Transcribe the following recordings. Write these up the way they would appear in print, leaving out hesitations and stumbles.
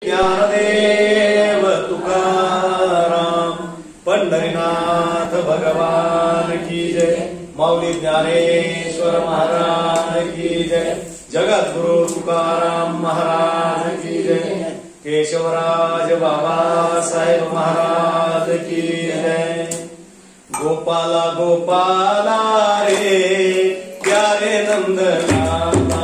ज्ञानदेव तुकाराम पंढरीनाथ भगवान की जय। माऊली ज्ञानेश्वर महाराज की जय। जगद्गुरु तुकाराम महाराज की जय। केशवराज बाबासाहेब महाराज की जय। गोपाला गोपाला रे प्यारे नंदलाला,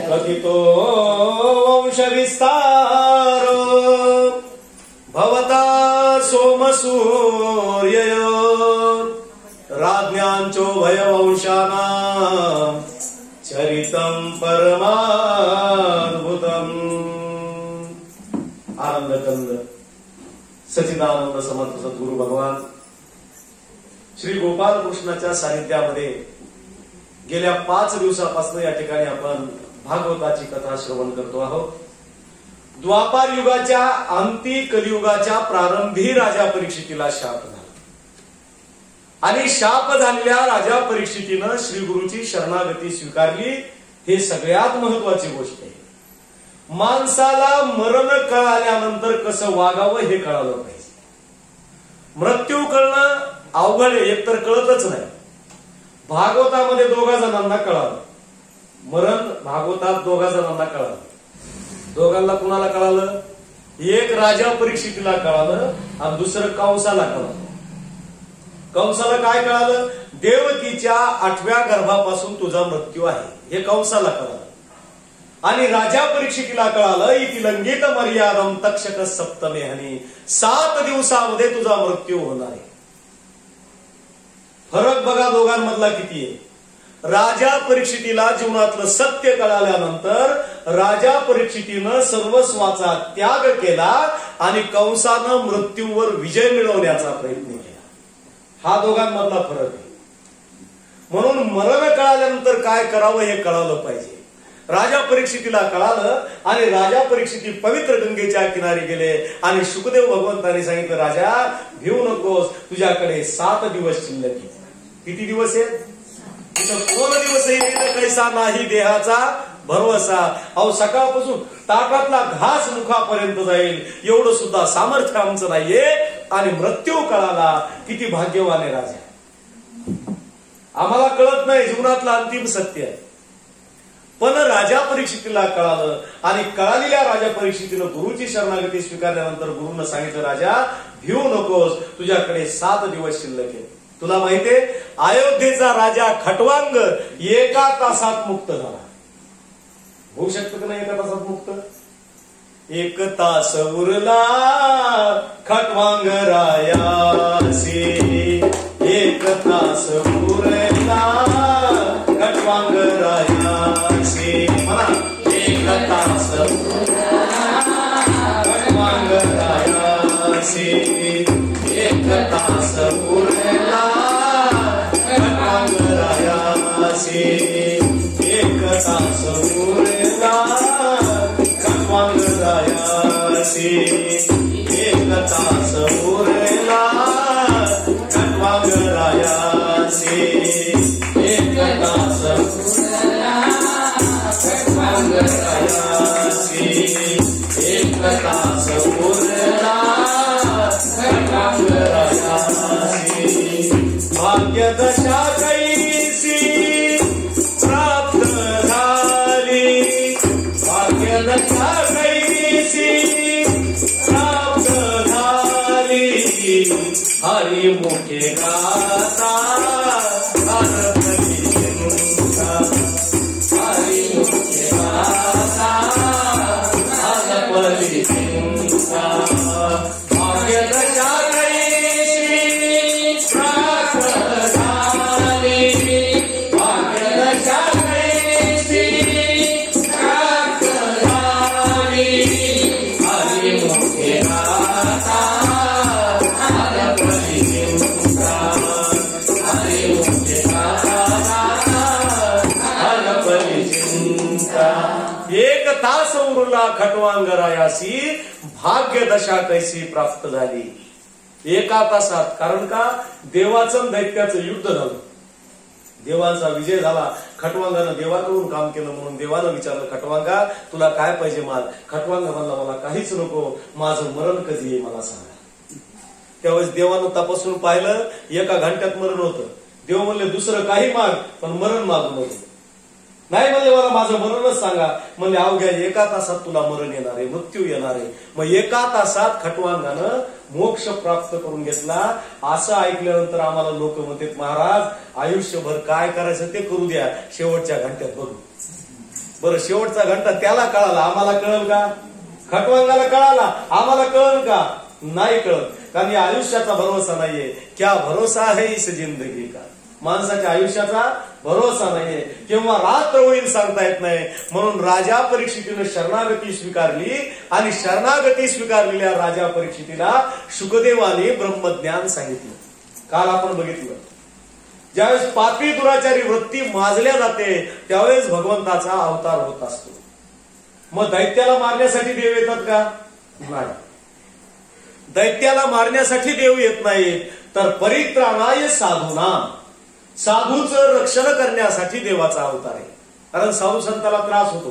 कथितो वंश विस्तार भवता सोमसूर्य राज्ञांचो भयवंशानां चरितं परमाद्भुतम्। आनंदकंद सच्चिदानंद समर्थ सद्गुरु भगवान श्री गोपाल कृष्णाच्या सानिध्यामध्ये गेल्या 5 दिवसापासून या ठिकाणी आपण भागवताची कथा श्रवण करतो आहोत। द्वापार युगाच्या अंती कलियुगाच्या प्रारंभी राजा परीक्षितीला शाप झाला आणि शाप झालेल्या राजा परीक्षितीनं श्री गुरुची शरणागती स्वीकारली। हे सगळ्यात महत्वाची गोष्ट आहे। माणसाला मरण कळाल्यानंतर कसं वागावं हे कळालं पाहिजे। मृत्यू कळणं अवघड आहे, एकतर कळतच नाही। भागवतामध्ये 2 जणांना कळालं मरण, भागवतात 2 जणांना कळालं। दोघांना कुणाला कळालं? एक राजा परीक्षितीला कळालं आणि दुसरं कंसाला कळालं। कंसाला काय कळालं? देवकीच्या 8व्या गर्भापासून तुझा मृत्यू आहे, हे कंसाला कळालं। आणि राजा परीक्षितीला कळालं इति लंघित मर्यादम तक्षक सप्तमेहनी, 7 दिवसामध्ये तुझा मृत्यू होणार आहे। फरक बघा दोघांमधला किती आहे। राजा परीक्षितीला जीवनातलं सत्य कळाल्यानंतर राजा परीक्षितीनं सर्वस्वाचा त्याग केला आणि कंसानं मृत्यूवर विजय मिळवण्याचा प्रयत्न केला। हा दोघांमधला फरक आहे। म्हणून मरण कळाल्यानंतर काय करावं हे कळालं पाहिजे। राजा परीक्षितीला कळालं आणि राजा परीक्षिती पवित्र गंगेच्या किनारी गेले आणि शुकदेव भगवंतांनी सांगितलं राजा भिवू नकोस, तुझ्याकडे 7 दिवस शिल्लक आहेत। किती दिवस आहेत? तिथं कोण दिवस येईल कैसा नाही देहाचा भरवसा। अहो सकाळपासून ताटातला घास मुखापर्यंत जाईल एवढं सुद्धा सामर्थ्य आमचं नाहीये आणि मृत्यू कळाला। किती भाग्यवान आहे राजा। आम्हाला कळत नाही जीवनातलं अंतिम सत्य आहे, पण राजा परीक्षितीला कळालं आणि कळालेल्या राजा परीक्षितीनं गुरुची शरणागती स्वीकारल्यानंतर गुरुनं सांगितलं राजा भिवू नकोस, तुझ्याकडे 7 दिवस शिल्लक आहेत। तुला माहितीये अयोध्येचा राजा खटवांग 1 तासात मुक्त झाला। होऊ शकतं का नाही 1 तासात मुक्त? 1 तास उरला खटवांग रायासी, 1 तास उरला खटवांग रायासी। म्हणा 1 एक तास उरला खटवांगरायासी, एक तास उरला खटवांगरायासी, एक तास उरला खटवांगरायासी, एक तास उरला खटवांगरायासी, भाग्यदशा कैसी प्राप्त झाली, भाग्यदशा कैसी प्राप्त झाली, हरिमुखे गाता हरपली चिंता, हरिमुखे गाता हरपली चिंता, भाग्यदशा कैसी प्राप्त झाली, भाग्यदशा कैसी प्राप्त झाली, हरिमुखे गाता हरपली चिंता, हरिमुखे गाता हरपली चिंता. एक तास उरला खटवांगरायासी, भाग्यदशा कैसी प्राप्त झाली. एका तासात. कारण का? देवाचं दैत्याचं युद्ध झालं, देवांचा विजय झाला. खटवांगानं देवाकडून काम केलं म्हणून देवानं विचारलं, खटवांगा तुला काय पाहिजे माल? खटवांगा म्हणला, मला काहीच नको, माझं मरण कधी आहे मला सांगा. त्यावेळेस देवानं तपासून पाहिलं, एका घंट्यात मरण होतं. देव म्हणले दुसरं काही माग, पण मरण मागू नको. नाही म्हणले, मला माझं मरणच सांगा. म्हणले अवघ्या एका तासात तुला मरण येणार आहे, मृत्यू येणार आहे. मग एका तासात खटवांगानं मोक्ष प्राप्त करून घेतला. असं ऐकल्यानंतर आम्हाला लोक म्हणतात, महाराज आयुष्यभर काय करायचं ते करू द्या, शेवटच्या घंट्यात बघू. बरं, शेवटचा घंटा त्याला कळाला, आम्हाला कळल का? खटवांगाला कळाला, आम्हाला कळल का? नाही कळत. कारण या आयुष्याचा भरोसा नाहीये. क्या भरोसा है इस जिंदगी का? माणसाच्या आयुष्याचा भरोसा नाहीये. केव्हा रात्र होईल सांगता येत नाही. म्हणून राजा परीक्षितीनं शरणागती स्वीकारली आणि शरणागती स्वीकारलेल्या राजा परीक्षितीला शुकदेवाने ब्रह्मज्ञान सांगितलं. काल आपण बघितलं, ज्यावेळेस पापी दुराचारी वृत्ती माजल्या जाते त्यावेळेस भगवंताचा अवतार होत असतो. मग दैत्याला मारण्यासाठी देव येतात का? नाही. दैत्याला मारण्यासाठी देव येत नाही, तर परित्राणाय साधूना, साधूचं रक्षण करण्यासाठी देवाचा अवतार आहे. कारण साधू संताला त्रास होतो,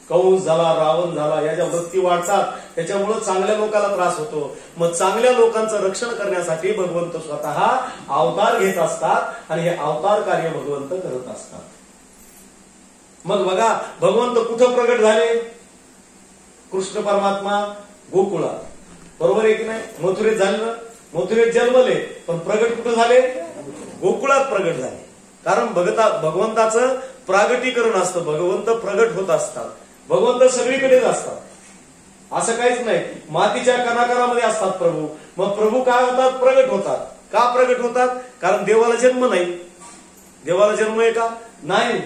कंस झाला, रावण झाला, याच्या वृत्ती वाढतात, त्याच्यामुळे चांगल्या लोकांना त्रास होतो. मग चांगल्या लोकांचं रक्षण करण्यासाठी भगवंत स्वतः अवतार घेत असतात आणि हे अवतार कार्य भगवंत करत असतात. मग बघा, भगवंत कुठं प्रगट झाले? कृष्ण परमात्मा गोकुळात, बरोबर आहे की नाही? मथुरेत झाले ना, मथुरेत जन्मले, पण प्रगट कुठं झाले? गोकुळात प्रगट झाले. कारण भगवंताचं प्रागटीकरण असतं, भगवंत प्रगट होत असतात, भगवंत सगळीकडेच असतात. असं काहीच नाही. मातीच्या कणाकणामध्ये असतात प्रभू. मग प्रभू काय होतात? प्रगट होतात. का प्रगट होतात? कारण देवाला जन्म नाही. देवाला जन्म आहे का? नाही.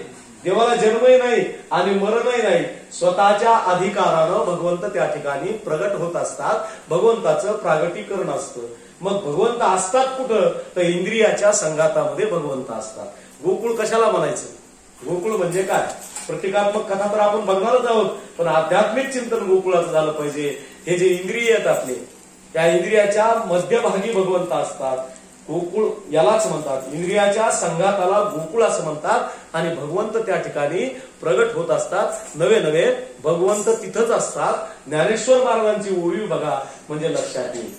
देवाला जन्मही नाही आणि मरणही नाही. स्वतःच्या अधिकारानं भगवंत त्या ठिकाणी प्रगट होत असतात. भगवंताचं प्रागटीकरण असतं. मग भगवंत असतात कुठं? तर इंद्रियाच्या संघातामध्ये भगवंत असतात. गोकुळ कशाला म्हणायचं? गोकुळ म्हणजे काय? प्रतिकात्मक कथा तर आपण बघणारच आहोत, पण आध्यात्मिक चिंतन गोकुळाचं झालं पाहिजे. हे जे इंद्रिय आहेत आपले, त्या इंद्रियाच्या मध्यभागी भगवंत असतात. गोकुळ यालाच म्हणतात, इंद्रियाच्या संघाताला गोकुळ असं म्हणतात. आणि भगवंत त्या ठिकाणी प्रगट होत असतात. नवे नवे भगवंत तिथंच असतात. ज्ञानेश्वर महाराजांची ओळी बघा, म्हणजे लक्षात येईल.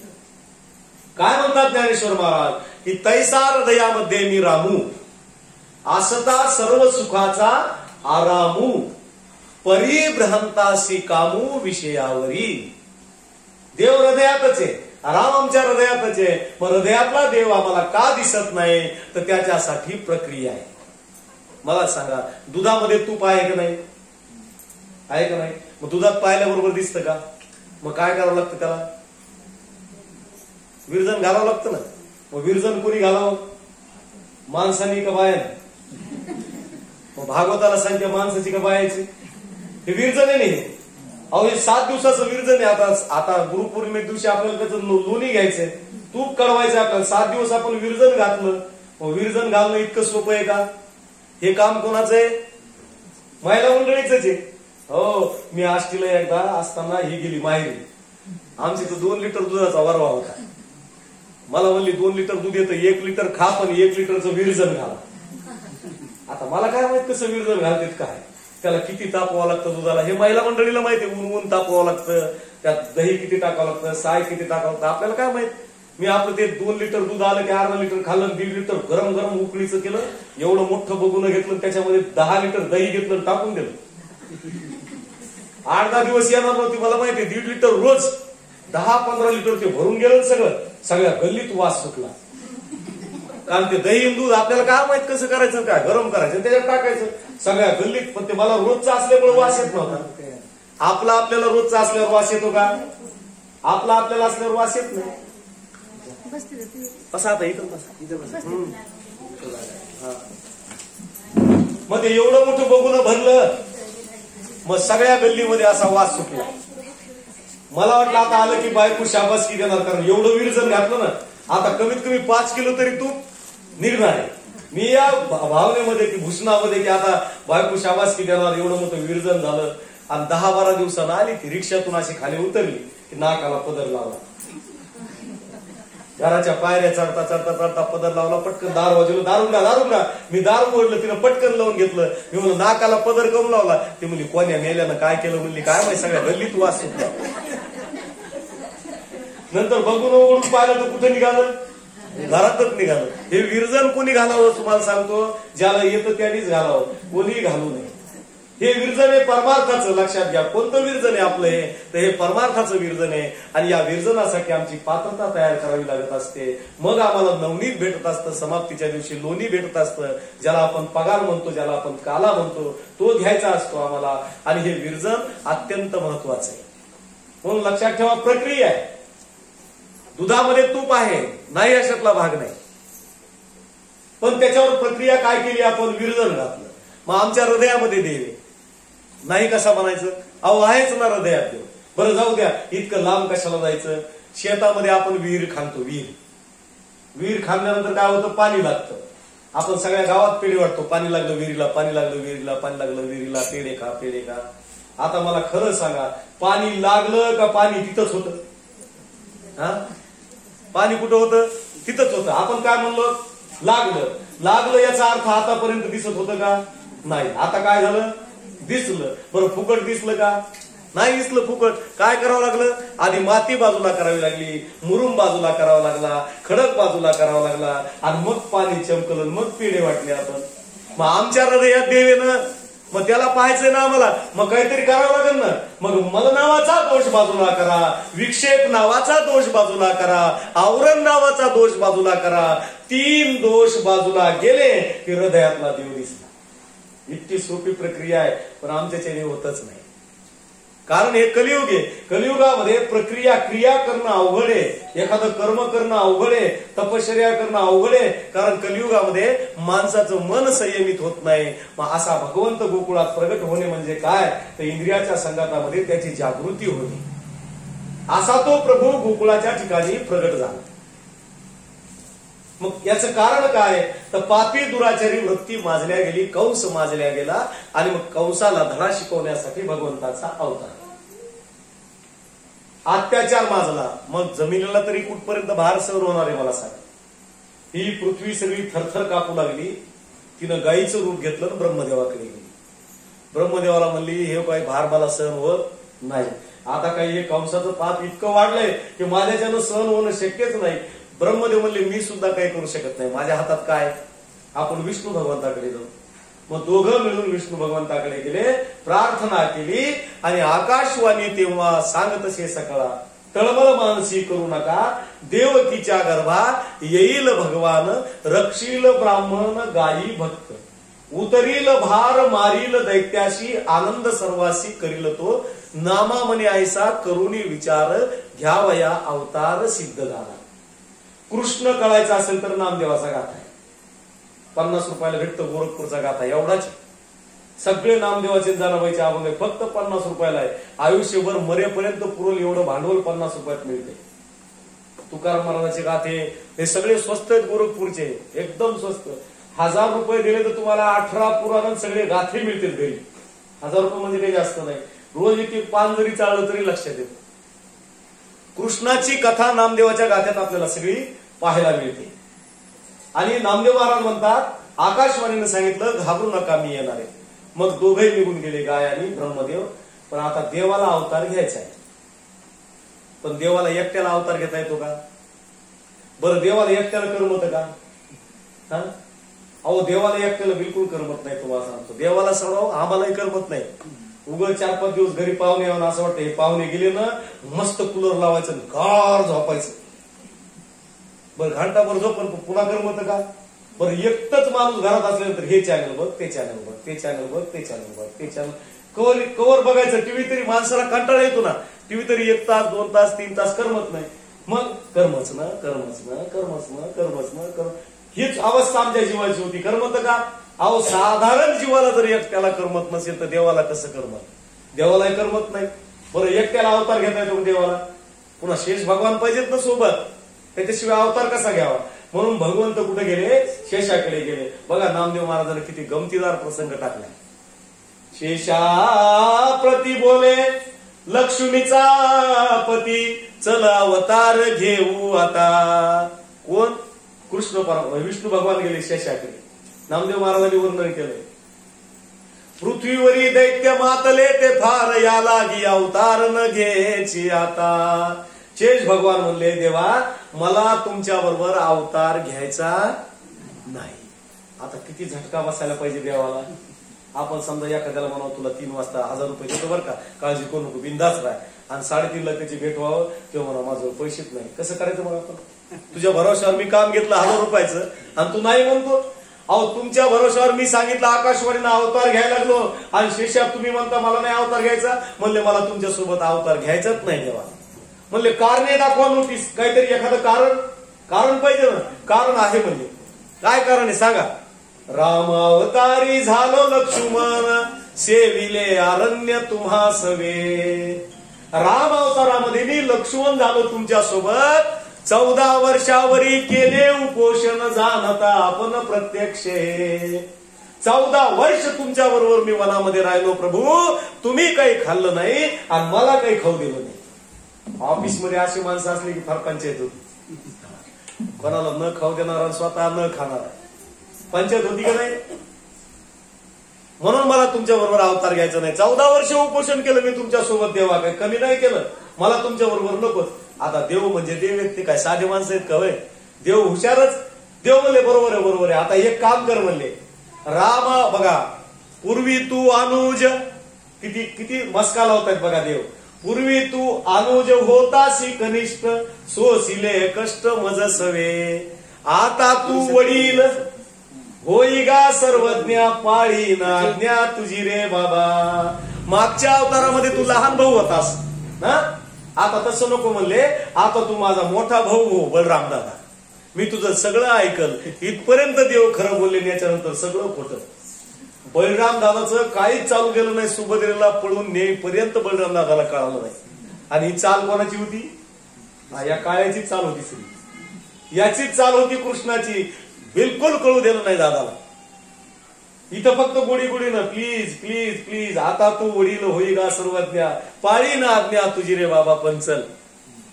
काय म्हणतात ज्ञानेश्वर महाराज? की तैसा हृदयामध्ये मी रामू, आसता सर्व सुखाचा आरामू, परिभ्रांतासी कामू विषयावरी. देव हृदयातच आहे, राम आमच्या हृदयातच आहे. मग हृदयातला देव आम्हाला का दिसत नाही? तर त्याच्यासाठी प्रक्रिया आहे. मला सांगा, दुधामध्ये तूप आहे का नाही? आहे का नाही? मग दुधात पाहिल्याबरोबर दिसतं का? मग काय करावं लागतं त्याला? विरजन घालावं लागतं ना. मग विरजन कोणी घालावं? माणसानी का बायाने? मग भागवताला सांगते माणसाची का बायाची? हे विरजन आहे नाही. अहो, हे 7 दिवसाचं विरजन आहे. आता गुरुपौर्णिमे दिवशी आपल्याला त्याचं लोणी घ्यायचंय, तूप कळवायचं आपल्याला. 7 दिवस आपण विरजन घातलं. मग विरजन घालणं इतकं सोपं आहे का? हे काम कोणाचं आहे? महिला मंडळीच आहे. हो, मी आष्टीला एकदा असताना ही गेली माहेरी. आमची तर 2 लिटर दुधाचा वरवा होता. मला म्हणली 2 लिटर दूध येतं, 1 लिटर खा पण 1 लिटरचं विरजन घाला. आता मला काय माहित कसं विरजन घालतात काय, त्याला किती तापवावं लागतं दुधाला हे महिला मंडळीला माहिती. ऊन तापवावं लागतं, त्यात दही किती टाकावं लागतं, साय किती टाकावं लागतं, आपल्याला काय माहित. मी आपलं ते 2 लिटर दूध आलं की अर्धा लिटर खाल्लं, 1.5 लिटर गरम गरम उकळीचं केलं, एवढं मोठं बघून घेतलं, त्याच्यामध्ये 10 लिटर दही घेतलं टाकून दिलं. 8-10 दिवस येणार नव्हती मला माहिती. 1.5 लिटर रोज 10-15 लिटर ते भरून गेलं सगळं. सगळ्या गल्लीत वास सुटला. कारण ते दही दूध आपल्याला काय माहित कसं करायचं, काय गरम करायचं त्याच्यात टाकायचं सगळ्या गल्लीत. पण ते मला रोजचं असल्यामुळे वास येत नव्हता. आपला आपल्याला रोजचा असल्यावर वास येतो का? आपला आपल्याला असल्यावर वास येत नाही. बसा आता इथं बसा. मग ते एवढं मोठं बघून भरलं, मग सगळ्या गल्लीमध्ये असा वास सुटला. मला वाटलं आता आलं की बायको शाबासकी देणार, कारण एवढं विरजन घातलं ना, आता कमीत कमी 5 किलो तरी तूप निघणार आहे. मी या भावनेमध्ये की भूषणामध्ये की आता बायको शाबासकी देणार, एवढं मोठं विरजन झालं. आणि 10-12 दिवसांना आली ती रिक्षातून अशी खाली उतरली की नाकाला पदर लावला. घराच्या पायऱ्या चढता चढता चढता पदर लावला. पटकन दार वाजवलं, दारुंगा. मी दार ओढलं, तिनं पटकन लावून घेतलं. मी म्हणलं नाकाला पदर कम लावला. ती म्हणली कोण्या मेल्यानं काय केलं म्हणली, काय माहिती सगळ्या गल्लीत वास सुटला. नंतर बघून ओढून पाहिलं तर कुठे निघालं, घरातच निघालं. हे विरजन कोणी घालावं तुम्हाला सांगतो, ज्याला येतं त्यानेच घालावं, कोणी घालू नये. हे विरजन आहे परमार्थाचं, लक्षात घ्या. कोणतं विरजन आहे आपलं हे, तर हे परमार्थाचं विरजन आहे. आणि या विरजनासाठी आमची पात्रता तयार करावी लागत असते. मग आम्हाला नवनीत भेटत असतं, समाप्तीच्या दिवशी लोणी भेटत असतं, ज्याला आपण पगार म्हणतो, ज्याला आपण काला म्हणतो, तो घ्यायचा असतो आम्हाला. आणि हे विरजन अत्यंत महत्वाचं आहे. म्हणून लक्षात ठेवा, प्रक्रिया आहे. दुधामध्ये तूप आहे, नाही अशातला भाग नाही, पण त्याच्यावर प्रक्रिया काय केली आपण, विरजन घातलं. मग आमच्या हृदयामध्ये देव आहे. नाही कसा म्हणायचं, अहो आहेच ना हृदयात देव. बरं जाऊ द्या, इतकं लांब कशाला जायचं. शेतामध्ये आपण विहीर खांदतो, विहीर खांदल्यानंतर काय होतं, पाणी लागतं. आपण सगळ्या गावात पेढे वाटतो, पाणी लागलं विहिरीला, पाणी लागलं विहिरीला, पाणी लागलं विहिरीला, पेढे खा पेढे खा. आता मला खरं सांगा, पाणी लागलं का पाणी तिथंच होतं? पाणी कुठं होतं? तिथंच होतं. आपण काय म्हणलो, लागलं याचा अर्थ आतापर्यंत दिसत होतं का? नाही. आता काय झालं, दिसलं. बरं फुकट दिसलं का? नाही दिसलं फुकट. काय करावं लागलं, आधी माती बाजूला करावी लागली, मुरुम बाजूला करावा लागला, खडक बाजूला करावा लागला, आणि मग पाणी चमकलं, मग पिढे वाटले आपण. मग आमच्या हृदयात देव आहे ना, मग त्याला पाहायचंय ना आम्हाला, मग काहीतरी करावं लागेल ना. मग मला नावाचा दोष बाजूला करा, विक्षेप नावाचा दोष बाजूला करा, आवरण नावाचा दोष बाजूला करा. 3 दोष बाजूला गेले की हृदयातला देव दिसला. इतकी सोपी प्रक्रिया आहे, पण आमच्याच्याने होतच नाही. कारण हे कलियुग आहे. कलियुगामध्ये प्रक्रिया, क्रिया करणं अवघड आहे. एखादं कर्म करणं अवघड आहे, तपश्चर्या करणं अवघड आहे. कारण कलियुगामध्ये माणसाचं मन संयमित होत नाही. मग असा भगवंत गोकुळात प्रगट होणे म्हणजे काय, तर इंद्रियाच्या संघातामध्ये त्याची जागृती होणे. असा तो प्रभू गोकुळाच्या ठिकाणी प्रगट झाला. मग याचं कारण काय, तर पापी दुराचारी वृत्ती माजल्या गेली, कंस माजल्या गेला, आणि मग कंसाला धडा शिकवण्यासाठी भगवंताचा अवतार. अत्याचार माजला, मग जमिनीला तरी कुठपर्यंत भार सहन होणार आहे मला सांगा. ही पृथ्वी सगळी थरथर कापू लागली. तिनं गायीचं रूप घेतलं आणि ब्रह्मदेवाकडे गेली. ब्रह्मदेवाला म्हणली, हे काही भार मला सहन होत नाही. आता काही हे कंसाचं पाप इतकं वाढलंय की माझ्याच्यानं सहन होणं शक्यच नाही. ब्रह्मदेव म्हणले, मी सुद्धा काही करू शकत नाही, माझ्या हातात काय, आपण विष्णू भगवंताकडे जाऊ. मग दोघं मिळून विष्णू भगवंताकडे गेले, प्रार्थना केली, आणि आकाशवाणी तेव्हा सांगतसे सकळा, तळमळ मानसी करू नका, देवकीच्या गर्भा येईल भगवान, रक्षील ब्राह्मण गायी भक्त, उतरील भार मारील दैत्याशी, आनंद सर्वासी करील तो, नामा म्हणे ऐसा करुणी विचार, घ्यावया अवतार सिद्ध झाला. कृष्ण कळायचा असेल तर नामदेवाचा गाथा आहे, 50 रुपयाला भेटतो, गोरखपूरचा गाथा एवढाच. सगळे नामदेवाचे जनाबाईचे अभंग आहे, फक्त 50 रुपयाला आहे. आयुष्यभर मरेपर्यंत पुरल एवढं भांडवल 50 रुपयात मिळते. तुकाराम महाराजांचे गाथे हे सगळे स्वस्त आहेत, गोरखपूरचे एकदम स्वस्त. 1000 रुपये दिले तर तुम्हाला 18 पुराण सगळे गाथे मिळतील घरी. 1000 रुपये म्हणजे काही जास्त नाही. रोज एक एक पान जरी चाललं तरी लक्षात येतं. कृष्णाची कथा नामदेवाच्या गाथ्यात आपल्याला सगळी पाहायला मिळते. आणि नामदेव महाराज म्हणतात, आकाशवाणीने सांगितलं घाबरू नका मी येणार आहे. मग दोघे निघून गेले, गाय आणि ब्रह्मदेव. पण आता देवाला अवतार घ्यायचा आहे. पण देवाला एकट्याला अवतार घेता येतो का? बरं, देवाला एकट्याला करमत का? अहो, देवाला एकट्याला बिलकुल करमत नाही. तुम्हाला सांगतो, देवाला सर्व आम्हालाही करमत नाही. उगं 4-5 दिवस घरी पाहुणे यावं असं वाटतं. हे पाहुणे गेले ना, मस्त कूलर लावायचं, गार झोपायचं. बरं, घंटाभर झोप, पुन्हा करमत का? बरं, एकटंच माणूस घरात असल्यानंतर हे चॅनल बघ, ते चॅनल बघ, ते चॅनल बघ, ते चॅनल बघ, ते चॅनल कवर बघायचं. टीव्ही तरी माणसाला कंटाळा येतो ना. टीव्ही तरी 1 तास 2 तास 3 तास करमत नाही. मग करमच ना, करमच ना, करमच ना, करमच ना, हीच अवस्था आमच्या जीवाची होती. करमत का? अहो, साधारण जीवाला जर एकट्याला करमत नसेल तर देवाला कसं करमत? देवालाही करमत नाही. बरं, एकट्याला अवतार घेता येतो देवाला? पुन्हा शेष भगवान पाहिजेत ना सोबत. त्याच्याशिवाय अवतार कसा घ्यावा? म्हणून भगवंत कुठे गेले? शेषाकडे गेले. बघा, नामदेव महाराजांनी किती गमतीदार प्रसंग टाकला. शेषा प्रति बोले लक्ष्मीचा पती, चल अवतार घेऊ आता. कोण? कृष्ण परमात्मा, विष्णू भगवान गेले शेषाकडे. नामदेव महाराजांनी वर्णन केलंय, पृथ्वीवरी दैत्य मातले ते फार, या लागी अवतार न घ्यायची आता. शेष भगवान म्हणले, देवा मला तुमच्या बरोबर अवतार घ्यायचा नाही. आता किती झटका बसायला पाहिजे देवाला. आपण समजा एखाद्याला म्हणावं, तुला 3 वाजता 1000 रुपये देतो बरं का, काळजी करू नको, बिंदाच राह. आणि 3.5 लाख त्याची भेट व्हावं, तेव्हा म्हणा माझं पैसेच नाही. कसं करायचं मग आपण? तुझ्या भरोश्यावर मी काम घेतलं 1000 रुपयाचं आणि तू नाही म्हणतो. अहो, तुमच्या भरोश्यावर मी सांगितलं आकाशवाणीनं अवतार घ्यायला लागलो आणि शेषात तुम्ही म्हणता मला नाही अवतार घ्यायचा. म्हणले मला तुमच्यासोबत अवतार घ्यायचाच नाही देवा. म्हणले कारणे दाखवा, नोटीस, काहीतरी एखादं कारण पाहिजे ना. कारण आहे म्हणजे काय कारण आहे सांगा? राम अवतारी झालो लक्ष्मण, सेविले अरण्य तुम्हा सवे. राम अवतारामध्ये मी लक्ष्मण झालो तुमच्या सोबत. 14 वर्षावरी केले उपोषण, जाणता आपण प्रत्यक्ष. 14 वर्ष तुमच्या बरोबर मी वनामध्ये राहिलो प्रभू. तुम्ही काही खाल्लं नाही आणि मला काही खाऊ दिलं नाही. ऑफिसमध्ये अशी माणसं असली की फार पंचायत होती. कोणाला न खाऊ देणार, स्वतः न खाणार, पंचायत होती का नाही? म्हणून मला तुमच्या बरोबर अवतार घ्यायचा नाही. 14 वर्ष उपोषण केलं मी तुमच्या सोबत. देवा काही कमी नाही केलं, मला तुमच्या बरोबर नकोच. आता देव म्हणजे देव आहेत, ते काय साधे माणसं आहेत का वय? देव हुशारच. देव म्हणले बरोबर आहे, बरोबर आहे. आता एक काम कर म्हणले, राम बघा, पूर्वी तू अनुज, किती किती मस्का लावतायत बघा देव. पूर्वी तू अनुज होतासी कनिष्ठ, सोसिले कष्ट मज सवे. आता तू वडील होई गा सर्वज्ञ, पाळी ना आज्ञा तुझी रे बाबा. मागच्या अवतारामध्ये तू लहान भाऊ होतास ना, आता तसं नको म्हणले. आता तू माझा मोठा भाऊ हो बलराम दादा. मी तुझं सगळं ऐकल. इथपर्यंत देव खरं बोलले, याच्यानंतर सगळं खोटं. बलराम दादाचं काहीच चालू गेलं नाही. सुभद्रेला पळून नेईपर्यंत बलराम दादाला कळालं नाही. आणि ही चाल कोणाची होती? या काळ्याची चाल होती सगळी. याचीच चाल होती कृष्णाची. बिलकुल कळू दिलं नाही दादाला. इथं फक्त गोडी गोडीनं प्लीज प्लीज प्लीज, आता तू वडील होई गा सर्वज्ञ, पाळी ना आज्ञा तुझी रे बाबा पंचल.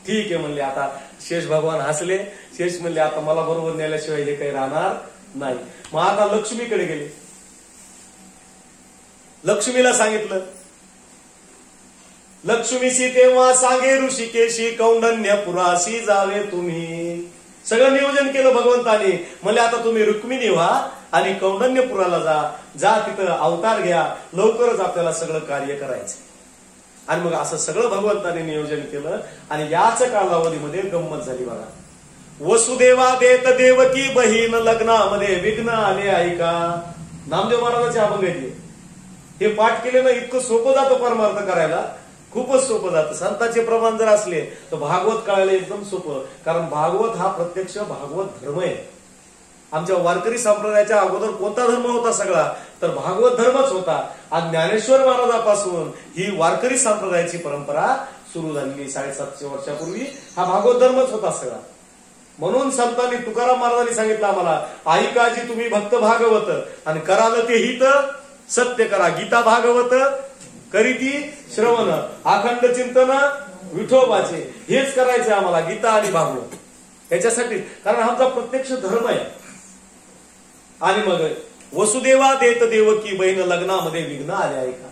ठीक आहे म्हणले. आता शेष भगवान हसले. शेष म्हणले आता मला बरोबर नेल्याशिवाय हे काही राहणार नाही. मग आता लक्ष्मीकडे गेले. लक्ष्मीला सांगितलं. लक्ष्मीशी तेव्हा सांगे ऋषिकेशी, कौंडण्यपुराशी जावे तुम्ही. सगळं नियोजन केलं भगवंताने. म्हणले आता तुम्ही रुक्मिणी व्हा आणि कौंडण्यपुराला जा, तिथं अवतार घ्या, लवकरच आपल्याला सगळं कार्य करायचं. आणि मग असं सगळं भगवंताने नियोजन केलं. आणि याच कालावधीमध्ये गंमत झाली बघा. वसुदेवा देत देवकी बहीण, लग्नामध्ये विघ्न आले ऐका. नामदेव महाराजांचे अभंग आहेत हे. पाठ केले ना इतकं सोपं जातं परमार्थ करायला, खूपच सोपं जातं. संतांचे प्रमाण जर असले तर भागवत कळायला एकदम सोपं. कारण भागवत हा प्रत्यक्ष भागवत धर्म आहे. आमच्या वारकरी संप्रदायाच्या अगोदर कोणता धर्म होता सगळा? तर भागवत धर्मच होता. आणि ज्ञानेश्वर महाराजापासून ही वारकरी संप्रदायाची परंपरा सुरू झालेली. 750 वर्षापूर्वी हा भागवत धर्मच होता सगळा. म्हणून संतांनी तुकाराम महाराजांनी सांगितलं आम्हाला, ऐकाजी तुम्ही भक्त भागवत आणि कराल ते हित सत्य करा. गीता भागवत करीती श्रवण, अखंड चिंतन विठोबाचे. हेच करायचंय आम्हाला, गीता आणि भागवत. याच्यासाठी, कारण आमचा प्रत्यक्ष धर्म आहे. आणि मग वसुदेवा देत देवकी बहीण लग्नामध्ये विघ्न आले आहे का?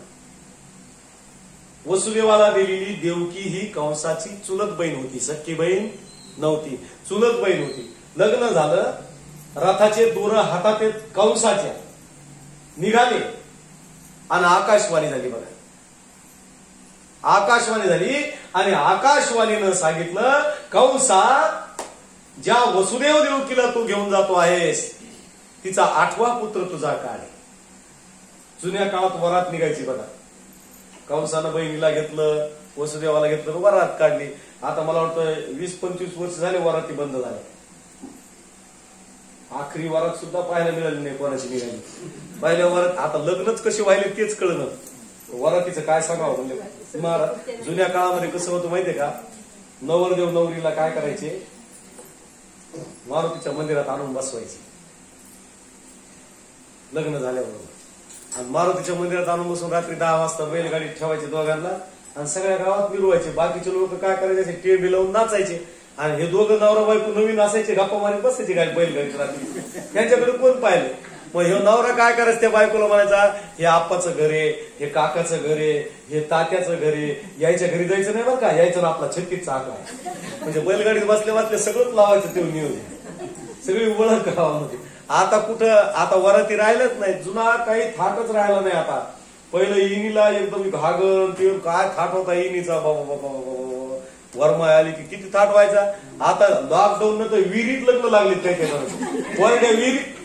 वसुदेवाला दिलेली देवकी ही कंसाची चुलत बहीण होती, सख्खी बहीण नव्हती, चुलत बहीण होती. लग्न झालं, रथाचे दोर हातात कंसाच्या निघाले आणि आकाशवाणी झाली. बघा, आकाशवाणी झाली आणि आकाशवाणीनं सांगितलं, कंसा, ज्या वसुदेव देवकीला तू घेऊन जातो आहेस तिचा 8वा पुत्र तुझा काढ. जुन्या काळात वरात निघायची बघा. कंसानं बहिणीला घेतलं, वसुदेवाला घेतलं, वरात काढली. आता मला वाटतं 20-25 वर्ष झाले वराती बंद झाल्या. आखरी वरात सुद्धा पाहायला मिळाली नाही कोणाची निघाली. पहिल्या वरात आता लग्नच कसे व्हायले तेच कळलं. वरातीचं काय सांगावं म्हणजे महाराज. जुन्या काळामध्ये कसं होतं माहितीये का, नवरदेव नवरीला काय करायचे, मारुतीच्या मंदिरात आणून बसवायचे लग्न झाल्याबरोबर. आणि मारुतीच्या मंदिरात आणून बसून रात्री 10 वाजता बैलगाडीत ठेवायचे दोघांना आणि सगळ्या गावात मिरवायचे. बाकीचे लोक काय करायचे, टेबी लावून नाचायचे. आणि हे दोघं नवरा बायको नवीन असायचे, गप्पा मारी बसायचे गाडी बैलगाडीत रात्री. त्यांच्याकडे कोण पाहिले. मग हे नवरा काय करायचं, त्या बायकोला म्हणायचा, हे आप्पाचं घर आहे, हे काकाचं घर आहे, हे तात्याचं घर आहे, यायच्या घरी जायचं नाही बरं का, यायचं ना आपला 36चा आकडा. म्हणजे बैलगाडीत बसल्या बसल्या सगळंच लावायचं ते नियोजन, सगळी ओळख गावामध्ये. आता कुठं, आता वराती राहिलंच नाही. जुना काही थाटच राहिला नाही. आता पहिलं इनीला एकदम घागर ते काय थाट होता इनीचा, बाबा बाबा बाबा, वर्मा आली की किती थाट व्हायचा. आता लॉकडाऊन नंतर विहिरीत लग्न लागले काही काही वरड्या विहिरीत.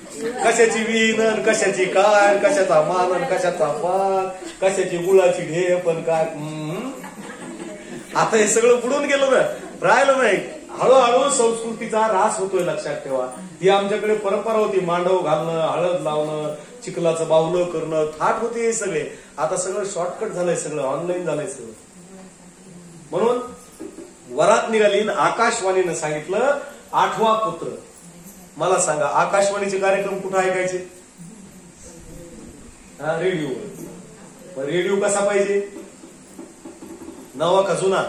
कशाची विहीन, कशाची काय, कशाचा मान, कशाचा पान, कशाची गुळाची ढेप पण काय. आता हे सगळं बुडून गेलं ना, राहिलं नाही. हळूहळू संस्कृतीचा ऱ्हास होतोय, लक्षात ठेवा. ही आमच्याकडे परंपरा होती, मांडव घालणं, हळद लावणं, चिखलाचं बाहुलं करणं, थाट होते हे सगळे. आता सगळं शॉर्टकट झालंय, सगळं ऑनलाईन झालंय सगळं. म्हणून वरात निघाली, आकाशवाणीनं सांगितलं 8वा पुत्र. मला सांगा, आकाशवाणीचे कार्यक्रम कुठं ऐकायचे? रेडिओ. रेडिओ कसा पाहिजे, नवा का जुना?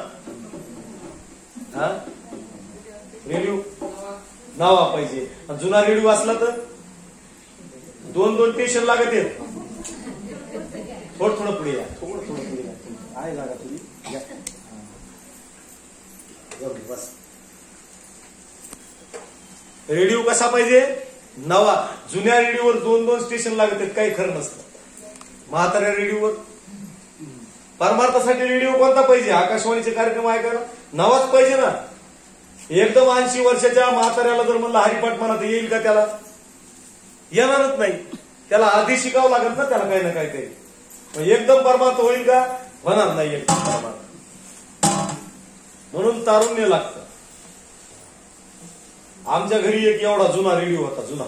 रेडिओ नवा पाहिजे. जुना रेडिओ असला तर 2-2 स्टेशन लागत आहेत. थोडं पुढे या, थोडं पुढे या, आहे जागा तुझी. बस. रेडिओ कसा पाहिजे, नवा. जुन्या रेडिओवर 2-2 स्टेशन लागत आहेत, काही खरं नसतं. म्हाताऱ्या रेडिओवर परमार्थासाठी रेडिओ कोणता पाहिजे? आकाशवाणीचे कार्यक्रम ऐकायला नवाच पाहिजे ना. एकदम 80 वर्षाच्या म्हाताऱ्याला जर म्हणलं हरिपाठ म्हणा तर येईल का? त्याला येणारच नाही. त्याला आधी शिकावं लागत ना, त्याला काही ना काही. एकदम परमार्थ होईल का? होणार नाही एकदम परमार्थ. म्हणून तारुण्य लागतं. आमच्या घरी एक एवढा जुना रेडिओ होता, जुना.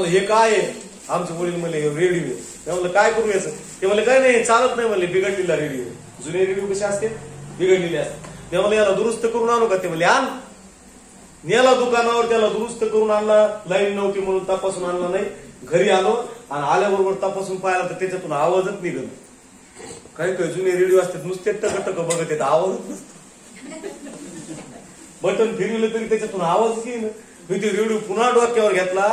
हे काय आहे? आमचे वडील म्हणले रेडिओ. म्हणलं काय करू याचं? ते म्हणले काय नाही, चालत नाही म्हणले, बिघडलेला रेडिओ. जुने रेडिओ कसे असते, बिघडलेले असते. ते म्हणले याला दुरुस्त करून आणू का? ते म्हणले आण. नेला दुकानावर, त्याला दुरुस्त करून आणला. लाईन नव्हती म्हणून तपासून आणला नाही. घरी आलो आणि आल्याबरोबर तपासून पाहिला तर त्याच्यातून आवाजच निघत. काही काही जुने रेडिओ असतात नुसते टक बघत येत, आवाजच नसतो. बटन फिरवलं तरी त्याच्यातून आवाजच येईल. मी ते रेडिओ पुन्हा डोक्यावर घेतला,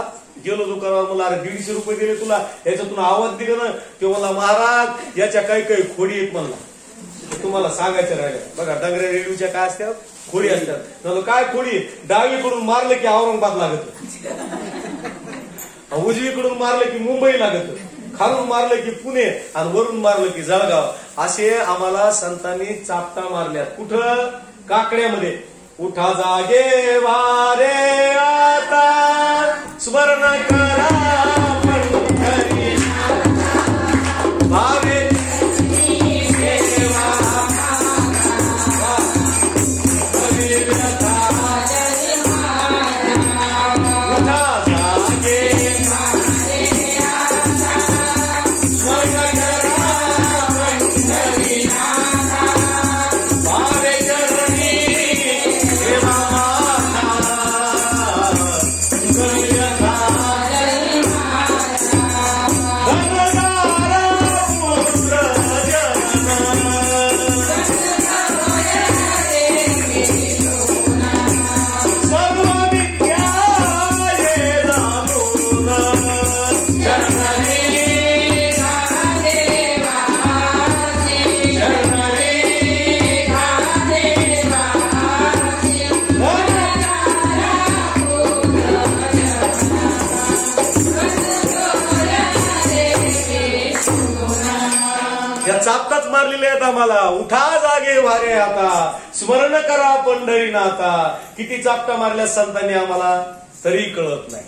गेलो दुकानावर. मला अरे 150 रुपये दिले तुला, याच्यातून आवाज दिले ना. ते मला महाराज याच्या काही काही खोडी आहेत म्हणला. तुम्हाला सांगायचं राहिलं बघा, डंगऱ्या रेडिओच्या काय असतात, खोडी असतात. काय खोडी? डावीकडून मारलं की औरंगाबाद लागत, उजवीकडून मारलं की मुंबई लागत, खालून मारलं की पुणे आणि वरून मारलं की जळगाव. असे आम्हाला संतांनी चापटा मारल्यात. कुठं? काकड्यामध्ये. उठा जागे वारे आता, स्मरण करा पंढरी भावे. या चापटाच मारलेले आहेत आम्हाला. उठा जागे वारे आता, स्मरण करा पंढरीनाथा. किती चापटा मारल्या संतांनी आम्हाला तरी कळत नाही.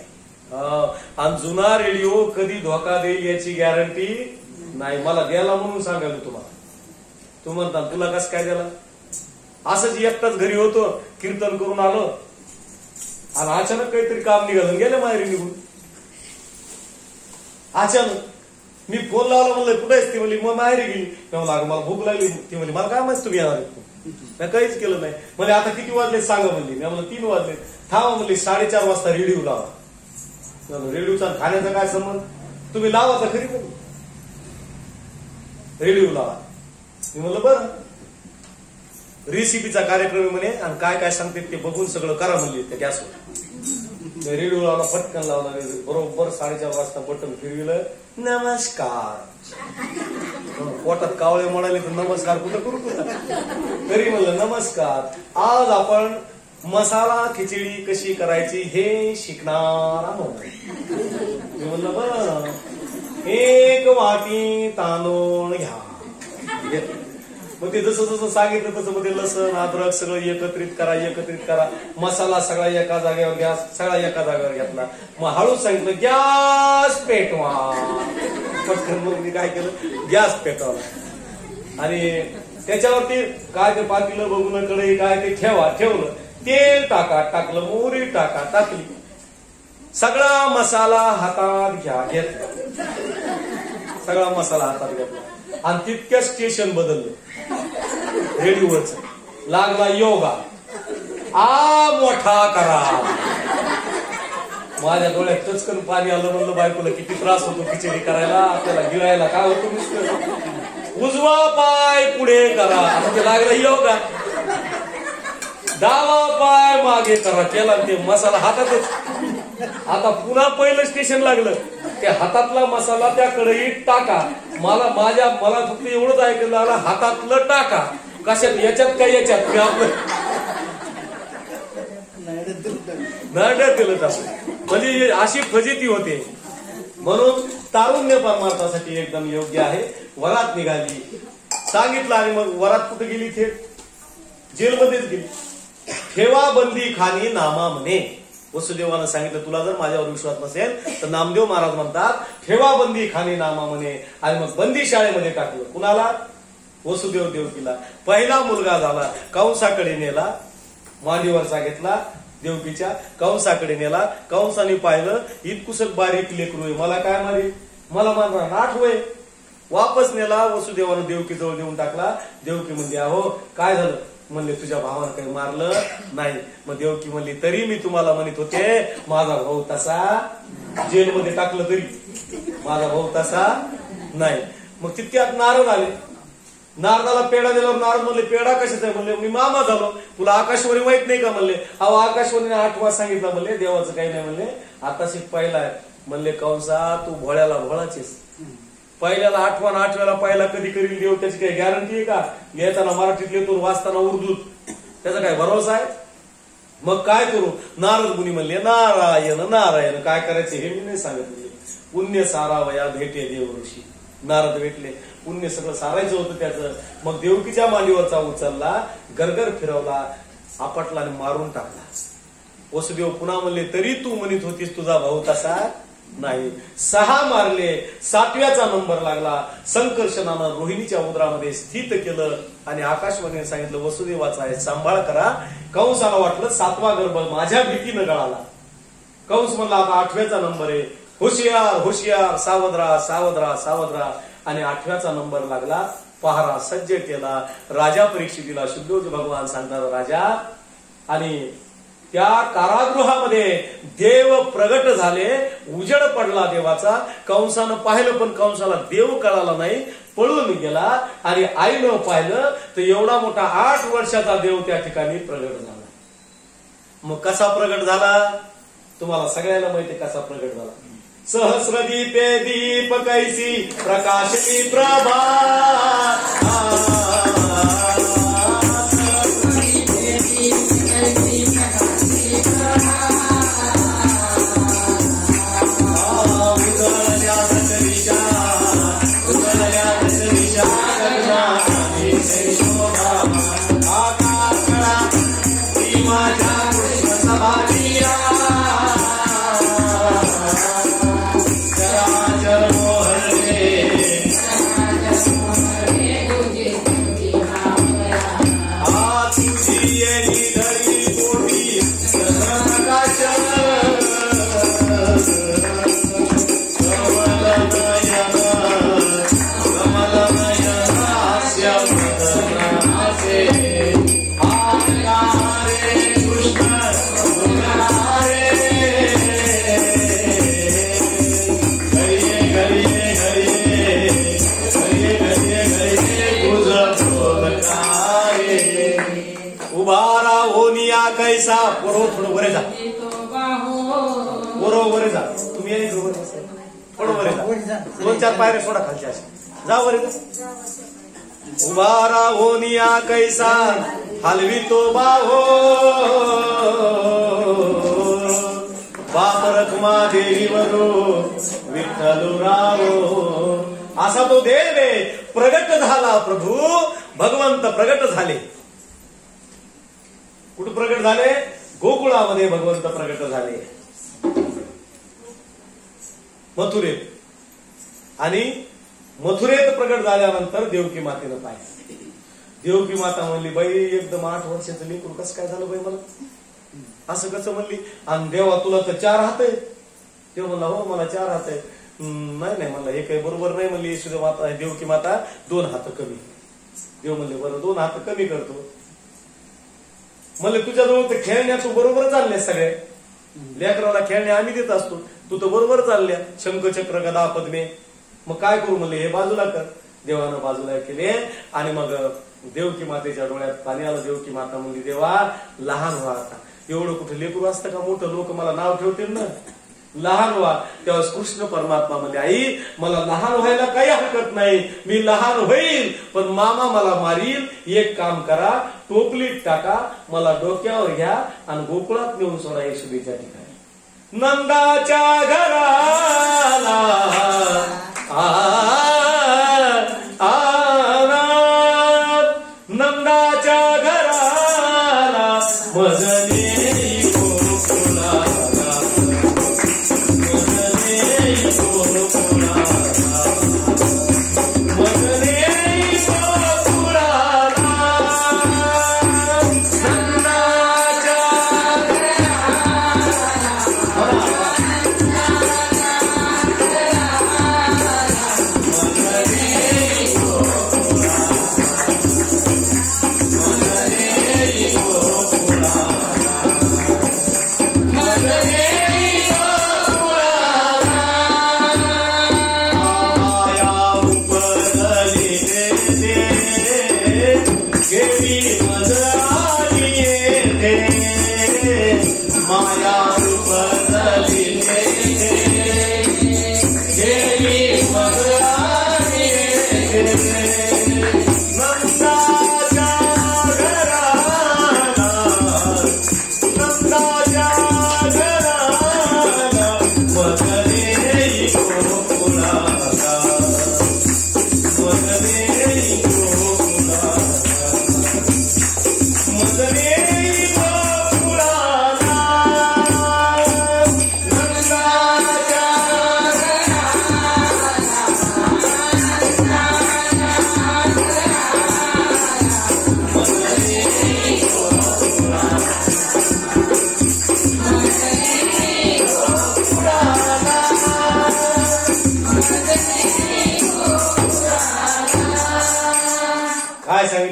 आणि जुना रेडिओ कधी धोका देईल याची गॅरंटी नाही. मला द्यायला म्हणून सांगायला तुम्हाला. तू म्हणता तुला कसं काय द्याला? असंच एकटाच घरी होतो, कीर्तन करून आलो आणि अचानक काहीतरी काम निघालं, गेले माहेरी निघून. अचानक मी फोन लावला, म्हणलं कुठे आहेस? ती म्हणली मग माहेरी गेली. मला भूक लागली. ती म्हणली मला काय माहिती तुम्ही येणार. मी काहीच केलं नाही. म्हणजे आता किती वाजले सांगा म्हणली. मी म्हणलं 3 वाजले. थांबा म्हणली 4:30 वाजता रेडिओ लावा. रेडिओचा खाण्याचा काय संबंध? तुम्ही लावा तर खरी पण रेडिओ लावा. मी म्हणलं बरं. रेसिपीचा कार्यक्रम म्हणे आणि काय काय सांगते ते बघून सगळं करा म्हणली त्या गॅसवर. रेडिओ लावला, पटकन लावला. बरोबर 4:30 वाजता बटन फिरविलं. नमस्कार. पोटात कावळे म्हणाले तर नमस्कार कुठं करू तुला? तरी म्हणलं नमस्कार. आज आपण मसाला खिचडी कशी करायची हे शिकणार आहोत. मी म्हणलं बरं. 1 वाटी तांदूळ घ्या. मग ते जसं जसं सांगितलं तसं मग ते लसण अद्रक सगळं एकत्रित करा. मसाला सगळा एका जागेवर घ्या. सगळा एका जागेवर घेतला. मग हळूच सांगितलं गॅस पेटवा. पटकन मग मी काय केलं, गॅस पेटवला आणि त्याच्यावरती काय ते पातेलं बघून कडे काय ते ठेवलं. तेल टाकलं, मोहरी टाकली. सगळा मसाला हातात घेतला. सगळा मसाला हातात घेतला आणि तितक्या स्टेशन बदललं रेडिओच. लागला योगा. मोठा करा. माझ्या डोळ्यात टचकन पाणी आलं. म्हणलं बायकोला किती त्रास होतो खिचडी करायला, आपल्याला गिळायला काय होतो नुसतं. उजवा पाय पुढे करा. आता ते लागला योगा. डावा पाय मागे करा. केला ते मसाला हातातच. आता पुन्हा पहिलं स्टेशन लागलं. त्या हातातला मसाला त्या कढईत टाका. मला फक्त एवढंच ऐकलं आला, हातातलं टाका. कशात? याच्यात काय याच्यात? मी आपलं नाड्यात दिलं तसं. म्हणजे अशी फजिती होते. म्हणून तारुण्य परमार्थासाठी एकदम योग्य आहे. वरात निघाली, सांगितलं आणि मग वरात कुठे गेली? थेट जेलमध्येच गेली. ठेवा बंदी खानी नामा म्हणे. वसुदेवानं सांगितलं तुला जर माझ्यावर विश्वास नसेल तर नामदेव महाराज म्हणतात ठेवा बंदी खानी नामा म्हणे. आणि मग बंदी शाळेमध्ये टाकलं. कुणाला? वसुदेव देवकीला. पहिला मुलगा झाला. कंसाकडे नेला. मांडीवरचा घेतला देवकीच्या. कंसाकडे नेला. कंसाने पाहिलं इतकुसक बारीक लेकरू आहे, मला काय मारी, मला मारणार, नाठ होय. वापस नेला. वसुदेवानं देवकी जवळ देऊन टाकला. देवकी म्हणली अहो काय झालं? म्हणले तुझ्या भावानं काही मारलं नाही. मग देवकी म्हणली तरी मी तुम्हाला म्हणत होते माझा भाऊ तसा. जेलमध्ये टाकलं तरी माझा भाऊ तसा नाही. मग तितक्यात नारद आले. नारदाला पेढा दिल्यावर नारद म्हणले पेढा कशाचा आहे? म्हणले मी मामा झालो. तुला आकाशवाणी माहित नाही का? म्हणले अहो आकाशवाणीने 8 सांगितलं. म्हणले देवाचं काही नाही. म्हणले आता शिक पहिला आहे. म्हणले कंसा तू भोळ्याला भोळाचेस. पहिल्याला 8व्याला पहिला कधी करील देव त्याची काही गॅरंटी आहे का? लिहिताना मराठीत लिहितो, वाचताना उर्दूत, त्याचा काय भरोसा आहे? मग काय करू? नारद मुनी म्हणले नारायण नारायण. काय करायचे हे मी नाही सांगितले. पुण्य सारावया भेटे देव ऋषी. नारद भेटले. पुण्य सगळं सारायचं होतं त्याचं. मग देवकीच्या मांडीवरचा उचलला, गरगर फिरवला, आपटला आणि मारून टाकला. वसुदेव पुन्हा म्हणले तरी तू म्हणत होतीस तुझा भाऊ तसा नाही. 6 मारले. 7व्याचा नंबर लागला. संकर्षणानं रोहिणीच्या उदरामध्ये स्थित केलं आणि आकाशवाणीने सांगितलं वसुदेवाचा आहे, सांभाळ करा. कंसाला वाटलं 7वा गर्भ माझ्या भीतीनं गळाला. कंस म्हणला आता 8व्याचा नंबर आहे, हुशियार हुशियार, सावधरा सावधरा सावधरा. आणि 8व्याचा नंबर लागला. पहारा सज्ज केला. राजा परीक्षितीला शुद्धोज भगवान सांगणार राजा. आणि त्या कारागृहामध्ये देव प्रगट झाले. उजेड पडला देवाचा. कंसानं पाहिलं पण कंसाला देव कळाला नाही, पळून गेला. आणि आईनं पाहिलं तर एवढा मोठा 8 वर्षाचा देव त्या ठिकाणी प्रगट झाला. मग कसा प्रगट झाला? तुम्हाला सगळ्यांना माहिती कसा प्रगट झाला. सहस्रदीपे दीप कैसी प्रकाशती प्रभा. उदळल्या कैसा पोरो थोडं वरे जा पोरो वरे जा तुम्ही थोडं वरे जा 2-4 पायऱ्या सोडा खालच्या अशा जा वरे जा उभा राहोनिया कैसा हलवी तो बाहो बाप रखमा देवी वरो विठ्ठलू राहो असा तो देव आहे प्रगट झाला प्रभू भगवंत प्रगट झाले कुठं प्रगट झाले गोकुळामध्ये भगवंत प्रगट झाले मथुरेत आणि मथुरेत प्रगट झाल्यानंतर देवकी मातेनं पाहिलं देवकी माता म्हणली बाई एकदम 8 वर्षाचं लेकरू कसं काय झालं बाई मला असं कसं म्हणली आणि देवा तुला तर 4 हात आहे देव म्हणला हो मला 4 हात आहे नाही म्हणलं हे काही बरोबर नाही म्हणली यशोदा माता देवकी माता 2 हात कमी देव म्हणले बरं 2 हात कमी करतो म्हणले तुझ्याजवळ तर खेळण्या तू बरोबर चालल्या सगळ्या लेकराला खेळण्या आम्ही देत असतो तू तर बरोबर चालल्या शंखचक्र गदा पद्मे मग काय करू म्हणले हे बाजूला कर देवानं बाजूला केले आणि मग देवकी मातेच्या डोळ्यात पाणी आलं देवकी माता म्हणली देवा लहान व्हा आता एवढं कुठे लेकरू असतं का मोठं लोक मला नाव ठेवतील ना लहान व्हा तेव्हा कृष्ण परमात्मा म्हणले आई मला लहान व्हायला काही हरकत नाही मी लहान होईल पण मामा मला मारील एक काम करा टोपलीत टाका मला डोक्यावर घ्या आणि गोकुळात नेऊन सोडा यशोदेच्या ठिकाणी नंदाच्या घराला नंदाच्या घराला भजने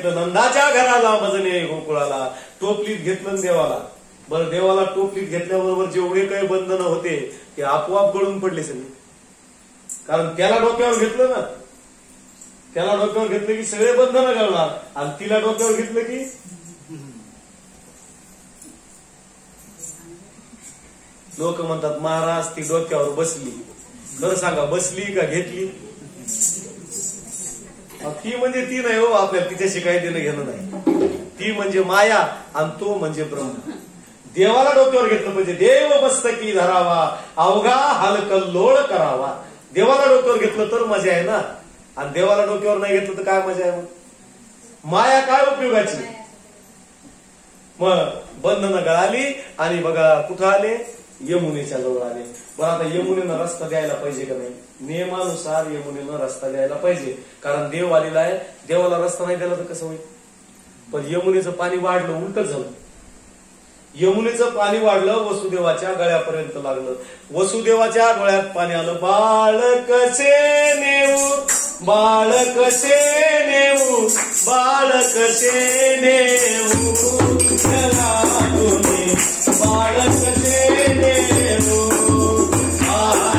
नंदाच्या घराला भजने गोकुळाला टोपलीत घेतलं देवाला बरं देवाला टोपलीत घेतल्याबरोबर जेवढे काही बंधनं होते ते आपोआप गळून पडले सगळे कारण त्याला डोक्यावर घेतलं ना त्याला डोक्यावर घेतलं की सगळे बंधनं गळणार आणि तिला डोक्यावर घेतलं की लोक म्हणतात महाराज ती डोक्यावर बसली खरं सांगा बसली का घेतली ती म्हणजे ती नाही हो आपल्याला तिच्याशी काही देणं घेणं नाही ती म्हणजे माया आणि तो म्हणजे ब्रह्म देवाला डोक्यावर घेतलं म्हणजे देव मस्तकी धरावा अवघा हलकल्लोळ करावा देवाला डोक्यावर घेतलं तर मजा आहे ना आणि देवाला डोक्यावर नाही घेतलं तर काय मजा आहे मग माया काय उपयोगाची मग बंधनं गळाली आणि बघा कुठं आले यमुनेच्या जवळ आले बरं आता यमुनेनं रस्ता द्यायला पाहिजे का नाही नियमानुसार यमुनेनं रस्ता द्यायला पाहिजे कारण देव आलेला आहे देवाला रस्ता नाही दिला तर कसं होईल पण यमुनेचं पाणी वाढलं उलट झालं यमुनेचं पाणी वाढलं वसुदेवाच्या गळ्यापर्यंत लागलं वसुदेवाच्या डोळ्यात पाणी आलं बाळ कसे नेऊ बाळ कसे नेऊ बाळ कसे नेऊ बाळ कसे नेऊ बाळ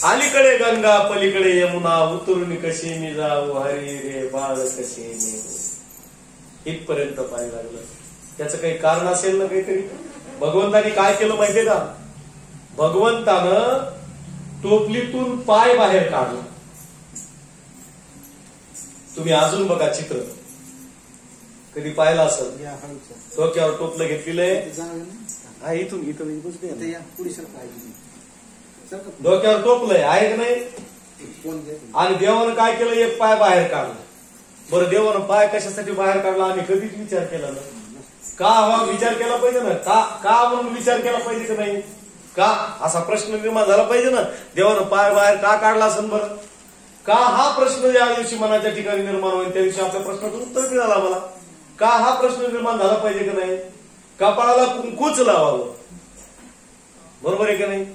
अलीकडे गंगा पलीकडे यमुना उतरून कशी मी जाऊ हरी रे बाळ कसे नेऊ इथपर्यंत पाणी लागलं. त्याचं काही कारण असेल ना काहीतरी. भगवंतानी काय केलं माहितीये का? भगवंतानं टोपलीतून पाय बाहेर काढला. तुम्ही अजून बघा चित्र कधी पाहिलं असेल. डोक्यावर टोपलं घेतलेलं आहे. इथून डोक्यावर टोपलंय आहे का नाही. आणि देवानं काय केलं? एक पाय बाहेर काढला. बरं देवानं पाय कशासाठी बाहेर काढला आम्ही कधीच विचार केला ना. का हा विचार केला पाहिजे ना. का म्हणून विचार केला पाहिजे का नाही. का असा प्रश्न निर्माण झाला पाहिजे ना. देवानं पाय बाहेर का काढला असेल बरं. का हा प्रश्न ज्या दिवशी मनाच्या ठिकाणी निर्माण होईल त्या दिवशी आपल्या प्रश्नाचं उत्तर मिळालं मला. का हा प्रश्न निर्माण झाला पाहिजे का नाही. कपाळाला कुंकूच लावावं बरोबर आहे का नाही.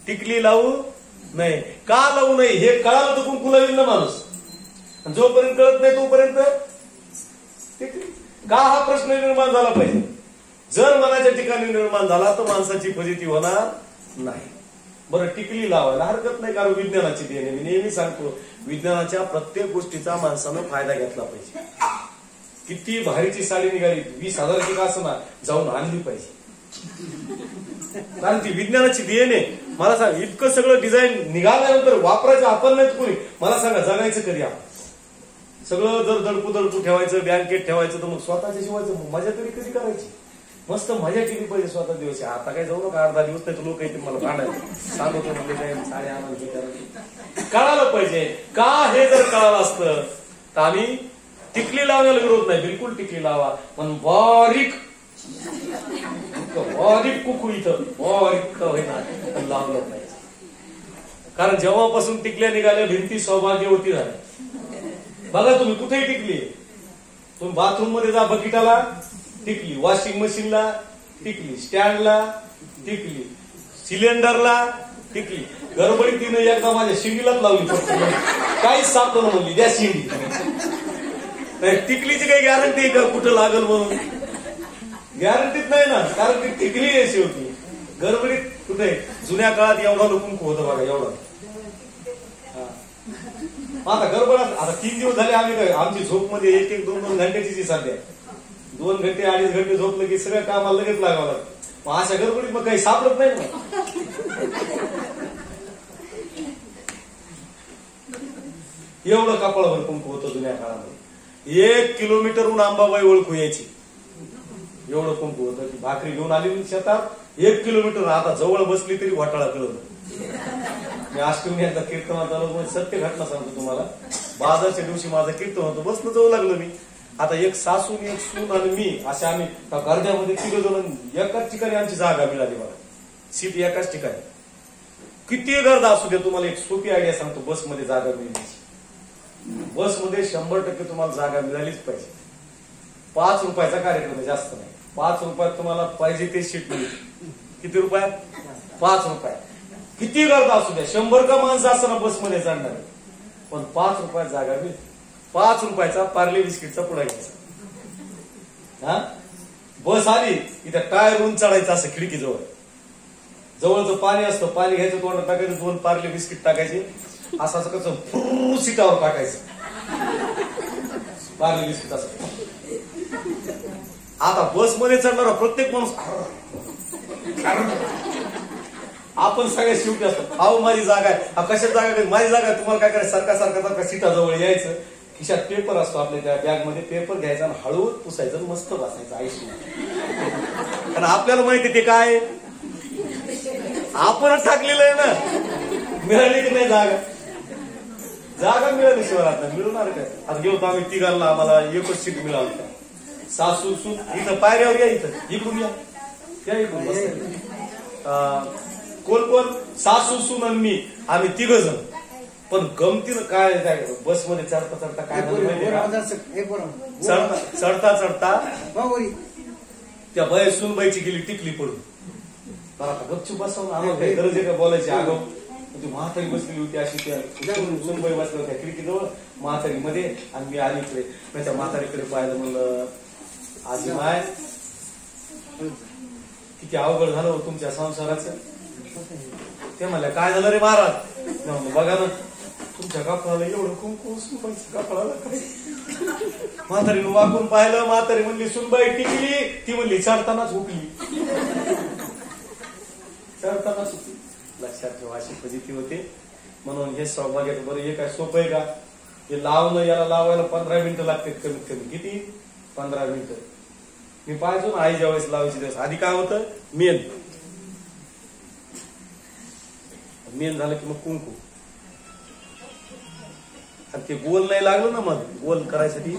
टिकली लावू नाही. का लावू नाही हे कळालं तर कुंकू लावेल ना माणूस. जोपर्यंत कळत नाही तोपर्यंत का हा प्रश्न निर्माण झाला पाहिजे. जर मनाच्या ठिकाणी निर्माण झाला तर माणसाची फजिती होणार नाही. बरं टिकली लावायला हरकत नाही कारण विज्ञानाची देणे. मी नेहमी सांगतो विज्ञानाच्या प्रत्येक गोष्टीचा माणसानं फायदा घेतला पाहिजे. किती भारीची साडी निघाली 20,000ची का असं ना जाऊन आणली पाहिजे कारण ती विज्ञानाची देणे. मला सांग इतकं सगळं डिझाईन निघाल्यानंतर वापरायचं आपण नाही कोणी. मला सांगा जगायचं कधी आपण. सगळं जर दडपू ठेवायचं बँकेत ठेवायचं तर मग स्वतःच्या शिवायचं मजा तरी कधी करायची. मस्त मजा केली पाहिजे स्वतः दिवस. आता काय जाऊ नका 8-10 दिवस नाही तर लोक येतील मला भांडायचं सांगतो म्हणजे काय साडे आणायला कळालं पाहिजे. का हे जर कळालं असतं तर आम्ही टिकली लावण्याला विरोध नाही. बिलकुल टिकली लावा पण बारीक कुकू इथं बारीक होईना लावलं पाहिजे. कारण जेव्हापासून टिकल्या निघाल्या भिंती सौभाग्यवती झाल्या. बघा तुम्ही कुठेही टिकली. तुम्ही बाथरूम मध्ये जा बकेटाला टिकली. वॉशिंग मशीनला टिकली. स्टँडला टिकली. सिलेंडरला टिकली. गडबडीत तिनं एकदा माझ्या शिंडीलाच लावली फक्त काहीच सापडलं म्हणली द्या शिंडी. टिकलीची काही गॅरंटी आहे का कुठं लागल म्हणून. गॅरंटीच नाही ना कारण ती टिकली आहे शेवटी. गडबडीत कुठे जुन्या काळात एवढा कुंकू होतं बघा एवढं. आता गडबड आता 3 दिवस झाले आम्ही काय आमची झोप मध्ये 1-2 घंट्याची सध्या 2 घंटे 2.5 घंटे झोपलं की सगळ्या कामाला लगेच लागावं लागतं. मग अशा गडबडीत मग काही सापडत नाही ना. एवढं कपाळावर कुंकू होतं जुन्या काळामध्ये. 1 किलोमीटरहून अंबाबाई ओळखू यायची एवढं कुंकू होतं. की भाकरी घेऊन आली शेतात 1 किलोमीटर. आता जवळ बसली तरी घोटाळा कळत. मी अष्टमी एकदा कीर्तनात आलो सत्य घटना सांगतो तुम्हाला. बाजारच्या दिवशी माझं कीर्तन होतं बसनं जाऊ लागलं मी. आता एक सासून एक सून आणि मी अशा आम्ही गर्द्यामध्ये 3 जण एकाच ठिकाणी आमची जागा मिळाली मला. सीट एकाच ठिकाणी. किती गर्दा असू दे तुम्हाला एक सोपी आयडिया सांगतो बसमध्ये जागा मिळण्याची. बसमध्ये 100% तुम्हाला जागा मिळालीच पाहिजे. 5 रुपयाचा कार्यक्रम जास्त नाही. 5 रुपयात तुम्हाला पाहिजे ते सीट मिळेल. किती रुपयात? 5 रुपयात. किती गर्दा असू द्या 100 का माणसं असताना बसमध्ये चढणार पण 5 रुपयात जागा मिळेल. 5 रुपयाचा पार्ले बिस्किटचा पुडा घ्यायचा. हा बस आली इथे टायर उंच चढायचं असं खिडकीजवळ. जवळचं पाणी असतं पाणी घ्यायचं तोंडात टाकायचं 2 पार्ले बिस्किट टाकायचे असं असं कसं फुर सीटावर टाकायचं पार्ले बिस्किट असं. आता बसमध्ये चढणारा प्रत्येक माणूस आपण सगळ्या शेवटी असतो. अहो माझी जागा आहे. कशात जागा माझी जागा आहे. तुम्हाला काय करायचं सारखा सीटाजवळ यायचं. खिशात पेपर असतो आपल्या त्या बॅगमध्ये पेपर घ्यायचा आणि हळूच पुसायचं मस्त बसायचं आयुष्य. कारण आपल्याला माहिती ते काय आपणच टाकलेलं आहे ना. मिळाली की नाही जागा. जागा मिळाली शिवाय आता मिळणार काय. आता गेलो आम्ही तिघांना आम्हाला एकच सीट मिळालं. सासू सून इथं पायऱ्यावर या इथं इकडून या त्या इकडून बस. कोण सासू सून आणि मी आम्ही 3 जण. पण गमतीनं काय बसमध्ये चढता काय चढता त्या बाई सूनबाईची गेली टिकली पडून. मला गपचूप बसवून आम्हाला काही गरज आहे का बोलायची. आगाऊ ती म्हातारी बसलेली होती अशी त्या सूनबाई बसल्या होत्या खिडकीजवळ म्हातारी मध्ये आणि मी आलीकडे. त्या म्हातारीकडे पाहिलं म्हणलं आजी माय किती अवघड झालं हो तुमच्या संसाराचं. ते म्हणल्या काय झालं रे महाराज. बघा ना तुमच्या कपाळाला एवढं कुंकू, सुनबाईच्या कपाळाला काय. म्हातारीनं वाकून पाहिलं, म्हातारी म्हणली सुनबाई टिकली, ती म्हणली चारतानाच उठली. चारतानाच उठली. लक्षात ठेवा अशी फजिती होते. म्हणून हे सौभाग्याचं बरं हे काय सोपं आहे का. हे लावणं याला लावायला 15 मिनिटं लागतात कमीत कमी. किती? 15 मिनिटं. मी पाहायचो ना आई ज्या वेळेस लावायची दिवस आधी काय होतं, मेन झालं की मग कुंकू. आणि ते गोल नाही लागलं ना मग गोल करायसाठी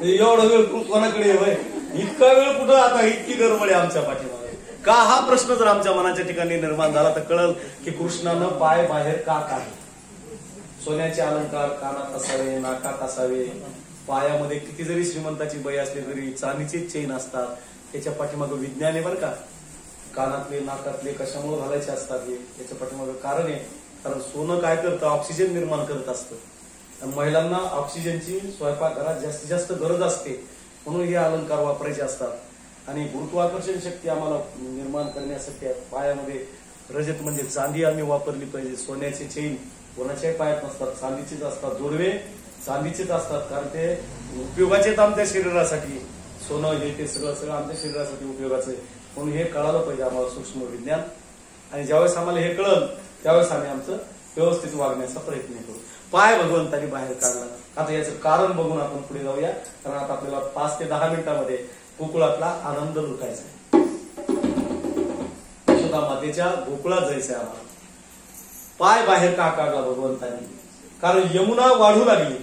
एवढा वेळ कोणाकडे होय. इतका वेळ कुठं आता इतकी गडबड आहे आमच्या पाठीमागे का. हा प्रश्न जर आमच्या मनाच्या ठिकाणी निर्माण झाला तर कळल की कृष्णानं पाय बाहेर का काढले. सोन्याचे अलंकार कानात असावे, नाकात असावे, पायामध्ये किती जरी श्रीमंताची बाई असली तरी चांदीचे चेन असतात. त्याच्या पाठीमागं विज्ञान आहे बरं का. कानातले नाकातले कशामुळे घालायचे असतात हे त्याच्या पाठीमागं कारण आहे. कारण सोनं काय करतं, ऑक्सिजन निर्माण करत असतं. महिलांना ऑक्सिजनची स्वयंपाकघरात जास्तीत जास्त गरज असते म्हणून हे अलंकार वापरायचे असतात. आणि गुरुत्वाकर्षण शक्ती आम्हाला निर्माण करण्यासाठी पायामध्ये रजत म्हणजे चांदी आम्ही वापरली पाहिजे. सोन्याचे चेन कोणाच्याही पायात नसतात, चांदीचेच असतात. जोडवे चांदीचेच असतात कारण ते उपयोगाचेच आमच्या शरीरासाठी. सोनं हे ते सगळं आमच्या शरीरासाठी उपयोगाचं आहे. म्हणून हे कळालं पाहिजे आम्हाला सूक्ष्म विज्ञान. आणि ज्यावेळेस आम्हाला हे कळलं त्यावेळेस आम्ही आमचं व्यवस्थित वागण्याचा प्रयत्न करू. पाय भगवंतानी बाहेर काढला. आता याचं कारण बघून आपण पुढे जाऊया. कारण आता आपल्याला 5 ते 10 मिनिटांमध्ये गोकुळातला आनंद लुटायचा आहे. यशोदा मातेच्या गोकुळात जायचंय आम्हाला. पाय बाहेर का काढला भगवंतानी. कारण यमुना वाढू लागली.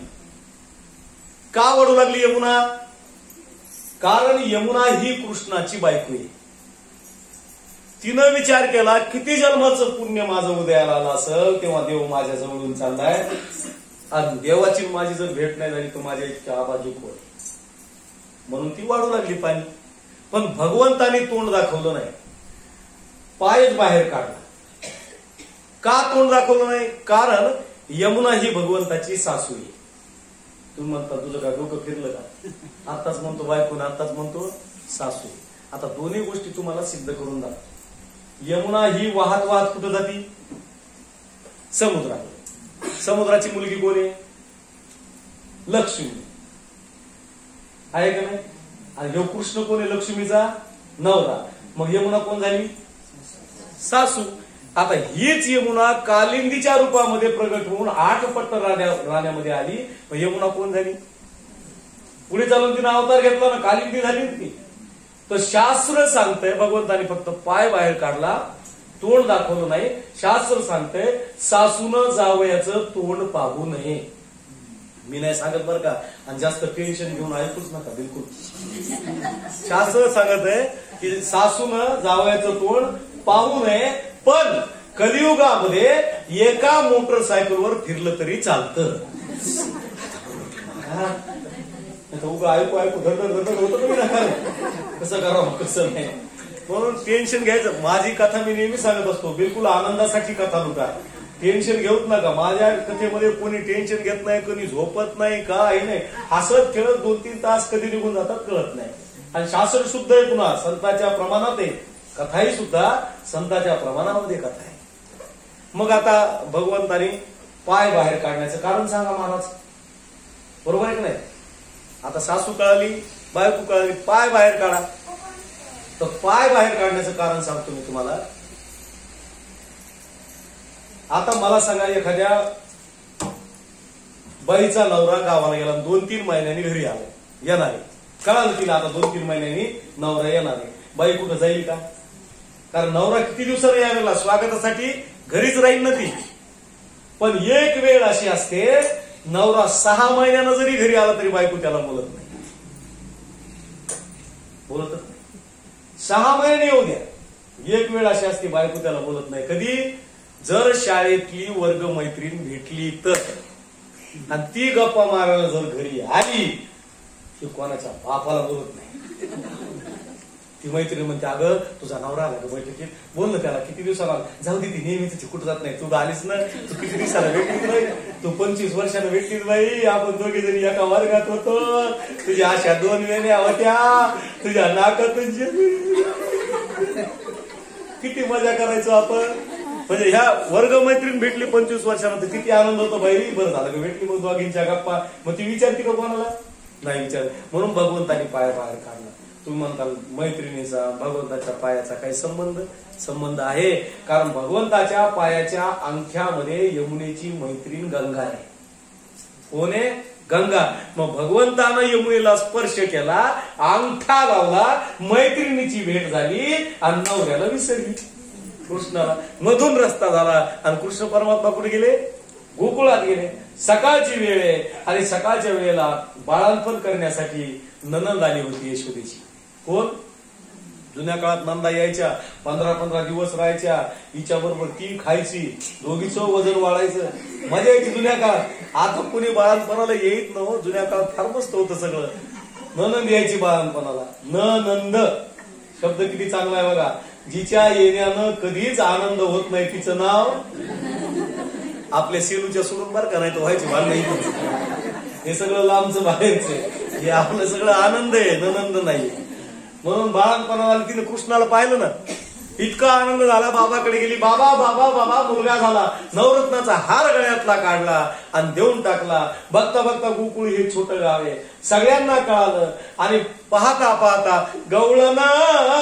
का वाढू लागली यमुना. कारण यमुना ही कृष्णाची बायको आहे. तिनं विचार केला किती जन्माचं पुण्य माझं उदयाला आलं असेल तेव्हा देव माझ्या जवळून चाललाय. आणि देवाची माझी जर भेट नाही झाली तर माझ्या इतक्या आबाजी कोण. म्हणून ती वाढू लागली पाणी. पण भगवंताने तोंड दाखवलं नाही, पायच बाहेर काढला. का तोंड दाखवलं नाही. कारण यमुना ही भगवंताची सासू आहे. तुम्ही म्हणता तुझं काय डोकं फिरलं का. आताच म्हणतो बायकोन, आताच म्हणतो सासू. आता दोन्ही गोष्टी तुम्हाला सिद्ध करून दाखव. यमुना ही वाहत वाहत कुठं जाती, समुद्रात. समुद्राची मुलगी कोण आहे, लक्ष्मी आहे का नाही. आणि ह्यो कृष्ण कोण आहे, लक्ष्मीचा नवरा. मग यमुना कोण झाली, सासू. आता हीच यमुना कालिंदीच्या रूपामध्ये प्रगट होऊन 8 पट्ट राण्यामध्ये आली. मग यमुना कोण झाली, पुढे चालून तिने अवतार घेतला ना, कालिंदी झाली ती. तर शास्त्र सांगतंय भगवंतानी फक्त पाय बाहेर काढला, तोंड दाखवलं नाही. शास्त्र सांगतंय सासून जावयाचं तोंड पाहू नये. मी नाही सांगत बरं का. आणि जास्त टेन्शन घेऊन ऐकूच नका बिलकुल. शास्त्र सांगत आहे की सासून जावयाचं तोंड पाहू नये. पण कलियुगामध्ये एका मोटरसायकलवर फिरलं तरी चालतं. उगा ऐकू धडधड होतं तुम्ही ना, कसं करावं कसं नाही. म्हणून टेन्शन घ्यायचं. माझी कथा मी नेहमी सांगत असतो, बिलकुल आनंदासाठी कथा लुटा. टेन्शन घेऊच नका. माझ्या कथेमध्ये कोणी टेन्शन घेत नाही, कोणी झोपत नाही, काय नाही. हसत खेळत 2-3 तास कधी निघून जातात कळत नाही. आणि शास्त्र शुद्ध आहे पुन्हा संतांच्या प्रमाणात आहे. कथाही सुद्धा संतांच्या प्रमाणामध्ये कथा आहे. मग आता भगवंतानी पाय बाहेर काढण्याचं कारण सांगा महाराज. बरोबर आहे की नाही. आता सासू कळाली, बायको कळाली, पाय बाहेर काढा. तर पाय बाहेर काढण्याचं कारण सांगतो मी तुम्हाला. आता मला सांगा, एखाद्या बाईचा नवरा गावाला गेला, 2-3 महिन्यांनी घरी आला, येणार आहे. कळालं तिला आता 2-3 महिन्यांनी नवरा येणार आहे. बाई कुठं जाईल का. कारण नवरा किती दिवसाने यायला स्वागतासाठी घरीच राहील ना ती. पण एक वेळ अशी असते, नवरा 6 महिन्यानं जरी घरी आला तरी बायको त्याला बोलत नाही. बोलतच नाही. 6 महिने येऊ द्या. एक वेळ अशी असते बायको त्याला बोलत नाही. कधी, जर शाळेतली वर्ग मैत्रीण भेटली तर. आणि ती गप्पा मारायला जर घरी आली की कोणाच्या बापाला बोलत नाही. ती मैत्रीण म्हणते, अगं तुझा नवरा आला का बैठकीत, बोल ना त्याला, किती दिवसाला आला, जाऊ दे ती नेहमी तिथे कुठं जात नाही, तू आलीस ना, तू किती दिवसाला भेटलीस बाई, तू 25 वर्षानं भेटलीस बाई, आपण दोघे जणी एका वर्गात होतो, तुझ्या अशा 2 वेण्या होत्या, तुझ्या नाकात किती मजा करायचो आपण. म्हणजे ह्या वर्ग मैत्रीण भेटली 25 वर्षानंतर किती आनंद होतो बाई. बरं झालं का भेटली, मग दोघींच्या गप्पा, मग ती विचारती का कोणाला, नाही विचार. म्हणून भगवंतानी पाय बाहेर काढला. तुम्ही म्हणताल मैत्रिणीचा भगवंताच्या पायाचा काही संबंध आहे, कारण भगवंताच्या पायाच्या अंगठ्यामध्ये यमुनेची मैत्रीण गंगा आहे. कोण आहे, गंगा. मग भगवंतानं यमुनेला स्पर्श केला, अंगठा लावला, मैत्रिणीची भेट झाली आणि नवऱ्याला विसरली, कृष्णाला. मधून रस्ता झाला आणि कृष्ण परमात्मा कुठे गेले, गोकुळात गेले. सकाळची वेळ आहे आणि सकाळच्या वेळेला बाळंतपण करण्यासाठी नणंद आली होती यशोदेची. कोण, जुन्या काळात नंदा यायच्या, 15-15 दिवस राहायच्या, हिच्या बरोबर ती खायची, दोघीचं वजन वाढायचं, मजा यायची जुन्या काळात. आता कोणी बाळंतपणाला येत नव्हतं, जुन्या काळात फार मस्त होतं सगळं. नणंद यायची बाळंतपणाला. नंद शब्द किती चांगला आहे बघा. जिच्या येण्यानं कधीच आनंद होत नाही तिचं नाव. आपल्या सेलूच्या सोडून बरं का, नाही तर व्हायची भांडण. हे सगळं लांबचं बाहेरचं, हे आपलं सगळं आनंद आहे, ननंद नाही. म्हणून बाळंतपणाला तिने कृष्णाला पाहिलं ना, इतका आनंद झाला, बाबाकडे गेली, बाबा बाबा बाबा मुलगा झाला. नवरत्नाचा हार गळ्यातला काढला आणि देऊन टाकला. बघता बघता गोकुळ हे छोटं गाव आहे, सगळ्यांना कळालं. आणि पाहता पाहता गवळना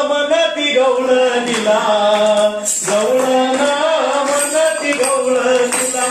मनती गवळणीला, गवळना मनती गवळणीला,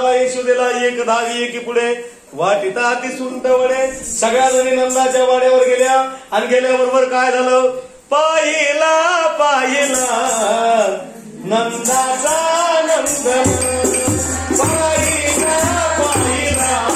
यशोदेला एक धावी एकी पुढे वाटिता ती सुंटवडे. सगळ्या जणी नंदाच्या वाड्यावर गेल्या आणि गेल्याबरोबर काय झालं, पाहिला पाहिला नंदाचा नंद, पाहिला पाहिला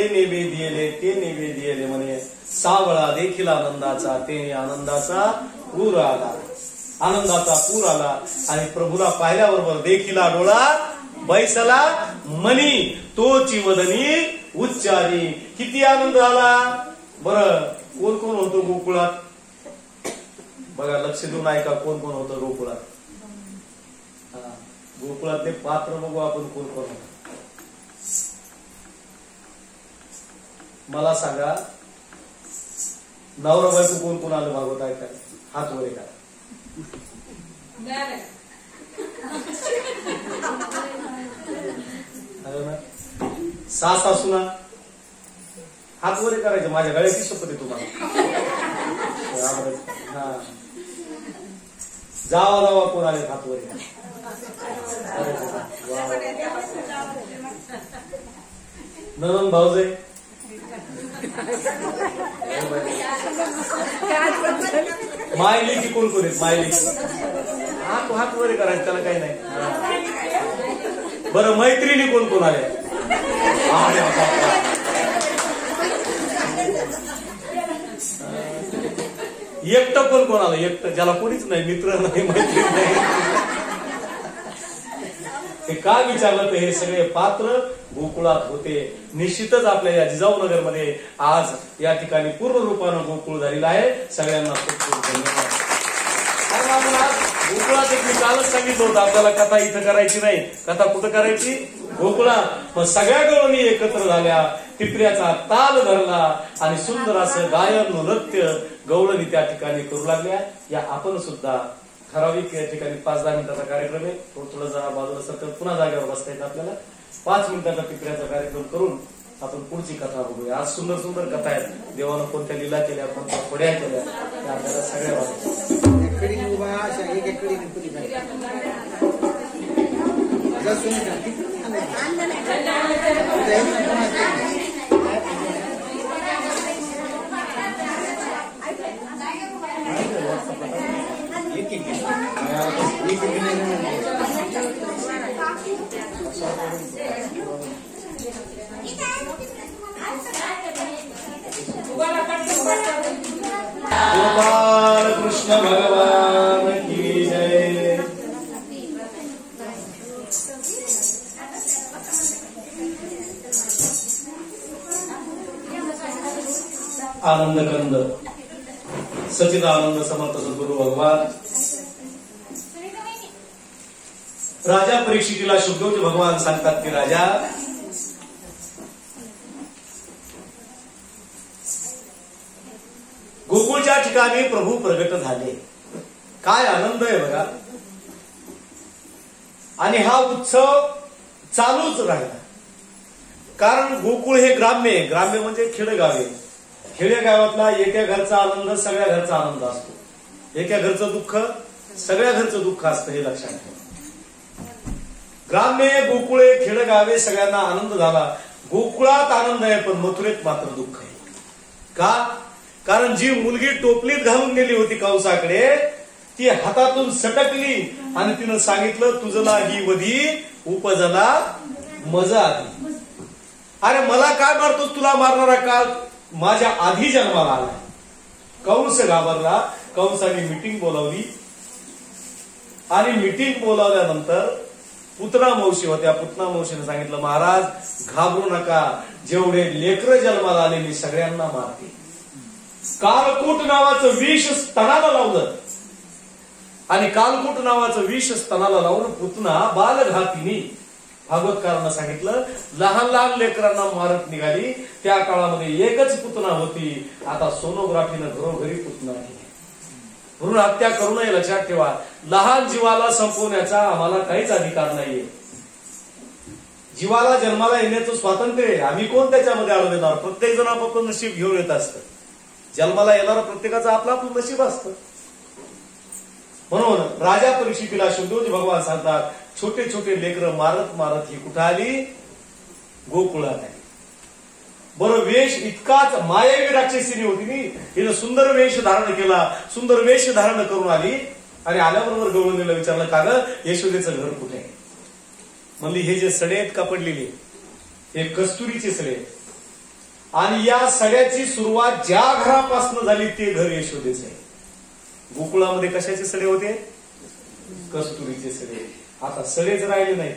नेवेदियले ते नेवेदियले म्हणे सावळा देखील आनंदाचा ते आनंदाचा पूर आला. आनंदाचा पूर आला आणि प्रभूला पाहिल्याबरोबर देखील डोळा बैसला मनी तोची वदनी उच्चारी. किती आनंद आला बरं. कोण कोण होतो गोकुळात बघा, लक्ष देऊन ऐका. कोण कोण होतं गोकुळात? गोकुळातले पात्र बघू आपण कोण कोण होतं. मला सांगा, नवरा बायको कोण कोण आलं भागवत ऐकाय? हात वर का? सासूना हात वर करायचं. माझ्या गळ्याची शपथ आहे तुम्हाला. हा, जावा जावा कोण आले हात वर? ननंद भाऊजे मायली की कोण कोण आहेत? मायली हात वर करायचं, त्याला काही नाही. बरं, मैत्रिणी कोण कोण आल्या? एकटं कोण कोण आलं? एकटं ज्याला कोणीच नाही, मित्र नाही, मैत्रीण नाही. हे का विचारलं तर हे सगळे पात्र गोकुळात होते. निश्चितच आपल्या या जिजाऊनगर मध्ये आज या ठिकाणी पूर्ण रूपानं गोकुळ झालेलं आहे. सगळ्यांना खूप खूप धन्यवाद. कारण आपण आज गोकुळात एक मी कालच सांगितलं होतं आपल्याला कथा इथं करायची नाही. कथा कुठं करायची? गोकुळात. मग सगळ्या गवळणी एकत्र झाल्या, टिपऱ्याचा ताल धरला आणि सुंदर असं गायन नृत्य गवळणी त्या ठिकाणी करू लागल्या. या आपण सुद्धा ठराविक या ठिकाणी 5-10 मिनिटाचा कार्यक्रम आहे. थोडं जरा बाजूला सरकत पुन्हा जागेवर बसता येतं आपल्याला. 5 मिनिटाचा टिपऱ्याचा कार्यक्रम करून आपण पुढची कथा बघूया. आज सुंदर सुंदर कथा आहेत. देवानं कोणत्या लीला केल्या, कोणत्या खोड्या केल्या, त्या आपल्याला सगळ्या गोपाल कृष्ण भगवान की जय. आनंदकंद सच्चिदानंद समर्थ सद्गुरु भगवान राजा परीक्षितीला शुद्धोजी भगवान सांगतात की राजा, गोकुळच्या ठिकाणी प्रभू प्रगट झाले. काय आनंद आहे बघा. आणि हा उत्सव चालूच राहिला. कारण गोकुळ हे ग्राम्य आहे. ग्राम्य म्हणजे खेडेगाव. खेड्या गावातला एका घरचा आनंद सगळ्या घरचा आनंद असतो. एका घरचं दुःख सगळ्या घरचं दुःख असतं, हे लक्षात ठेवा. ग्राम्य गोकुळे खेडगावे सगळ्यांना आनंद झाला. गोकुळात आनंद आहे पण मथुरेत मात्र दुःख आहे. का? कारण जी मुलगी टोपलीत घालून गेली होती कंसाकडे, ती हातातून सटकली आणि तिनं सांगितलं, तुझला ही वधी उपजला मजा आली. अरे मला काय मारतोस? तुला मारणारा काळ माझ्या आधी जन्माला आला. कंस घाबरला. कंसाने मीटिंग बोलावली आणि मीटिंग बोलावल्यानंतर पुतना मावशी होत्या. पुतना मावशीने सांगितलं, महाराज घाबरू नका, जेवढे लेकरं जन्माला आले मी सगळ्यांना मारते. कालकूट नावाचं विष स्तनाला लावलं आणि कालकूट नावाचं विष स्तनाला लावून पुतना बालघातीनी भागवतकारांना सांगितलं, लहान लहान लेकरांना मारत निघाली. त्या काळामध्ये एकच पुतना होती. आता सोनोग्राफीनं घरोघरी पुतना केली. भ्रूण हत्या करू नये, लक्षात ठेवा. लहान जीवाला संपवण्याचा आम्हाला काहीच अधिकार नाहीये. जीवाला जन्माला येण्याचं स्वातंत्र्य आहे. आम्ही कोण त्याच्यामध्ये आळू देणार? प्रत्येक जण आपापलं नशीब घेऊन येत असतं. जन्माला येणारा प्रत्येकाचं आपलं आपलं नशीब असतं. म्हणून राजा परीक्षितीला शुद्धोजी भगवान सांगतात, छोटे छोटे लेकरं मारत मारत ही कुठं आली? गोकुळात आली. बरं, वेश इतकाच मायावी राक्षसीने होती नी. हिनं सुंदर वेश धारण केला. सुंदर वेश धारण करून आली आणि आल्याबरोबर गवळणीला विचारलं, का ग यशोदेचं घर कुठे आहे? म्हणली, हे जे सडे आहेत का पडलेले, हे कस्तुरीचे सडे आहेत. आणि या सड्याची सुरुवात ज्या घरापासून झाली ते घर यशोदेच आहे. गोकुळामध्ये कशाचे सडे होते? कस्तुरीचे सडे. आता सडेच राहिले नाही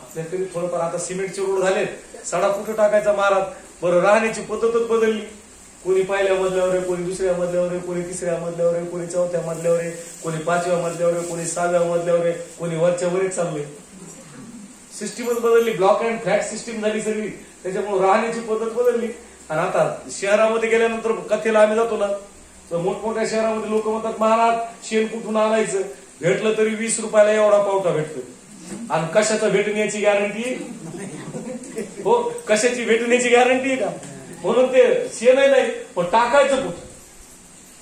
आपल्याकडे. थोडंफार आता सिमेंटचे रोड झालेत, सडा कुठं टाकायचा महाराज? बरं, राहण्याची पद्धतच बदलली. कोणी पहिल्या मजल्यावर आहे, कोणी दुसऱ्या मजल्यावर आहे, कोणी तिसऱ्या मजल्यावर आहे, कोणी चौथ्या मजल्यावर आहे, कोणी 5व्या मजल्यावर आहे, कोणी 6व्या मजल्यावर आहे, कोणी वरच्या वरच चाललंय. सिस्टीमच बदलली. ब्लॉक अँड फ्लॅट सिस्टीम झाली सगळी. त्याच्यामुळे राहण्याची पद्धत बदलली. आणि आता शहरामध्ये गेल्यानंतर कथेला आम्ही जातो ना, तर मोठमोठ्या शहरामध्ये लोक म्हणतात महाराज शेण कुठून आणायचं? भेटलं तरी 20 रुपयाला एवढा पावटा भेटतो. आणि कशाचं भेटण्याची गॅरंटी? हो, कशाची भेटण्याची गॅरंटी का? म्हणून ते शेण नाही, पण टाकायचं कुठं?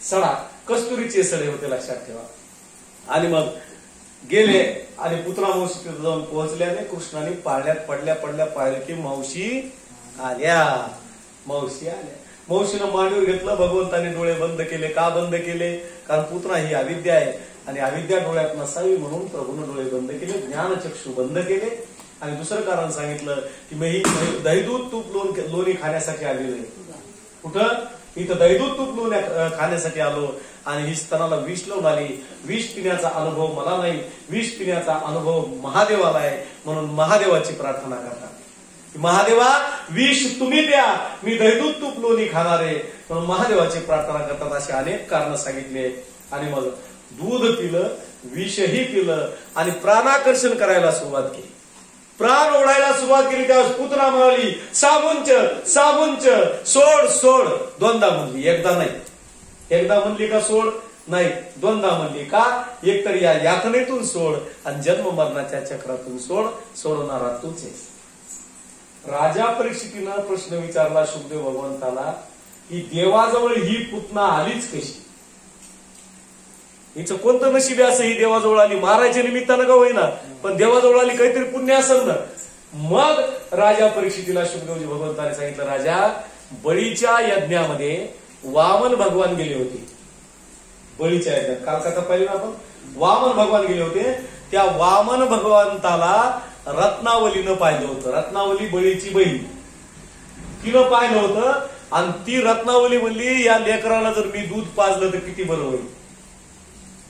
सडा. कस्तुरीचे सडे होते, लक्षात ठेवा. आणि मग गेले आणि पुतना मावशी तिथे जाऊन पोहोचल्याने कृष्णाने पाळण्यात पडल्या पडल्या पाहिलं की मावशी आल्या. मावशी आल्या. मावशीनं मांडीवर घेतलं. भगवंताने डोळे बंद केले. का बंद केले? कारण पुतना ही अविद्या आहे आणि अविद्या डोळ्यात नसावी म्हणून प्रभूने डोळे बंद केले, ज्ञानचक्षु बंद केले. आणि दुसरं कारण सांगितलं की मी दहीदूध तूप लोणी खाण्यासाठी आलेलो आहे. कुठं? इथं दहीदूध तूप खाण्यासाठी आलो आणि ही स्तनाला विष लावून आली. विष पिण्याचा अनुभव मला नाही, विष पिण्याचा अनुभव महादेवाला आहे. म्हणून महादेवाची प्रार्थना करतात. महादेवा विष तुम्ही द्या, मी दहीदूध तूप लोणी खाणार आहे. म्हणून महादेवाची प्रार्थना करतात. असे अनेक कारण सांगितले. आणि मग दूध पिलं, विषही पिलं आणि प्राणाकर्षण करायला सुरुवात केली. प्राण ओढायला सुरुवात केली. त्यावेळेस पुतना म्हणाली साबुंच साबुंच, सोड सोड. दोनदा म्हणली, एकदा नाही. एकदा म्हणली का सोड? नाही, दोनदा म्हणली. का? एकतर या यातनेतून सोड आणि जन्म मरणाच्या चक्रातून सोड. सोडणारा तूच आहे. राजा परीक्षितीनं प्रश्न विचारला शुकदेव भगवंताला की देवाजवळ ही पुतना आलीच कशी? हिचं कोणतं नशीब आहे असं ही देवाजवळ आली? मारायच्या निमित्तानं का होईना, पण देवाजवळ आली, काहीतरी पुण्य असेल ना. मग राजा परीक्षितीला शुकदेवजी भगवंताने सांगितलं, राजा बळीच्या यज्ञामध्ये वामन भगवान गेले होते. बळीच्या यज्ञात काल कथा पाहिली ना आपण. वामन भगवान गेले होते. त्या वामन भगवंताला रत्नावलीनं पाहिलं होतं. रत्नावली बळीची बहीण, तिनं पाहिलं होतं. आणि ती रत्नावली म्हणली या लेकराला जर मी दूध पाजलं तर किती बरं होईल.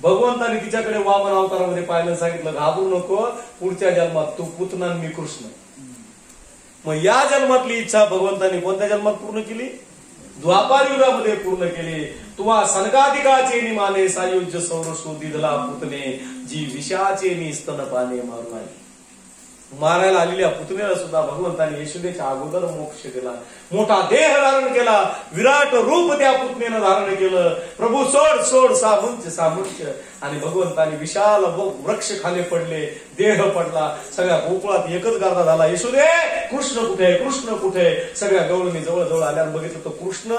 भगवंताने तिच्याकडे वामन अवतारामध्ये पाहिलं, सांगितलं घाबरू नको, पुढच्या जन्मात तू पुतना मी कृष्ण. मग या जन्मातली इच्छा भगवंताने कोणत्या जन्मात पूर्ण केली? द्वापार युगामध्ये पूर्ण केली. तुम्हा सनकाधिकाचे निमाने सायुज्य सौरसू दिदला पुतने, जी विषाचे नि स्तनपाने मारून आली. मारायला आलेल्या पुतणेला सुद्धा भगवंताने यशोदेच्या अगोदर मोक्ष दिला. मोठा देह धारण केला. विराट रूप त्या पुतणेनं धारण केलं. प्रभू सोड सोड सामुंच सामुंच. आणि भगवंताने विशाल वृक्ष खाली पडले. देह पडला. सगळ्या गोकुळात एकच गारदा झाला, यशोदे कृष्ण कुठे? कृष्ण कुठे? सगळ्या गवळणी जवळ आल्यावर बघितलं तर कृष्ण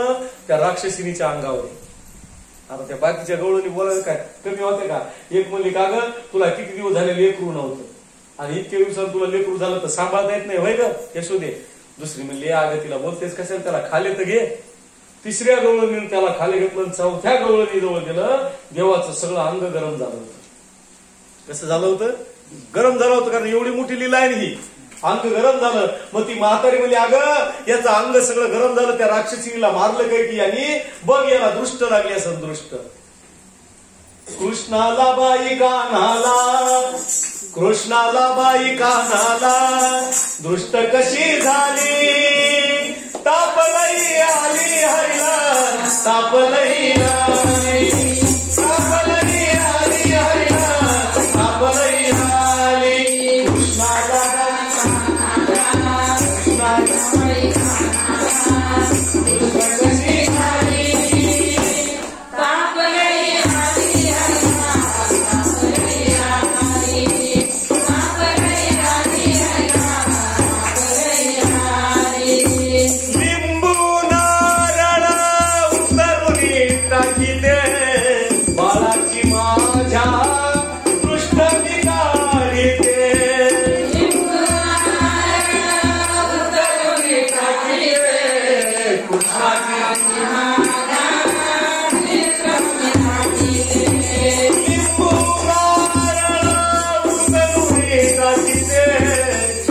त्या राक्षसिनीच्या अंगावर. आता त्या बाकीच्या गवळणी बोलायला काय कमी होते का? एक म्हणली का ग तुला किती दिवस झाले लेकरू नव्हतं आणि इतके दिवसात तुला लेकरू झालं तर सांभाळता येत नाही होय ग यशोदे. दुसरी म्हणली अगं तिला बोलतेस कशाला, त्याला खाले तर घे. तिसऱ्या गवळणीने त्याला खाली घेतलं. चौथ्या गवळणी जवळ गेलं. देवाचं सगळं अंग गरम झालं होतं. कसं झालं होतं? गरम झालं होतं, कारण एवढी मोठी लीला आहे ही. अंग गरम झालं. मग ती म्हातारी म्हणली अगं याचं अंग सगळं गरम झालं, त्या राक्षसीला मारलं काय की यांनी, बघ याला दृष्ट लागली असं. दृष्ट कृष्णाला बाई कान्हाला, कृष्णाला बाई कान्हाला दृष्ट कशी झाली, तापलई आली हरिला, तापलई आली, तापलई आली हरिला, तापलई आली. कृष्णाला दृष्ट कशी झाली,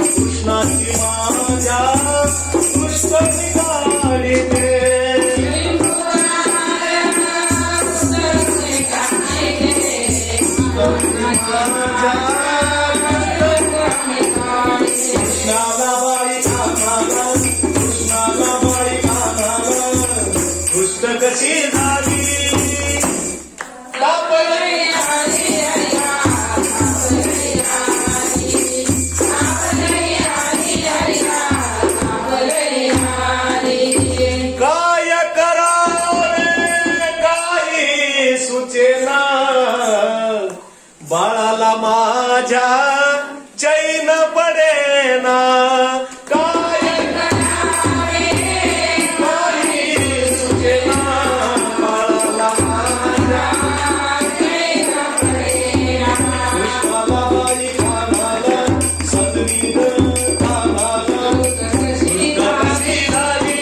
कृष्णाची माझ्या कृष्ण कृष्णाला बाई खानाला, कृष्णाला बाई खानाला, कृष्ण कशी झाली काय करावे काही सुचेना, बाळाला माझ्या चैन पडेना, काय करावे काही सुचेना, बाळाला माझ्या चैन पडेना, कृष्णाला बाई खानाला, सदरीन खानाला, सुटका कशी झाली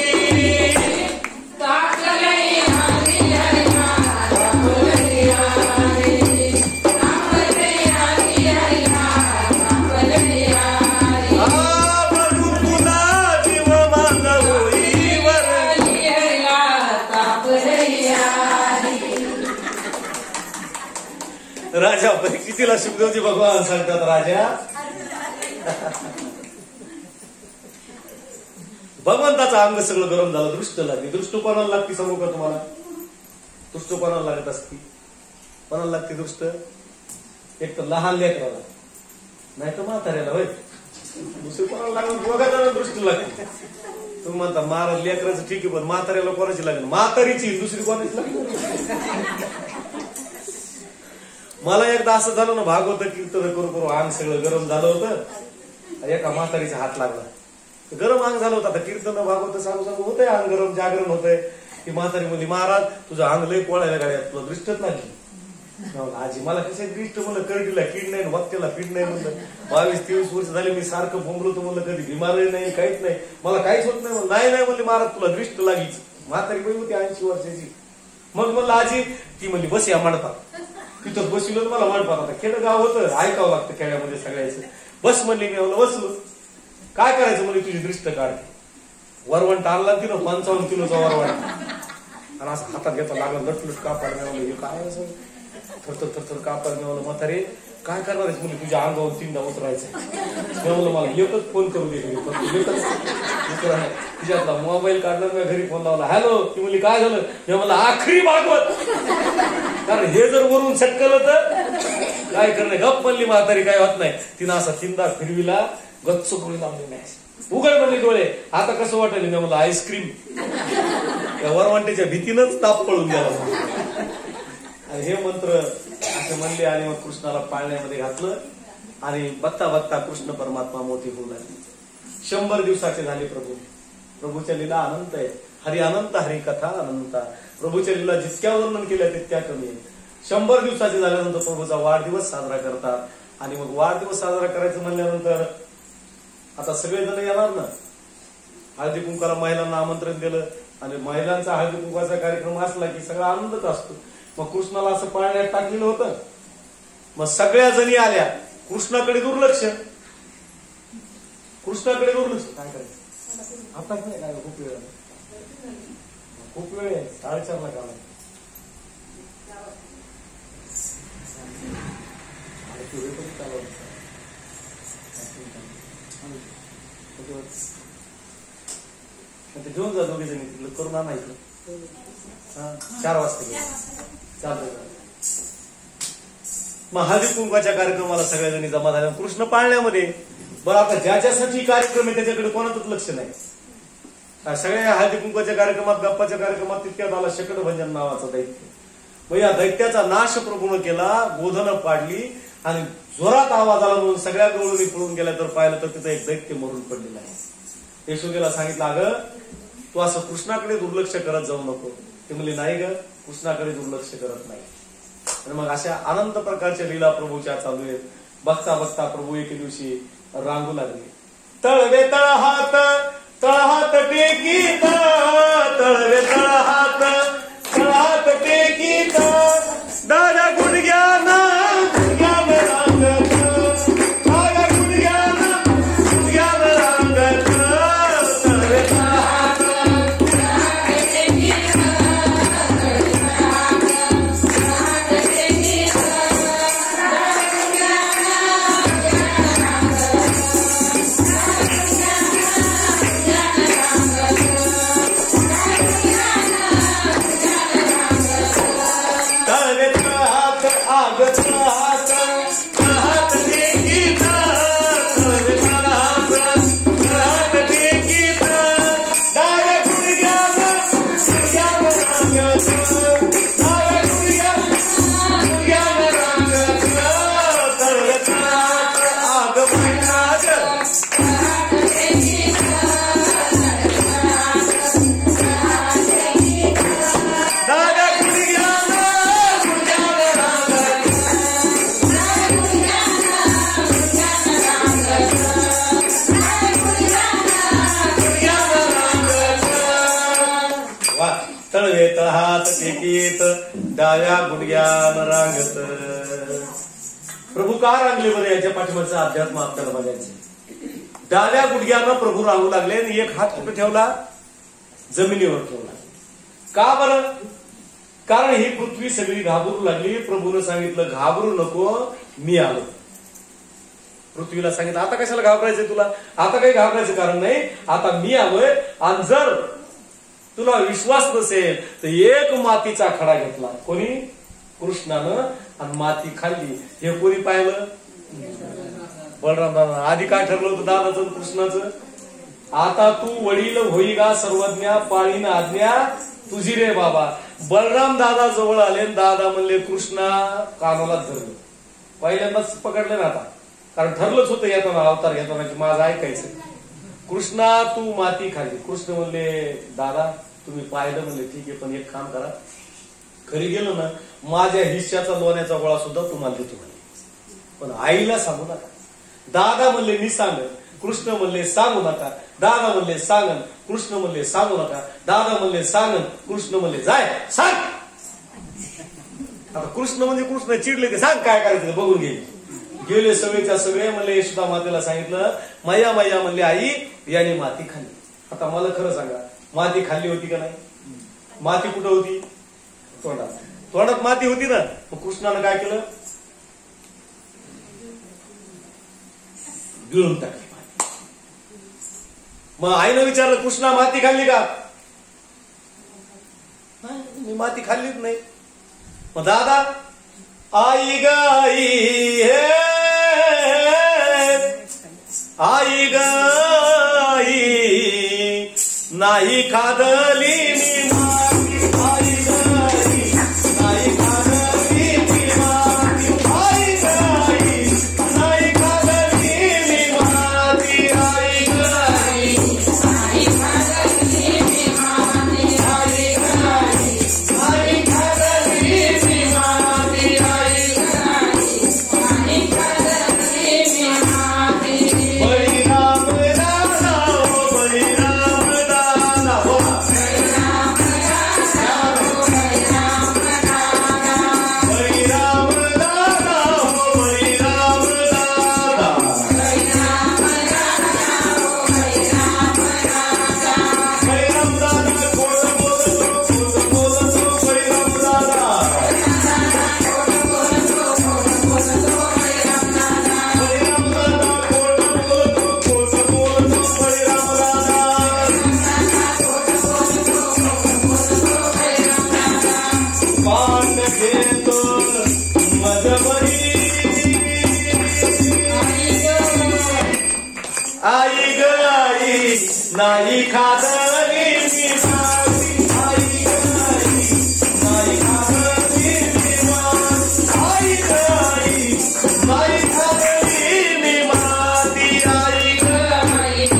राजा कितीला सुखदेवजी भगवान सांगतात राजा भगवंताचं अंग सगळं गरम झालं, दृष्ट लागली. दृष्ट कोणाला लागते सांगू का तुम्हाला? दृष्ट कोणाला लागत असते? कोणाला लागते दृष्ट? एक तर लहान लेकराला, नाही तर म्हाताऱ्याला. होय, दुसरी कोणाला लागून बघा त्याला दृष्टी लागते. तुम्ही म्हणता महाराज लेकराचं ठीक आहे, पण म्हाताऱ्याला कोणाची लागेल? म्हातारीची, दुसरी कोणाची लागेल? मला एकदा असं झालं ना, भागवत कीर्तन करू करू अंग सगळं गरम झालं होतं, एका म्हातारीचा हात लागला. गरम अंग झालं होतं. आता कीर्तन भागवत सांगू सांगू होतंय अंग गरम, जागरण होतंय. ती म्हातारी म्हणली, महाराज तुझं अंग लय पोळायला गाड्यात, तुला दृष्टच लागली. आजी मला कशा दृष्ट म्हणलं, करडीला कीड नाही, वक्त्याला फीड नाही म्हणलं. 22-23 वर्ष झाले मी सारखं बोंबलो होतो म्हणलं, कधी बिमारी नाही, काहीच नाही, मला काहीच होत नाही. नाही नाही म्हणले महाराज तुला दृष्ट लागलीच. म्हातारी बाई होती 80 वर्षाची. मग म्हणलं आजी, ती म्हणली बस या म्हणतात. तिथं बसलो मला म्हणतात. आता खेडं गाव होतं, ऐकावं लागतं खेड्यामध्ये सगळ्याचं. बस म्हणली, मी म्हणलं बसलो. काय करायचं म्हणजे तुझी दृष्ट काढते. वरवंट आणला तिनं 55 किलोचा वरवंट, आणि असं हातात घेता लागलं, लटलट कापड मिळवलं. काय असं थरथर थरथर कापड मिळवलं. म्हातारे काय करणार आहेस म्हणजे तुझ्या अंगावर 3दा उतरायचं. मी म्हणलं मला एकच फोन करू दे, एकच तिच्यातला मोबाईल काढला, मी घरी फोन लावला. हॅलो, ती म्हणली काय झालं? मी म्हणलं आखरी भागवत, कारण हे जर वरून सटकलं तर काय करणार. गप म्हणली म्हातारी, काय होत नाही. तिनं असा 3दा फिरविला, गच्च गोळी लावली नाही. उघड म्हणली डोळे. आता कसं वाटेल? मी म्हणलं आईस्क्रीम. त्या वरवंटेच्या भीतीनंच ताप पळून गेला. आणि हे मंत्र असे म्हणले, आणि मग कृष्णाला पाळण्यामध्ये घातलं, आणि बघता बघता कृष्ण परमात्मा मोठी होऊ लागली. 100 दिवसाचे झाले प्रभू. प्रभूच्या लीला अनंत आहे. हरी अनंत, हरी कथा अनंत. प्रभूच्या लीला जितक्या वर्णन केल्या तितक्या कमी आहे. 100 दिवसाचे झाल्यानंतर प्रभूचा वाढदिवस साजरा करतात. आणि मग वाढदिवस साजरा करायचं म्हणल्यानंतर आता सगळेजण येणार ना. हळदी कुंकाला महिलांना आमंत्रण दिलं, आणि महिलांचा हळदी कुंकाचा कार्यक्रम असला की सगळा आनंदच असतो. मग कृष्णाला असं पाळण्यात टाकलेलं होतं. मग सगळ्या जणी आल्या, कृष्णाकडे दुर्लक्ष. कृष्णाकडे दुर्लक्ष. काय करायचं आता? नाही काय, खूप वेळ खूप वेळ आहे. 4:30ला काम आहे. घेऊन जा दोघे जणी, करून आणा इकडं. 4 वाजता चालतं. मग हळदी कुंकवाच्या कार्यक्रमाला सगळ्या जणी जमा झाल्या कृष्ण पाळण्यामध्ये. बरं, आता ज्याच्यासाठी कार्यक्रम आहे त्याच्याकडे कोणाचंच लक्ष नाही. सगळ्या हळदी कुंकवाच्या कार्यक्रमात, गप्पाच्या कार्यक्रमात तितक्यात आला शकटभंजन नावाचा दैत्य. मग या दैत्याचा नाश प्रभूनं केला, गोधनं पाडली, आणि जोरात आवाज आला म्हणून सगळ्या गवळणी पळून गेल्या. तर पाहिलं तर तिथं एक दैत्य मरून पडलेला आहे. यशोदेला सांगितलं, अगं तू असं कृष्णाकडे दुर्लक्ष करत जाऊ नको. ते म्हणले नाही ग, कृष्णाकडे दुर्लक्ष करत नाही. आणि मग अशा अनंत प्रकारच्या लीला प्रभूच्या चालू आहेत. बघता बघता प्रभू एके दिवशी रांगू लागले. तळवे तळहात, तळहात टेकीत, तळवे तळहात, तळहात टेकीत, दादा गुडघ्याना गुडघ्यावर रांगत, दादा गुडघ्याना गुडघ्यावर रांगत, तळवे तळहात, टेकीत डाव्या गुडघ्यानं रांगत. प्रभू का रांगले बरं? याच्या पाठीमागचा अध्यात्म आपल्याला बघायचं. डाव्या गुडघ्यानं प्रभू रांगू लागले आणि एक हात कुठे ठेवला? जमिनीवर ठेवला. का बरं? कारण ही पृथ्वी सगळी घाबरू लागली. प्रभूने सांगितलं घाबरू नको, मी आलो. पृथ्वीला सांगितलं आता कशाला घाबरायचंय तुला? आता काही घाबरायचं कारण नाही, आता मी आलोय. आणि जर तुला विश्वास नसेल तर एक मातीचा खडा घेतला. कोणी? कृष्णानं. आणि माती खाल्ली. हे कोणी पाहिलं? बलराम दादा. आधी काय ठरलं होतं दादाचं कृष्णाचं? आता तू वडील होई गा सर्वज्ञा, पाळीन आज्ञा तुझी रे बाबा. बलराम दादा जवळ आले. दादा म्हणले कृष्णा कानाला धरलं. पहिल्यांदाच पकडले ना आता, कारण ठरलंच होतं येताना अवतार घेताना की माझं ऐकायचं. कृष्णा तू माती खाल्ली. कृष्ण म्हणले दादा तुम्ही पाहिलं. म्हणले ठीक आहे, पण एक काम करा, खरी गेलो ना माझ्या हिश्श्याचा लोण्याचा गोळा सुद्धा तुम्हाला देतो म्हणे, पण आईला सांगू नका. दादा म्हणले मी सांगेन. कृष्ण म्हणले सांगू नका. दादा म्हणले सांगन. कृष्ण म्हणले सांगू नका. दादा म्हणले सांगन. कृष्ण म्हणले जाय सांग. आता कृष्ण म्हणजे कृष्ण चिडले ते सांग काय करायचं बघून गेले सगळेच्या सगळे. म्हणले यशोदा मातेला सांगितलं मैया मैया म्हणले आई याने माती खाल्ली. आता मला खरं सांगा माती खाल्ली होती का नाही? माती कुठं होती? तोंडात. तोंडात माती होती ना. मग कृष्णानं काय केलं? गिळून टाकली. मग आईनं विचारलं कृष्णा माती खाल्ली का? मी माती खाल्लीच नाही. मग दादा आई ग आई हे आई ग आई नाही खादली मी माती. आई ग आई नाही खादली मी माती. आई ग आई नाही खादली मी माती. आई ग आई नाही खादली मी माती. आई ग आई नाही खादली मी माती. आई ग आई नाही खादली मी माती. बळीराम दादा हो, बळीराम दादा हो, बळीराम दादा हो, बळीराम दादा हो, बळीराम दादा. बळीराम दादा खोट बोलतो बळीराम दादा. बळीराम दादा खोट बोलतो बळीराम दादा. पान घेतो मजबरी. आई ग आई नाही खादली मी माती. आई ग आई नाही खादली मी माती. आई ग आई नाही खादली मी माती. आई ग आई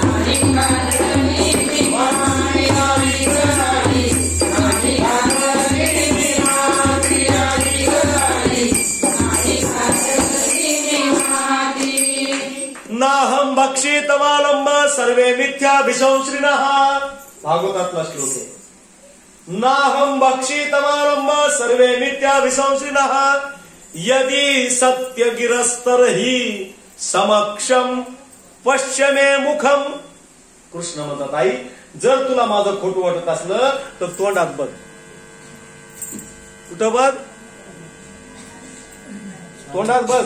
नाही खादली मी माती. आई ग आई नाही खादली मी माती. आई ग आई नाही खादली मी माती. नाहं भक्षितमालंब सर्वे मिथ्याभिशंश्रिणः. भागवतातला श्लोक आहे. नाहं भक्षितमालंब सर्वे मिथ्याभिशंश्रिणः यदि सत्यगिरस्तर्हि समक्षम पश्य मे मुखम. कृष्ण म्हणतात आई जर तुला माझं खोटं वाटत असलं तर तोंडात बघ. कुठं बघ? तोंडात बघ.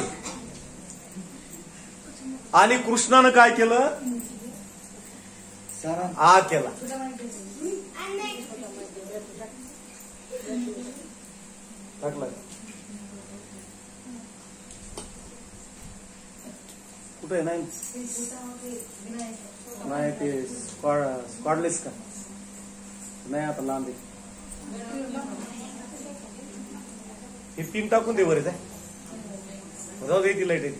आणि कृष्णानं काय केलं? आ केला. टाकला कुठे नाही? नाही ते स्क्वॉडलेस का नाही आता लांब आहे. हे पिन टाकून दे बरेच आहे. जाऊ दे ती लाईट आहे.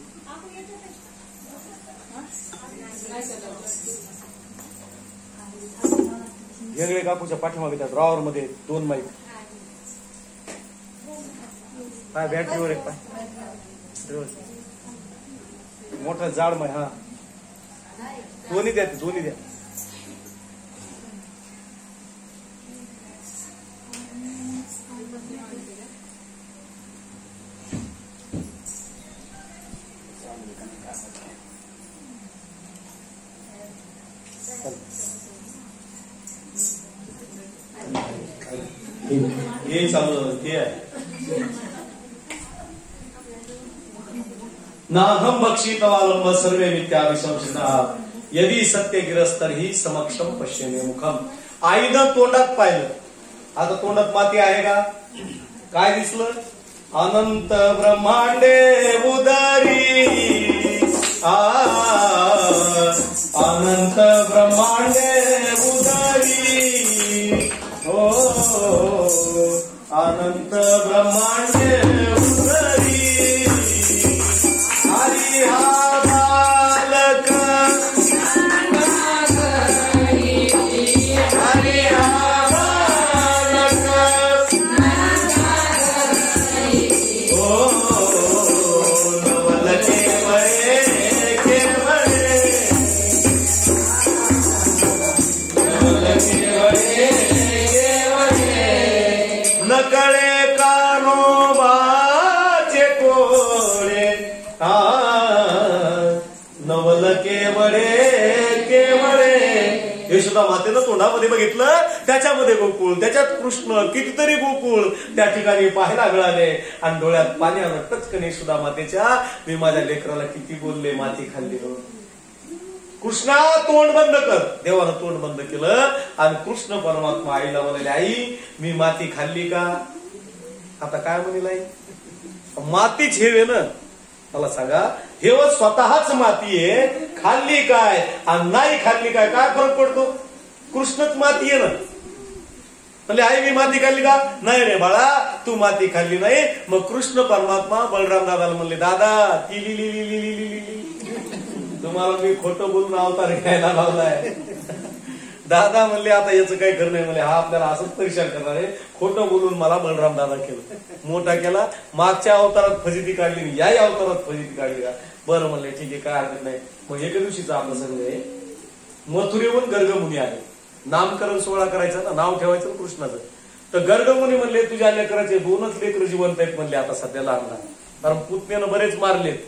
वेगळे काकूच्या पाठीमागे त्या ड्रॉवर मध्ये 2 माईक. काय बॅटरीवर एक पाय मोठा जाड माय. हा दोन्ही द्या, दोन्ही द्या. ते चालू झालं ते आहे. नाहम बक्षितवालंब सर्वे मिथ्याभिसंशिता यदि सत्य गिरस्तरही समक्षम पश्चिमे मुखम. आईनं तोंडात पाहिलं, आता तोंडात माती आहे का? काय दिसलं? अनंत ब्रह्मांडे उदरी अनंत ब्रह्मांडे उदरी हो अनंत ब्रह्मांडे उदरी हरी हा बालक हरी हा बालक ओ नवल केवळे केवळे नवल केवळे केवळे नकळे कानोबाचे कोळे नवल केवळे केवळे. हे सुद्धा मातेनं तोंडामध्ये बघितलं, त्याच्यामध्ये गोकुळ, त्याच्यात कृष्ण, कितीतरी गोकुळ त्या ठिकाणी पाहायला मिळाले. आणि डोळ्यात पाणी आलं टचकने सुद्धा मातेच्या. मी माझ्या लेकराला किती बोलले, माती खाल्ली म्हणून. कृष्णा तोंड बंद कर. देवानं तोंड बंद केलं आणि कृष्ण परमात्मा आईला म्हणाले, आई मी माती खाल्ली का? आता काय म्हणेल आई? मातीच हेवे ना. मला सांगा, हे स्वतःच माती आहे, खाल्ली काय आणि नाही खाल्ली काय, काय फरक पडतो? कृष्णच माती आहे ना. म्हणजे आई मी माती खाल्ली का? नाही रे बाळा, तू माती खाल्ली नाही. मग कृष्ण परमात्मा बलराम दादाला म्हणले, दादा ती लिली तुम्हाला मी खोटं बोलून अवतार घ्यायला लावलाय. दादा म्हणले आता याचं काही खरं नाही. म्हणले हा आपल्याला असंच परीक्षा करणार आहे. खोटं बोलून मला बलराम दादा केलं, मोठा केला. मागच्या अवतारात फजिती काढली, याही अवतारात फजिती काढली का? बरं म्हणले ठीक आहे, काय हरकत नाही. मग एका दिवशीचा आपला संघ आहे, मथुरेहून गर्गमुनी आहे. नामकरण सोहळा करायचा ना, नाव ठेवायचं ना कृष्णाचं. तर गर्गमुनी म्हणले तुझ्या लेकराचे 2च लेकर जिवंत आहेत म्हणले आता सध्या लहान, कारण पुतण्यानं बरेच मारलेत.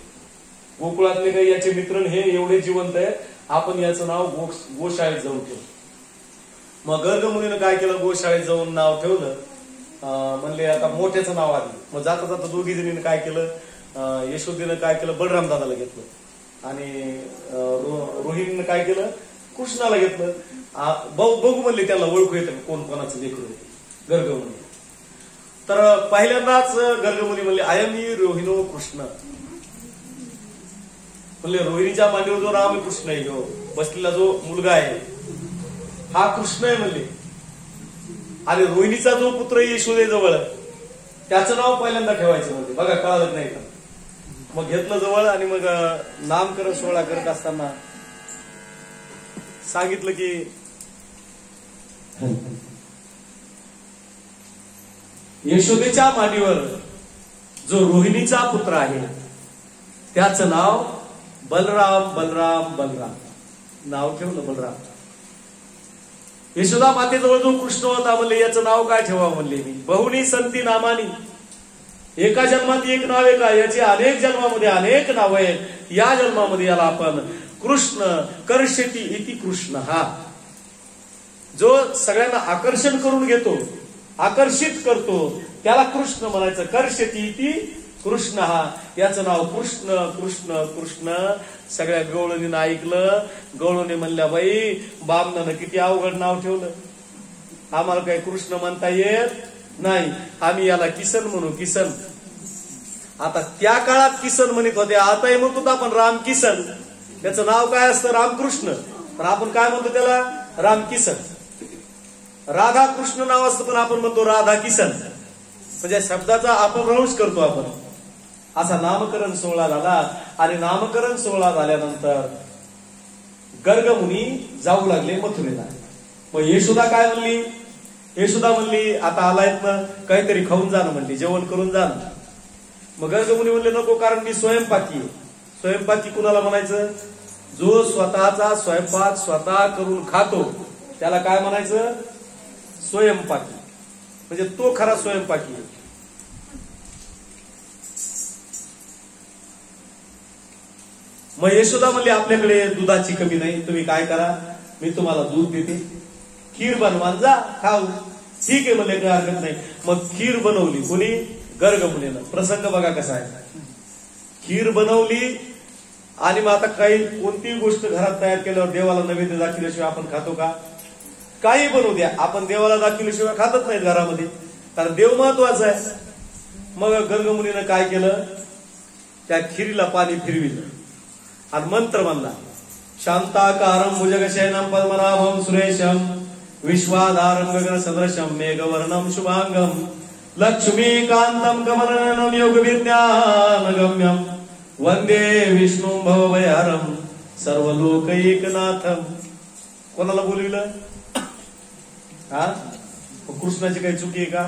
गोकुळातले काही याचे मित्र हे एवढे जिवंत आहेत, आपण याचं नाव गोशाळेत जाऊन ठेवू. मग गर्गमुनीनं काय केलं, गोशाळेत जाऊन नाव ठेवलं. म्हणले आता मोठ्याचं नाव आलं. मग जाता जाता दोघी जणीनं काय केलं, यशोदेनं काय केलं, बलराम दादाला घेतलं आणि रोहिणीनं काय केलं, कृष्णाला घेतलं. बघू म्हणले त्याला ओळखू येतं कोण कोणाचं लेकरू आहे गर्गमुनी. तर पहिल्यांदाच गर्गमुनी म्हणले आयमी रोहिणो कृष्ण. म्हणले रोहिणीच्या मांडीवर जो रामकृष्ण आहे, जो बसलेला जो मुलगा आहे हा कृष्ण आहे म्हणले. आणि रोहिणीचा जो पुत्र यशोदेजवळ त्याचं नाव पहिल्यांदा ठेवायचं म्हणते. बघा कळालं नाही का? मग घेतलं जवळ आणि मग नामकरण सोहळा करत असताना सांगितलं की यशोदेच्या मांडीवर जो रोहिणीचा पुत्र आहे त्याचं नाव बलराम बलराम बलराम नाव ठेवलं बलराम. यशोदा मातेजवळ जो कृष्ण होता म्हणले याचं नाव काय ठेवा म्हणले मी. बहुनी संती नामानी, एका जन्मात एक नाव आहे का, याचे अनेक जन्मामध्ये अनेक नाव आहेत. या जन्मामध्ये याला आपण कृष्ण कर्षती इति कृष्ण, हा जो सगळ्यांना आकर्षण करून घेतो, आकर्षित करतो त्याला कृष्ण म्हणायचं. कर्षती इति कृष्ण, हा याचं नाव कृष्ण कृष्ण कृष्ण. सगळ्या गवळणीनं ऐकलं. गवळणी म्हणल्या बाई बामनानं किती अवघड नाव ठेवलं, आम्हाला काही कृष्ण म्हणता येत नाही, आम्ही याला किसन म्हणू, किसन. आता त्या काळात किसन म्हणत होते, आताही म्हणतो आपण राम किसन. त्याचं नाव काय असतं, रामकृष्ण, पण आपण काय म्हणतो त्याला, राम किसन. राधा कृष्ण नाव असतं पण आपण म्हणतो राधा किसन, म्हणजे शब्दाचा अपभ्रंश करतो आपण. असा नामकरण सोहळा झाला. आणि नामकरण सोहळा झाल्यानंतर गर्गमुनी जाऊ लागले मथुरेला. मग यशोदा काय म्हणली, यशोदा म्हणली आता आलायत ना काहीतरी खाऊन जाणं म्हणली, जेवण करून जाणं. मग गर्गमुनी म्हणले नको, कारण मी स्वयंपाकी आहे. स्वयंपाकी कुणाला म्हणायचं, जो स्वतःचा स्वयंपाक स्वतः करून खातो त्याला काय म्हणायचं, स्वयंपाकी. म्हणजे तो खरा स्वयंपाकी आहे. मग यशोदा म्हणली आपल्याकडे दुधाची कमी नाही, तुम्ही काय करा, मी तुम्हाला दूध देते, खीर बनवा जा खाऊ. ठीक आहे म्हणले, काही हरकत नाही. मग खीर बनवली कोणी? गर्ग मुनीनं. प्रसंग बघा कसा आहे. खीर बनवली आणि मग आता काही कोणतीही गोष्ट घरात तयार केल्यावर देवाला नैवेद्य दाखवल्याशिवाय आपण खातो का? काही बनवू द्या, आपण देवाला दाखवल्याशिवाय खातच नाहीत घरामध्ये, कारण देव महत्वाचा आहे. मग गर्ग मुनीनं काय केलं? त्या खिरीला पाणी फिरविलं आणि मंत्र म्हणला, शांताकारं भुजगशयनं पद्मनाभं सुरेशं विश्वाधारं गगनसदृशं मेघवर्णं शुभांगं लक्ष्मीकान्तं कमलनयनं योगविज्ञानगम्यं वंदे विष्णुं भवभयहरं सर्वलोकैकनाथं. कोणाला बोलविलं? हा, कृष्णाची काही चुकी आहे का?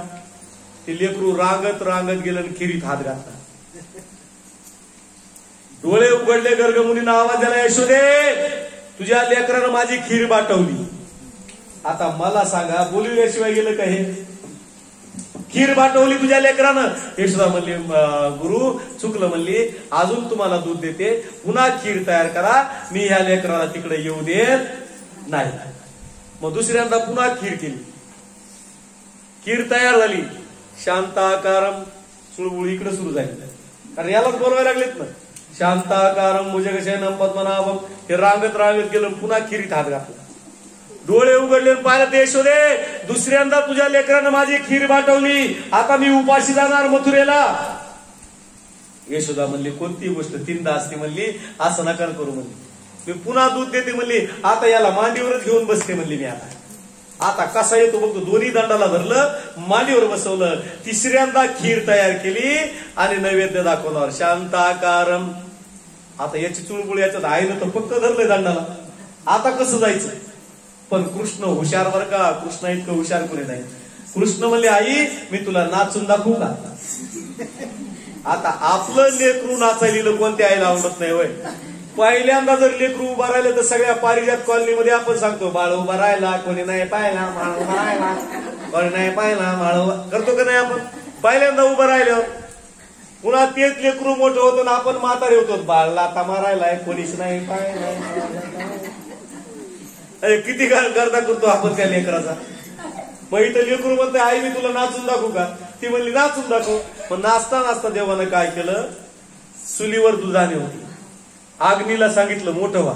ते लेकरू रांगत रांगत गेलं आणि खिरीत हात घातला. डोळे उघडले गर्ग मुनीनं, आवाज दिला, यशोदे तुझ्या लेकरानं माझी खीर बाटवली. आता मला सांगा, बोलविल्याशिवाय गेलं का हे? खीर बाटवली तुझ्या लेकरानं. यशोदा म्हणली, गुरु चुकलं म्हणली, अजून तुम्हाला दूध देते, पुन्हा खीर तयार करा, मी ह्या लेकराला तिकडे येऊ देत नाही. मग दुसऱ्यांदा पुन्हा खीर केली. खीर तयार झाली. शांताकारम चुळबुळ इकडे सुरू झाली, कारण यालाच बोलवायला लागलेत ना. शांताकारम भुजगशयनं पद्मनाभं, हे रांगत रांगत गेलं, पुन्हा खिरीत हात घातला. डोळे उघडले, पाहिलं ते, यशोदे दुसऱ्यांदा तुझ्या लेकरानं माझी खीर बाटवली, आता मी उपाशी जाणार मथुरेला. यशोदा म्हणली, कोणती गोष्ट तीनदा असते म्हणली, असं नका करू म्हणली, मी पुन्हा दूध देते म्हणली, आता याला मांडीवरच घेऊन बसते म्हणली मी. आता कसा येतो बघतो. दोन्ही दंडाला धरलं, मांडीवर बसवलं, तिसऱ्यांदा खीर तयार केली आणि नैवेद्य दाखवणार. शांताकारम. आता याची चुळबुळ याच्यात आहे ना, तर फक्त धरलंय दंडाला, आता कसं जायचं? पण कृष्ण हुशार बर का, कृष्ण इतकं हुशार कोणी नाही. कृष्ण म्हणले, आई मी तुला नाचून दाखवू का? आता आपलं लेकरू नाचायला कोणत्या आईला आवडत नाही होय. पहिल्यांदा जर लेकरू उभा राहिलं तर सगळ्या पारिजात कॉलनीमध्ये आपण सांगतो, बाळ उभा राहिला, कोणी नाही पाहिला, माळ उभा राहिला, कोणी नाही पाहिला, माळ करतो का नाही आपण? पहिल्यांदा उभं राहिलं, पुन्हा तेच लेकरू मोठं होतं ना आपण म्हातारे होतो, बाळला आता मारायलाय, कोणीच नाही पाहिलाय. किती गर्दा करतो आपण त्या लेकराचा. मग इथं लेकरू म्हणते, आई मी तुला नाचून दाखवू का? ती म्हणली, नाचून दाखव. मग नाचता नाचता देवानं काय केलं? चुलीवर दुधाने होती, अग्नीला सांगितलं मोठं व्हा.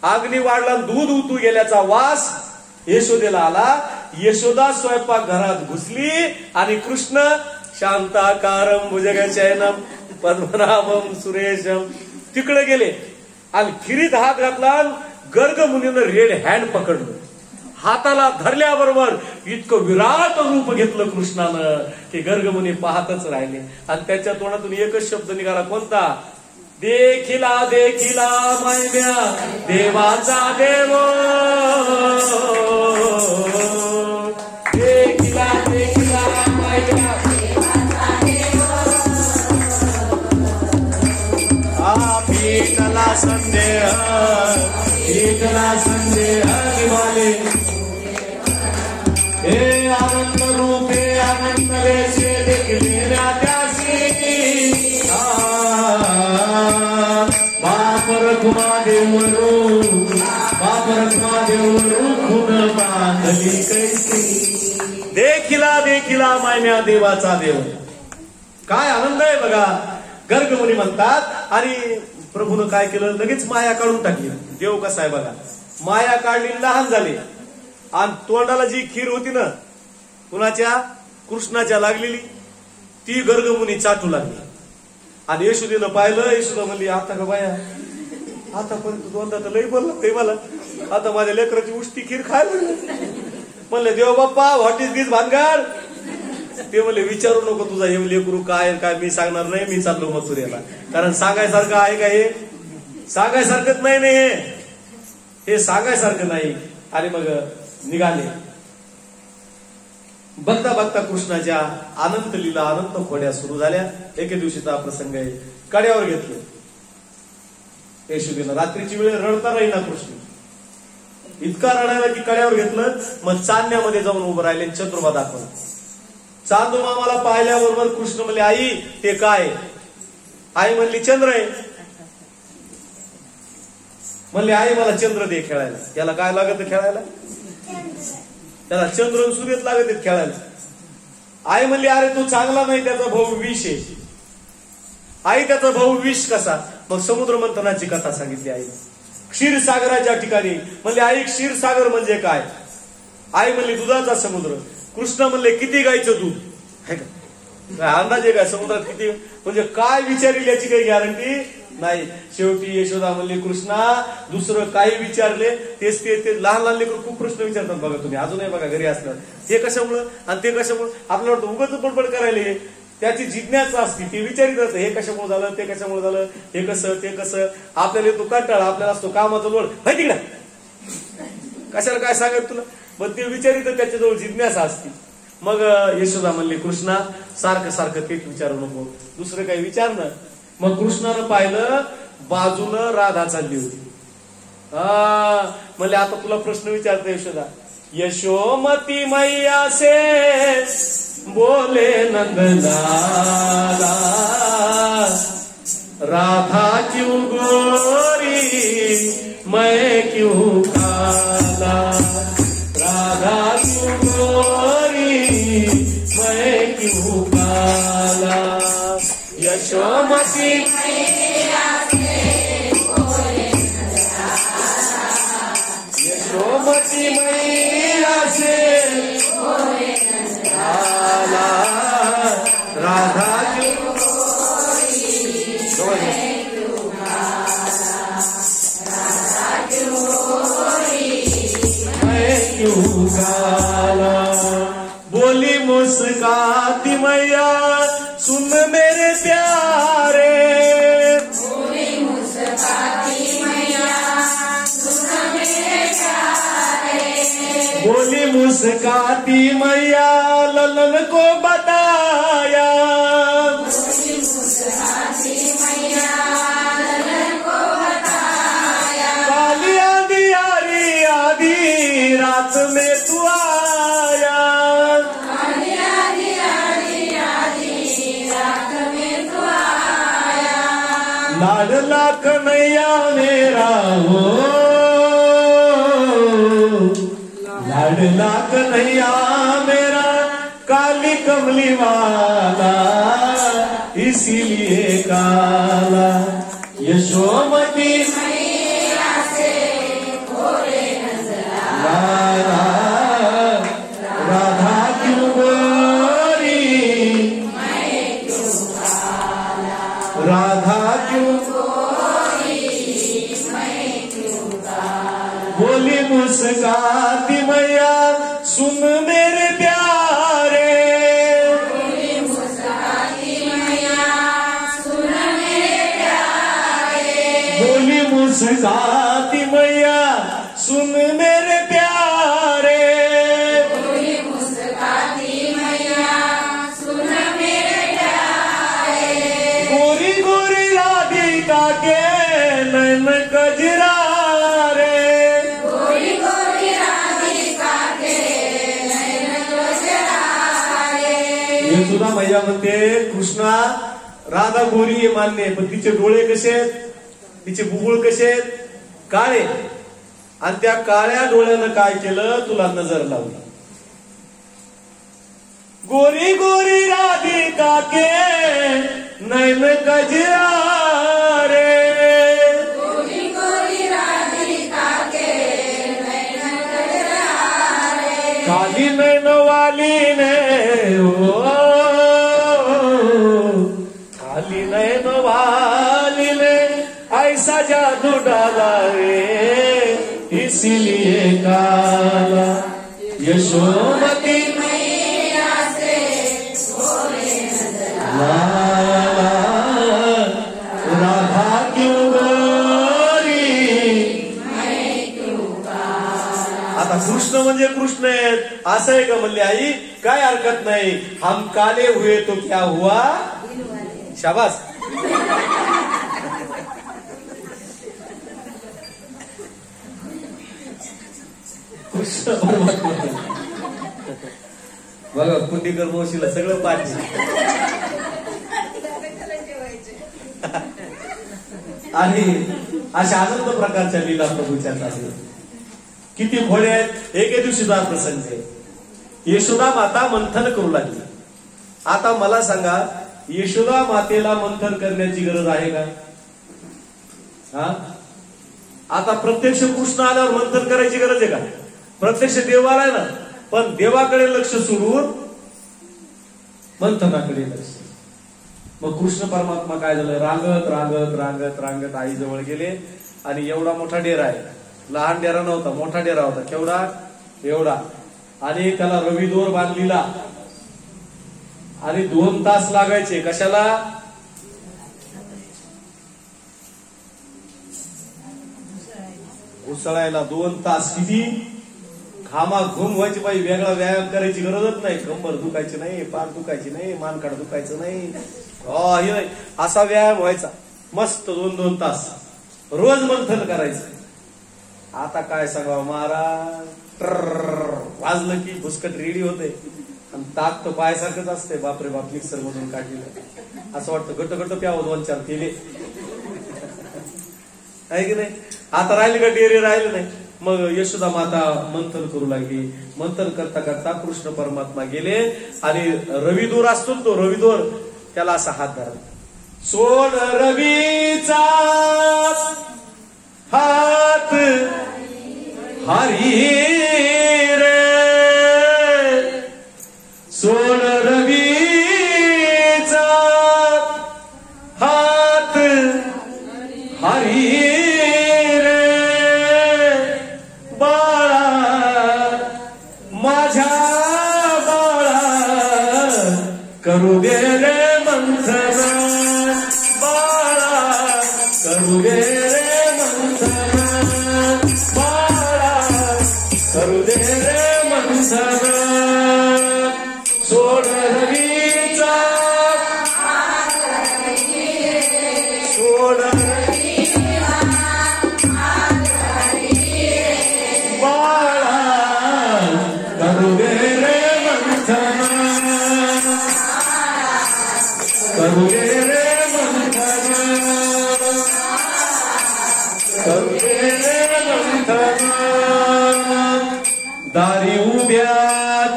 अग्नी वाढला, दूध उतू गेल्याचा वास यशोदेला आला. यशोदा स्वयंपाक घरात घुसली आणि कृष्ण शांताकारम भुजगशयनं पद्मनाभं सुरेशम तिकडे गेले आणि खिरीत हात घातला. गर्ग मुनीनं रेड हँड पकडलं, हाताला धरल्याबरोबर इतकं विराट रूप घेतलं कृष्णानं की गर्ग मुनी पाहतच राहिले. आणि त्याच्या तोंडातून एकच शब्द निघाला, कोणता? देखिला देखिला मैम्या देवाचा देव, देखिला देखिला मैम्या देवाचा देव, पीकला संदेह, पीकला संदेह निवाले, हे आनंद रूपे आनंद लेशे देखिलेल्या त्यासी, बाप रखुमादेवरू, बाप रखुमादेवरू खून बांधली कैसी, देखिला देखिला मैम्या देवाचा देव. काय आनंद आहे बघा. गर्ग मुनी म्हणतात. आणि प्रभूनं काय केलं? लगेच माया काढून टाकली. देव कसा आहे बघा, माया काढली, लहान झाले आणि तोंडाला जी खीर होती ना कुणाच्या? कृष्णाच्या लागलेली, ती गर्ग मुनी चाटू लागली. आणि यशोदेनं पाहिलं. यशोदा म्हणली, आता का बाया, आतापर्यंत दोनदा तर लई बोलला ते मला, आता माझ्या लेकराची उष्टी खीर खायला म्हणले. देव बाप्पा व्हॉट इज दिस भानगड? ते म्हणले, विचारू नको, तुझा हे लेकरू काय काय मी सांगणार नाही, मी चाललो मथुरेला. कारण सांगायसारखं आहे का हे? सांगायसारखंच नाही, हे सांगायसारखं नाही. आणि मग निघाले. बघता बघता कृष्णाच्या अनंत लीला, अनंत खोड्या सुरू झाल्या. एके दिवशीचा प्रसंग आहे. कड्यावर घेतलं यशोदेनं. रात्रीची वेळ रडता राहीना कृष्ण, इतका रडायला की कड्यावर घेतलं. मग चांदण्यामध्ये जाऊन उभं राहिले, चंद्रोबा दाखवला. चांदू मामाला पाहिल्याबरोबर कृष्ण म्हणले, आई ते काय? आई म्हणली, चंद्र आहे. म्हणले, आई मला चंद्र दे खेळायला. याला काय लागत खेळायला? त्याला चंद्र आणि सूर्यच लागत आहेत खेळायला. आई म्हणली अरे तो चांगला नाही, त्याचा भाऊ विष आहे. आई त्याचा भाऊ विष कसा? मग समुद्र मंथनाची कथा सांगितली आई. क्षीरसागराच्या ठिकाणी म्हणले आई क्षीरसागर म्हणजे काय? आई म्हणली दुधाचा समुद्र. कृष्ण म्हणले किती गायचं दूध आहे का? अंदाजे काय समुद्रात किती म्हणजे काय विचारेल याची काही गॅरंटी नाही. शेवटी यशोदा म्हणली कृष्णा दुसरं काही विचारले तेच ते लहान लहान लेकरं खूप प्रश्न विचारतात बघा तुम्ही अजूनही बघा घरी असतात. हे कशामुळं आणि ते कशामुळं आपल्याला वाटतं उगाच बडबड करायला. त्याची जिज्ञासा असते ती विचारित असते हे कशामुळे झालं ते कशामुळे झालं हे कसं ते कसं. आपल्याला येतो कंटाळा आपल्याला असतो कामाचा लोड माहिती तिकडे कशाला काय सांगत तुला मग ते विचारित त्याच्याजवळ जिज्ञासा असते. मग यशोदा म्हणली कृष्णा सारखं सारखं तेच विचारू नको दुसरं काही विचार ना. मग कृष्णानं पाहिलं बाजूनं राधा चालली होती. म्हणले आता तुला प्रश्न विचारतो यशोदा. यशोमती मैया से बोले नंदलाला राधा क्यों गोरी मैं क्यों काला राधा क्यों गोरी मैं क्यों काला. यशोमती यशोमती मैया से काला राधा क्यों मैं क्यों काला. बोली मुस्काती मैया सुन मेरे प्यारे. बोली मुस्काती मैया सुन मेरे प्यारे. बोली मुस्काती मैया ललन को बताया. बोली मुस्काती मैया ललन को बताया. काली आधी यारी आधी रात में तू आया. आधी आधी आधी आधी रात में तू आया. लाडला कन्हैया मेरा हो लाडला कन्हैया मेरा काली कमली वाला इसीलिए काला. यशोमती मैया से भोले लाला राधा क्यों गोरी मैं क्यों काला. राधा क्यों गोरी मैं क्यों काला. बोली मुस्काती मैया सुन मेरे प्यारे. बोली मुस्काती मैया सुन मेरे प्यारे. बोली मुस्काती मैया सुन मेरे प्यारे. बोली मुस्काती मैया सुन मेरे प्यारे. गोरी गोरी राधिका के नैन कजरा रे. गोरी गोरी राधिका के नैन गजरारे. हे सुद्धा मैया म्हणते कृष्णा राधा गोरी आहे मान्य आहे, पण तिचे डोळे कसे आहेत तिचे बुबुळ कसे आहेत काळे. आणि त्या काळ्या डोळ्यानं काय केलं तुला नजर लावली. गोरी गोरी राधिका के नैन कजरा रे. गोरी गोरी राधिका के नैन गजरारे. काली नैन वाली ने ओ काली नैन वाली ने ऐसा जादू डाला रे इसीलिए काला. यशोमती मैया से भोले लाला राधा क्यों गोरी. मैं क्यों काला. आता कृष्ण म्हणजे कृष्ण आहेत असं आहे का म्हणले आई काय हरकत नाही. हम काले हुए तो क्या हुआ. शाबास. कृष्ण परमात्मा बघा कुंडीकर मावशीला सगळं पाहिजे. आणि अशा अनंत प्रकारच्या लीला प्रभूच्या चालू किती घोडे आहेत. एके दिवशीचा प्रसंग आहे. यशोदा माता मंथन करू लागली. आता मला सांगा, यशोदा मातेला मंथन करण्याची गरज आहे का? हा, आता प्रत्यक्ष कृष्ण आल्यावर मंथन करायची गरज आहे का? प्रत्यक्ष देवाला आहे ना, पण देवाकडे लक्ष सोडून मंथनाकडे लक्ष. मग कृष्ण परमात्मा काय झालं, रांगत रांगत रांगत रांगत आई जवळ गेले. आणि एवढा मोठा डेरा आहे, लहान डेरा नव्हता, मोठा डेरा होता. केवढा? एवढा. आणि त्याला रवी दोर बांधलीला. आणि 2 तास लागायचे कशाला? उसळायला 2 तास. किती घामाघूम व्हायची बाई. वेगळा व्यायाम करायची गरजच नाही. कंबर दुखायची नाही, पाठ दुखायची नाही, मानकाड दुखायचं नाही, हे नाही. असा व्यायाम व्हायचा मस्त. 2-2 तास रोज मंथन करायचं. आता काय सांगावं महाराज, वाजलं की भुसकट रेडी होते. आणि ताक तर पायासारखंच असते. बापरे बाप, मिक्सर मधून काढलेलं असं वाटतं गट गट प्यावं 2-4 केले आहे की नाही. आता राहिले का डेरे? राहिले नाही. मग यशोदा माता मंथन करू लागली. मंथन करता करता कृष्ण परमात्मा गेले. आणि रविदोर असतो तो रविदोर, त्याला असा हात धरला. सोड रवीचा हात हरी रे, सोड रवीचा हात हरी रे, बाळा माझ्या बाळा करू दे रे मंथन, बाळा करू दे रे मंथन, बाळा करू दे रे मंथन. सोड रवीचा सोड बाळा करू दे रे मंथन, करू दे रे मंथन, करू दे रे मंथन. दारी उभ्या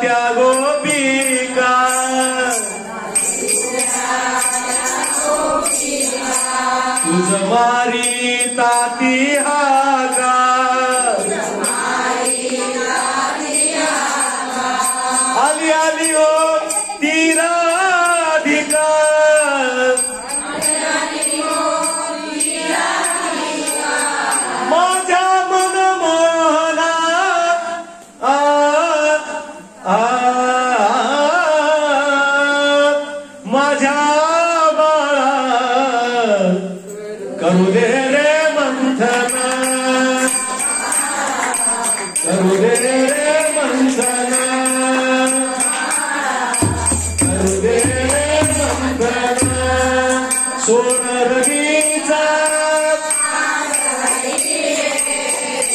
त्या गोपिका तुझ मारी ताती हाका, आली आली हो ती राधिका, माझ्या मन मोहना माझ्या बाळा करू दे रे मंथन, करू दे रे मंथन, करू दे रे मंथन. सोड रवीचा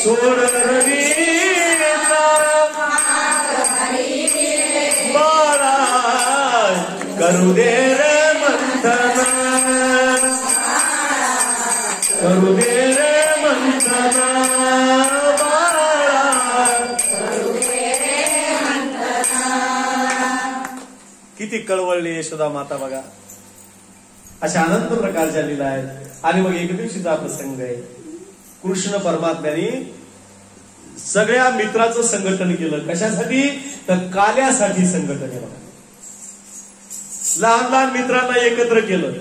सोड रवीचा बाळा करू दे रे मंथन, करू दे रे मंथन, बाळा करू दे रे मंथन. किती कळवळली यशोदा माता बघा. अशा अनंत प्रकारच्या लीला आहेत. आणि मग एक दिवशीचा प्रसंग आहे. कृष्ण परमात्म्याने सगळ्या मित्राचं संघटन केलं. कशासाठी? तर काल्यासाठी संघटन केलं. लहान लहान मित्रांना एकत्र केलं.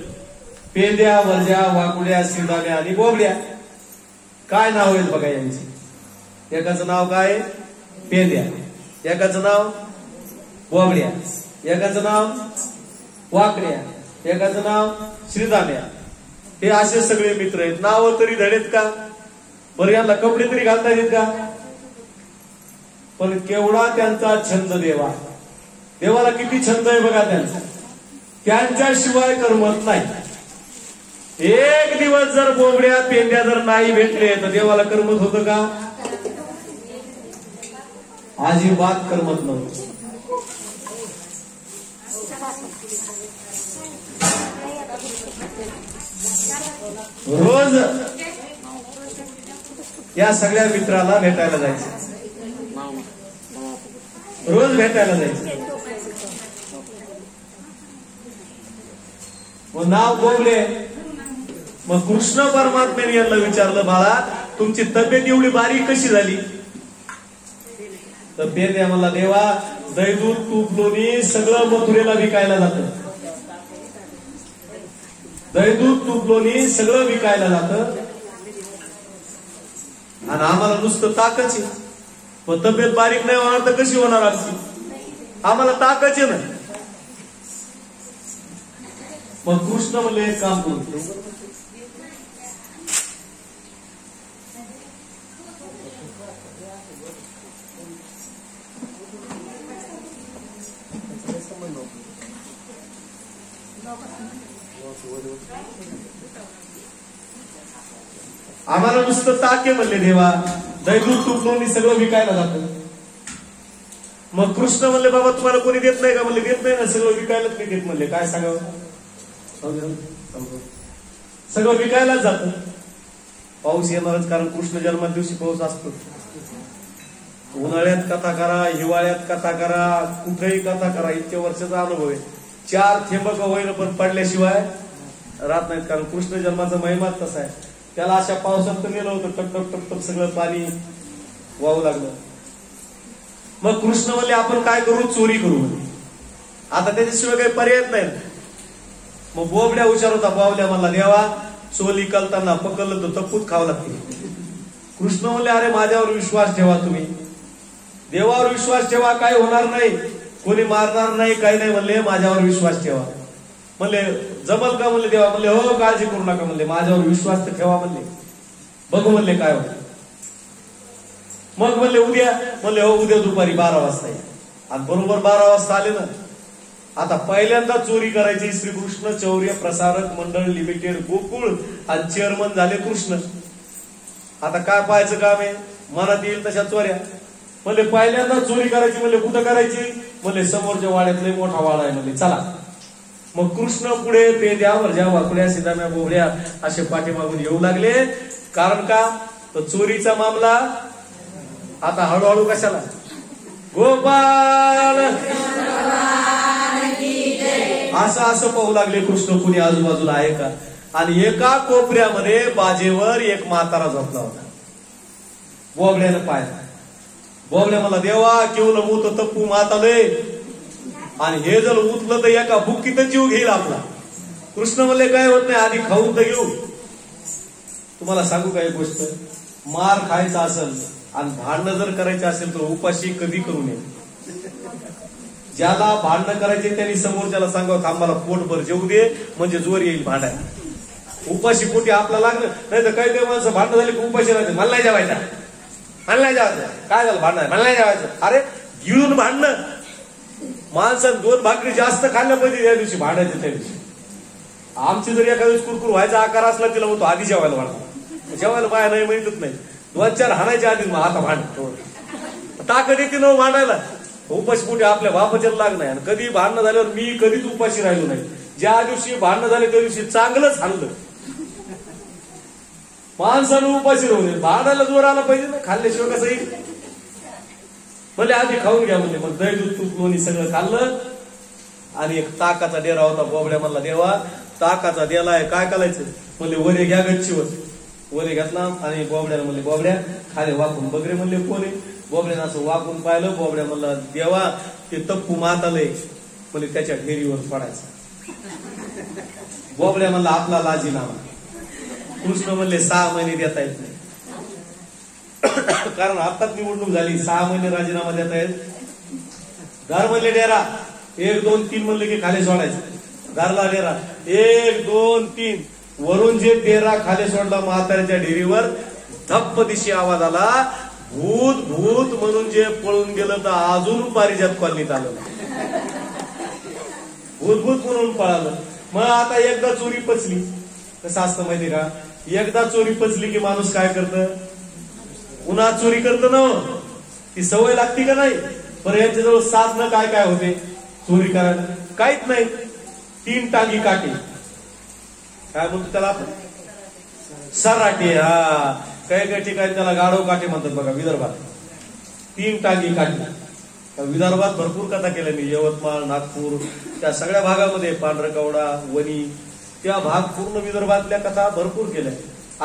पेंद्या, वर्ज्या, वाकुड्या, सिंधाम्या आणि बोबड्या. काय नाव आहेत बघा यांची. एकाचं नाव काय? पेंद्या. एकाचं नाव बोबड्या. एकाचं नाव वाकड्या. एकाचं नाव श्रीदाम्या. हे असे सगळे मित्र आहेत. नाव तरी धडेत का? बरं यांना कपडे तरी घालता येत का? पण केवढा त्यांचा छंद देवा. देवाला किती छंद आहे बघा त्यांचा. त्यांच्याशिवाय करमत नाही. एक दिवस जर बोबड्या पेंड्या जर नाही भेटले तर देवाला करमत होतं का? अजिबात करमत नव्हतं. रोज या सगळ्या मित्राला भेटायला जायचं. रोज भेटायला जायचं. मग नाव बोबडे. मग कृष्ण परमात्म्याने यांना विचारलं, बाळा तुमची तब्येत एवढी बारीक कशी झाली? तब्येत आहे मला देवा, दही दूध तूप लोणी सगळं मथुरेला विकायला जातं. दही दूध तूप लोणी सगळं विकायला जातं आणि आम्हाला नुसतं ताकच आहे. पण तब्येत बारीक नाही होणार तर कशी होणार आमची? आम्हाला ताकच आहे ना. मग कृष्ण म्हणले एक काम करू, आम्हाला नुसतं ताक आहे म्हणले देवा, दही दूध तूप लोणी सगळं विकायला जातं. मग कृष्ण म्हणले बाबा तुम्हाला कोणी देत नाही का? म्हणले देत नाही ना, सगळं विकायलाच नाही देत. म्हणले काय सांगावं, सगळं विकायलाच जातं. पाऊस येणारच, कारण कृष्ण जन्मा दिवशी पाऊस असतो. उन्हाळ्यात कथा करा, हिवाळ्यात कथा करा, कुठेही कथा करा, इतक्या वर्षाचा अनुभव आहे. 4 थेंब होईल पण पडल्याशिवाय राहत नाहीत, कारण कृष्ण जन्माचा महिमाच तसा आहे. त्याला अशा पावसात तर नेलं होतं, टप टप टप टप सगळं पाणी वाहू लागलं. मग कृष्ण म्हणले आपण काय करू, चोरी करू. आता त्याच्याशिवाय काही पर्याय नाही. मग बोबड्या हुशार होता, बावल्या म्हणला देवा चोरी करताना पकडलं तर तपूत खावं लागते. कृष्ण म्हणले अरे माझ्यावर विश्वास ठेवा, तुम्ही देवावर विश्वास ठेवा, काही होणार नाही, कोणी मारणार नाही, काही नाही. म्हणले माझ्यावर विश्वास ठेवा. म्हणले जमल का? म्हणले देवा. म्हणले हो काळजी करू नका, म्हणले माझ्यावर विश्वास तर ठेवा. म्हणले बघू म्हणले काय होतं. मग म्हणले उद्या. म्हणले हो उद्या दुपारी 12 वाजता येईल. आणि बरोबर 12 वाजता आले ना. आता पहिल्यांदा चोरी करायची. श्रीकृष्ण चौर्य प्रसारक मंडळ लिमिटेड गोकुळ आणि चेअरमन झाले कृष्ण. आता काय पाहायचं काम आहे, मनात येईल तशा चोऱ्या. म्हणले पहिल्यांदा चोरी करायची. म्हणले कुठं करायची? म्हणले समोरच्या वाड्यातले मोठा वाडा आहे. म्हणले चला. मग कृष्ण पुढे पेद्या वरज्या वाकड्या सीताम्या बोबड्या असे पाठीमागून येऊ लागले. कारण का, तर चोरीचा मामला आता हळूहळू कशाला, गोपाल असं असं पाहू लागले कृष्ण, कुणी आजूबाजूला आहे का. आणि एका कोपऱ्यामध्ये बाजेवर एक म्हातारा झोपला होता. बोबड्यानं पाहिला. बोबड्या मला देवा केवलं मूत तप्पू मातालय, आणि हे जर उतलं तर एका बुक्कीत जीव घेईल आपला. कृष्ण म्हणले काय होत नाही, आधी खाऊन तर घेऊ. तुम्हाला सांगू काय गोष्ट, मार खायचा असेल आणि भांडणं जर करायचे असेल तर उपाशी कधी करू नये. ज्याला भांडणं करायचे त्यांनी समोरच्याला सांगावं थांबाला पोटभर जेवू दे, म्हणजे जोर येईल भांडायला. उपाशी पोटी आपला लागलं नाही तर काही काही माणसं भांडणं झाली की उपाशी राहते. मला नाही जेवायचं, मला नाही जेवायचं. काय झालं भांडण, मला नाही जेवायचं. अरे गिळून भांडणं. माणसानं 2 भाकरी जास्त खाल्ल्या पाहिजे त्या दिवशी भांडायचं. त्या दिवशी आमची जर एखाद्या दिवशी कुरकुर व्हायचा आकार असला तिला म्हणतो आधी जेवायला भांडतो. जेवायला बाया नाही माहितच नाही. 2-4 हाणायच्या आधी मग आता भांडतो. ताकद येते न भांडायला. उपाशी पोटी आपल्या बापाच्या लागणार. आणि कधी भांडणं झाल्यावर मी कधीच उपाशी राहिलो नाही. ज्या दिवशी भांडणं झाले त्या दिवशी चांगलंच हाणलं. माणसानं उपाशी राहू नये. भांडायला जोर आला पाहिजे ना, खाल्ल्याशिवाय कसं येईल. म्हणजे आधी खाऊन घ्या म्हणले. मग दही दूध तूप लोणी सगळं खाल्लं. आणि एक ताकाचा डेरा होता. बोबड्या म्हणला देवा ताकाचा डेला आहे, काय करायचं. म्हणले वरे घ्या गच्चीवर. वरे घेतला आणि बोबड्याला म्हणले बोबड्या खाली वाकून बघ रे. म्हणले कोण आहे. बोबड्यानं असं वाकून पाहिलं. बोबड्या म्हणला देवा ते तप्पू मातालय, म्हणजे त्याच्या ढेरीवर पडायचं. बोबड्या म्हणला आपला लाजीनामा. कृष्ण म्हणले 6 महिने देता येत नाही, कारण आताच निवडणूक झाली. 6 महिने राजीनामा देता येत. घर म्हणले डेरा 1, 2, 3 म्हणले की खाली सोडायचं. घरला डेरा 1, 2, 3. वरून जे डेरा खाली सोडला म्हाताऱ्याच्या ढेरीवर, धप्प दिशी आवाज आला. भूत भूत म्हणून जे पळून गेलं तर अजून पारिजात कॉलनीत आलं. भूत भूत म्हणून पळालं. मग आता एकदा चोरी पचली. कसं असतं माहिती का, एकदा चोरी पचली की माणूस काय करतं, उन्हात चोरी करतं ना. ती सवय लागते का नाही. बरं यांच्याजवळ साधनं काय काय होते चोरी करायला, काहीच नाही. 3 टांगी काठी, काय म्हणतो त्याला आपण, सराटी. काही काही ठिकाणी त्याला गाढव काठी म्हणतात बघा विदर्भात. 3 टांगी काठी. विदर्भात भरपूर कथा केल्या मी, यवतमाळ, नागपूर, त्या सगळ्या भागामध्ये, पांढरकवडा, वणी, त्या भाग पूर्ण विदर्भातल्या कथा भरपूर केल्या.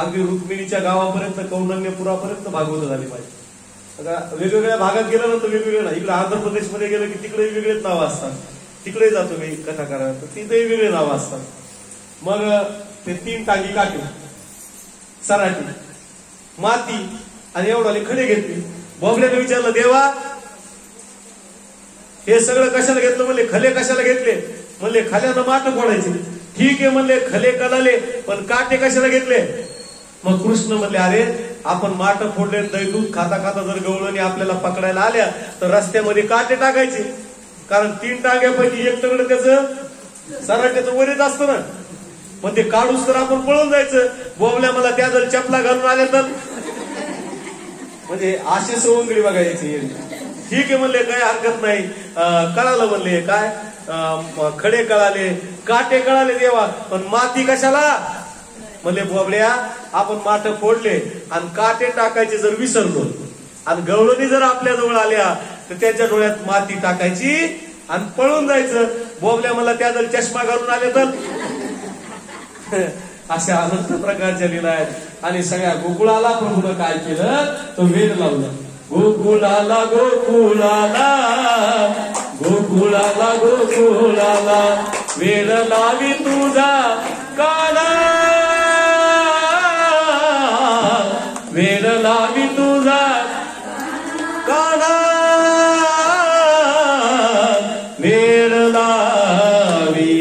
अगदी रुक्मिणीच्या गावापर्यंत, कौंडण्यपुरापर्यंत भागवत झाली पाहिजे. वेगवेगळ्या भागात गेल्यानंतर वेगवेगळे नाही. इकडे आंध्र प्रदेशमध्ये गेलं की तिकडे वेगळेच नावं असतात. तिकडे जातो मी कथा करायला तर तिथे वेगळे नावं असतात. मग ते 3 टांगी काठी, सराटी, माती आणि एवढाले खडे घेतले. बोबड्याने विचारलं, देवा हे सगळं कशाला घेतलं? म्हणले खले कशाला घेतले? म्हणले खाल्यानं माठ फोडायचे. ठीक आहे म्हणले, खले कळाले, पण काटे कशाला घेतले? मग कृष्ण म्हणले, अरे आपण माठ फोडले, दही दूध खाता खाता जर गवळणी आपल्याला पकडायला आल्या तर रस्त्यामध्ये काटे टाकायचे. कारण 3 टांग्यापैकी एक तगड त्याचं सराट्याचं वरीच असतं ना. मग ते काढूस तर आपण पळून जायचं. बोबल्या मला त्या जर चपला घालून आल्या तर, म्हणजे अशी सवंगडी बघायची. ठीक आहे म्हणले, काही हरकत नाही. कळालं म्हणले, काय खडे कळाले, काटे कळाले देवा, पण माती कशाला? म्हणले बोबड्या, आपण माठ फोडले आणि काटे टाकायचे जर विसरलो आणि गवळणी जर आपल्या जवळ आल्या तर त्याच्या डोळ्यात माती टाकायची आणि पळून जायचं. बोबल्या मला त्या जर चष्मा घालून आले तर. अशा अनंत प्रकारच्या लीला आहेत. आणि सगळ्या गोकुळाला प्रभूनं काय केलं? तो वेद लावला. गोकुळाला गोकुळाला गोकुळाला गोकुळाला वेद लावी तुझा काना, वेद लावी तुझा काना, वेद लावी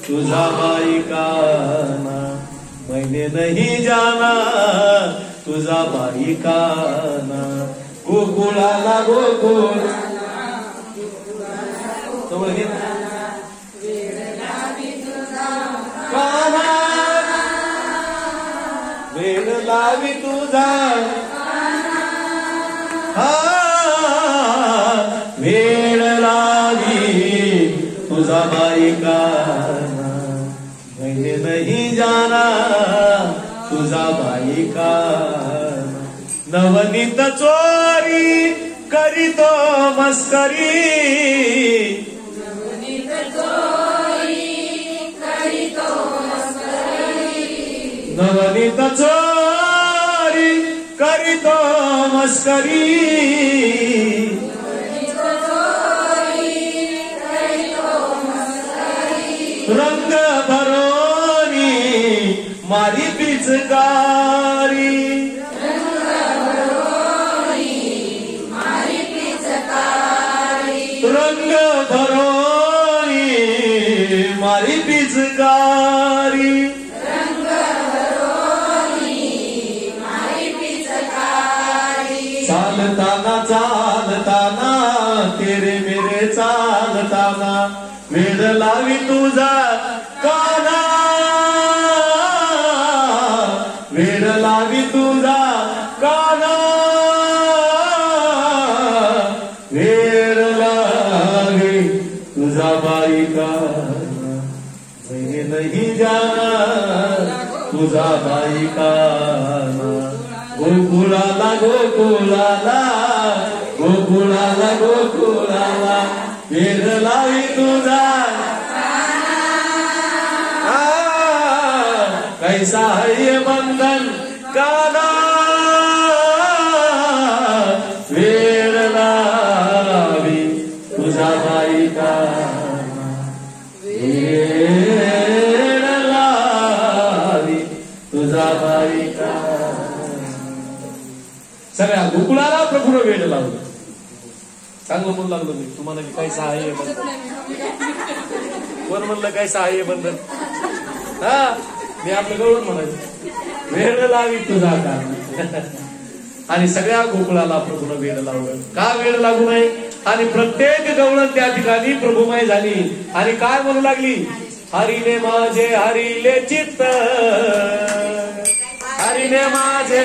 तुझा बाई काना, मैंने नहीं जाना तुझा बाई काना. गोकुळाला गोकुळ काना, वेड लावी तुझा, वेड लावी तुझा बाई काना, मैंने नहीं जाना तुझा बाई काना. नवनीत चोरी करीतो मस्करी, नवनीत चोरी करीतो मस्करी, नवनीत चोरी करीतो मस्करी, नवनीत चोरी करीतो मस्करी. रंग भरोनी मारी पिचकारी, रंग भरोनी मारी पिचकारी, रंग भरोनी मारी पिचकारी. चालताना चालताना तेरे मेरे चालताना वेड लावी तुझा काना, वेड लावी तुझा काना, वेड लावी तुझा बाई काना, मैंने नहीं जाना तुझा बाई काना. गोकुळाला गोकुळाला गोकुळाला गोकुळाला वेड लावी तुझा कैसा है ये बंधन काना, वेड लावी तुझा बाई काना, वेड लावी तुझा बाई काना. सगळ्या गोकुळाला प्रभूनं वेड लावलं. चांगलं म्हणू लागलो मी. तुम्हाला की काय सहाय्य बंधन, कोण म्हणलं काय सहाय्य बंधन? हा, मी आपलं गवळण म्हणायचं, वेड लावी तुझा काना. आणि सगळ्या गोकुळाला प्रभूनं वेड लावलं. का वेड लागू नये? आणि प्रत्येक गवळण त्या ठिकाणी प्रभूमय झाली. आणि काय म्हणू लागली? हरीने माझे हरिले चित्त, हरीने माझे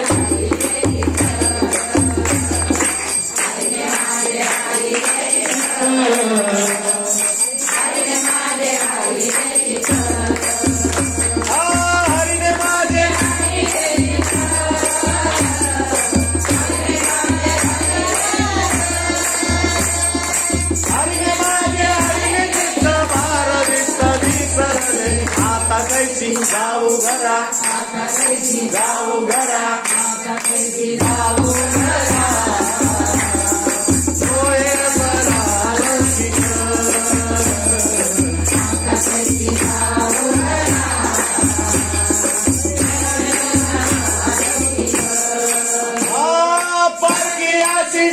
घरा जाऊ घरा होय बरा परकीयाची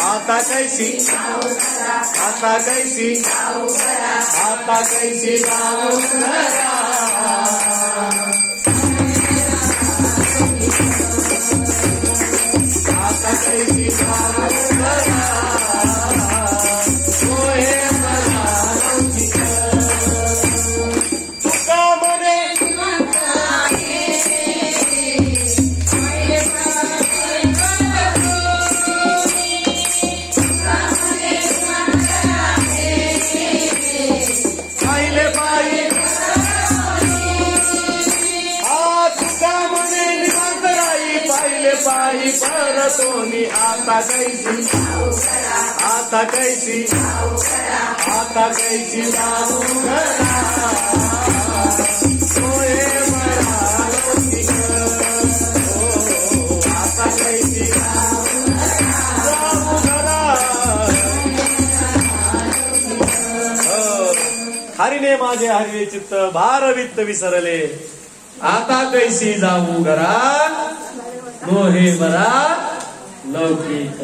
आता कैसी आता कैसी आता कैसी जाऊ घरा आता कैसी जाऊ घरा होय बरा तुका म्हणे पाहिले पायी तुका म्हणे निवांत राई पाहिले पायी परतोनी आता कैसी आता कैसी आता कैसी जाऊ घरा होय बरा लौकिक आता कैसी जाऊ घरा हरिने माझे हरिले चित्त भार वित्त विसरले आता कैसी जाऊ घरा मोहे बरा लौकिक.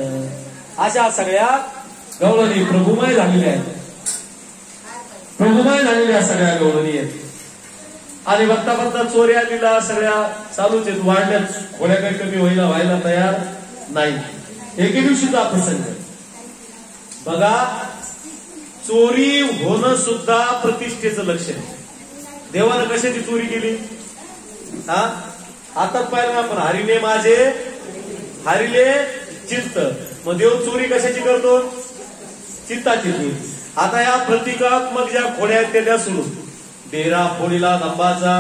अशा सगळ्या गवळणी प्रभुमय झालेल्या आहेत. प्रभुमय झालेल्या सगळ्या गवळणी आहेत. आणि बघता बघता चोऱ्या लिला सगळ्या चालूच आहेत. वाढल्यात खोड्या काही कमी व्हायला तयार नाही. एके दिवशीचा प्रसंग बघा. चोरी होणं सुद्धा प्रतिष्ठेचं लक्षण आहे. देवानं कशाची चोरी केली हा आताच पाहिलं आपण. हरिले माझे हरिले चित्त. मग देव चोरी कशाची करतो? चित्ताची चोरी. आता या प्रतिकात्मक ज्या खोड्या आहेत त्या सुरू. डेरा फोडीला दंबाचा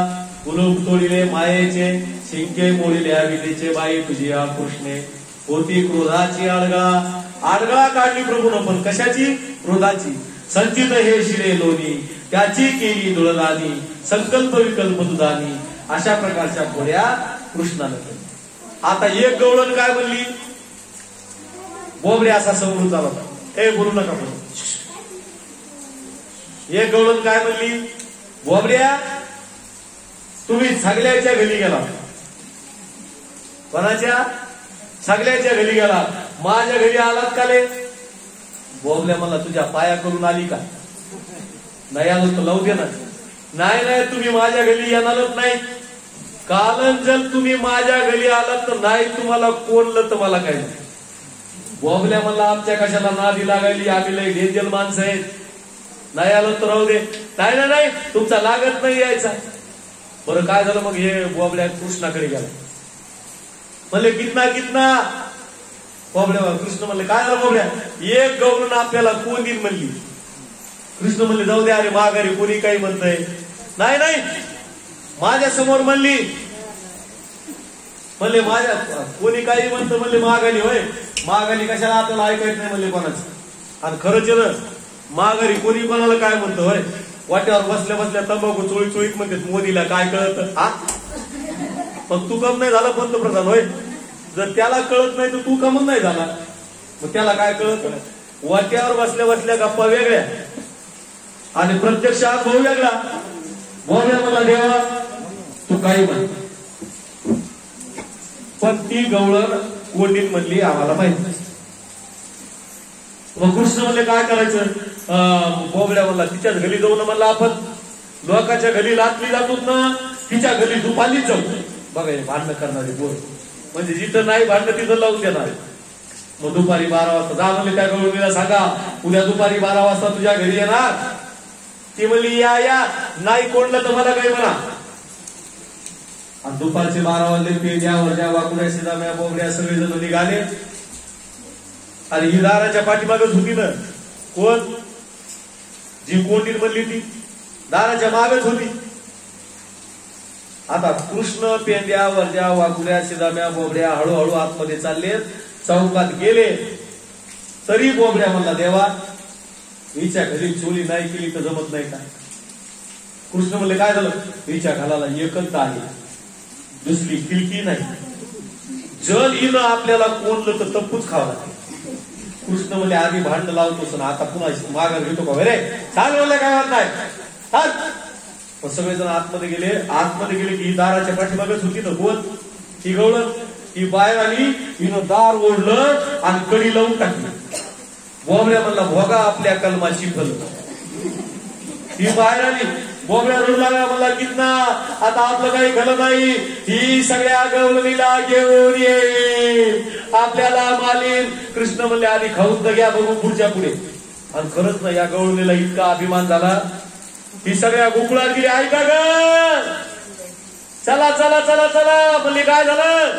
कुलूप तोडिले मायेचे शिंके मोडिले विधीचे बाई तुझी कृष्णे होती क्रोधाची आडगळा काढली प्रभून. पण कशाची? क्रोधाची. संचित हे शिरे लोणी त्याची केली दुळदानी संकल्प विकल्प दुधानी. अशा प्रकारच्या खोड्या कृष्णानं केल्या. आता एक गवळण काय म्हणली? बोबडे असा समोरून चालला होता. हे बोलू नका बोलू. एक गवळण काय म्हणली? बोबड्या तुम्ही सगळ्याच्या घरी गेला. कोणाच्या? सगळ्याच्या घरी गेला. माझ्या घरी आलात का ले? बोबल्या मला तुझ्या पाया करून आली का? नाही आलो तर लावू दे ना. नाही तुम्ही माझ्या घरी येणारच नाही. कालन जर तुम्ही माझ्या घरी आलात तर नाही तुम्हाला कोणलं तर मला काय नाही. बोबल्या मला आमच्या कशाला नादी लागायली, आम्ही लय डेंजर माणसं आहेत. नाही आलो तर राहू दे. नाही तुमचा लागत नाही यायचा. बरं काय झालं मग? हे बोबल्या कृष्णाकडे गेला. म्हणले कितना बोबड्या. कृष्ण म्हणले काय झालं बोबड्या? एक गवळण आपल्याला कोण देईन म्हणली. कृष्ण म्हणले जाऊ दे अरे माघारी कोणी काही म्हणतंय. नाही माझ्या समोर म्हणली. म्हणले माझ्या कोणी काही म्हणतं म्हणले माघारी. होय माघारी कशाला आपल्याला ऐकायचं नाही म्हणले कोणाचं. आणि खरंच ना माघारी कोणी कोणाला काय म्हणतं. होय वाट्यावर बसल्या बसल्या तंबाखू चोळीत म्हणतात. मोदीला काय कळत? मग तू कम नाही झाला पंतप्रधान. होय जर त्याला कळत नाही तर तू कमच नाही झाला. मग त्याला काय कळत? वाट्यावर बसल्या बसल्या गप्पा वेगळ्या आणि प्रत्यक्ष अनुभव वेगळा. बोबड्या मला देवा तू काही म्हण. पण ती गवळण कोंडीत म्हणली आम्हाला माहिती. मग कृष्ण म्हणले काय करायचं? बोबड्या म्हणला तिच्याच घरी जाऊ ना. म्हणला आपण लोकांच्या घरी लाटली जातो ना तिच्या घरी दुपालीच जाऊ. बघा भांडणं करणारे बोल म्हणजे जिथं नाही भांडणं तिथं लावून देणार. मग दुपारी 12 वाजता जा म्हणले त्या गवळणीला सांगा उद्या दुपारी 12 वाजता तुझ्या घरी येणार. ती म्हणली या नाही कोणलं तर मला काही म्हणा. आणि दुपारचे 12 वाजले. ते द्या वाकुड्या शिदाम्या बोबड्या सगळेजण निघाले. आणि ही दाराच्या पाठीमागच होती ना. कोण? जी कोंडीत म्हणली ती दाराच्या मागच होती. आता कृष्ण पेंड्या वर्ज्या वाघुऱ्या शिदाम्या बोबड्या हळूहळू आतमध्ये चालले, चौकात गेले. तरी बोबड्या म्हणला देवा हिच्या घरी चोरी नाही केली तर जमत नाही का? कृष्ण म्हणले काय झालं? हिच्या घालाला एकच आहे, दुसरी खिडकी नाही. जल हिनं आपल्याला कोणलं तर तप्पूच खावं लागेल. कृष्ण म्हणले आधी भांड लावतोस ना आता पुन्हा माघार घेतो का? रे चाल म्हणलं काय होत नाही. सगळेजण आतमध्ये गेले. आतमध्ये गेले की ही दाराच्या पाठीमागच होती ना कोण? ही गवळण. ही बाहेर आली, हिनं दार ओढलं आणि कडी लावून टाकली. बोबड्या म्हणला भोगा आपल्या कलमाची फल. ही बाहेर आली, बोबड्या रडू लागला म्हणला कितना आता आपलं काही घालं नाही, ही सगळ्या गवळणीला घेऊन येईल आपल्याला मालीन. कृष्ण म्हणले आधी खाऊन तर घ्या बघू पुढच्या पुढे. आणि खरंच ना या गवळणीला इतका अभिमान झाला, ही सगळ्या गोकुळात गेली. ऐका ग, चला चला चला चला म्हणली. काय झालं?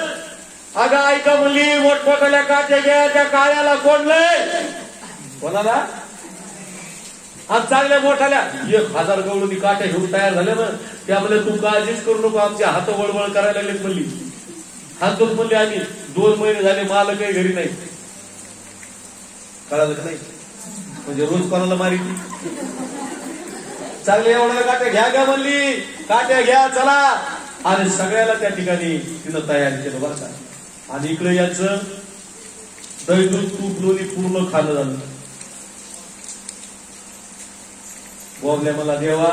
अगं ऐका म्हणली, मोठमोठ्या काट्या घ्या, त्या काळ्याला कोणलंय? कोणाला? आज चांगल्या मोठ्याल्या 1000 गवळणी काट्या घेऊन तयार झाल्या ना. त्यामुळे तू काळजीच करू नको, आमचे हात वळवळ करायला लागलेत म्हणली. हात म्हणले आम्ही 2 महिने झाले माल काही घरी नाही. कळालं का नाही? म्हणजे रोज कोणाला मारी चांगले एवढ्या काट्या घ्या का म्हणली. काट्या घ्या चला. आणि सगळ्याला त्या ठिकाणी तिनं तयार केलं बरं का. आणि इकडे याचं दही दूध तूप लोणी पूर्ण खाल्लं झालं. बोबल्या मला देवा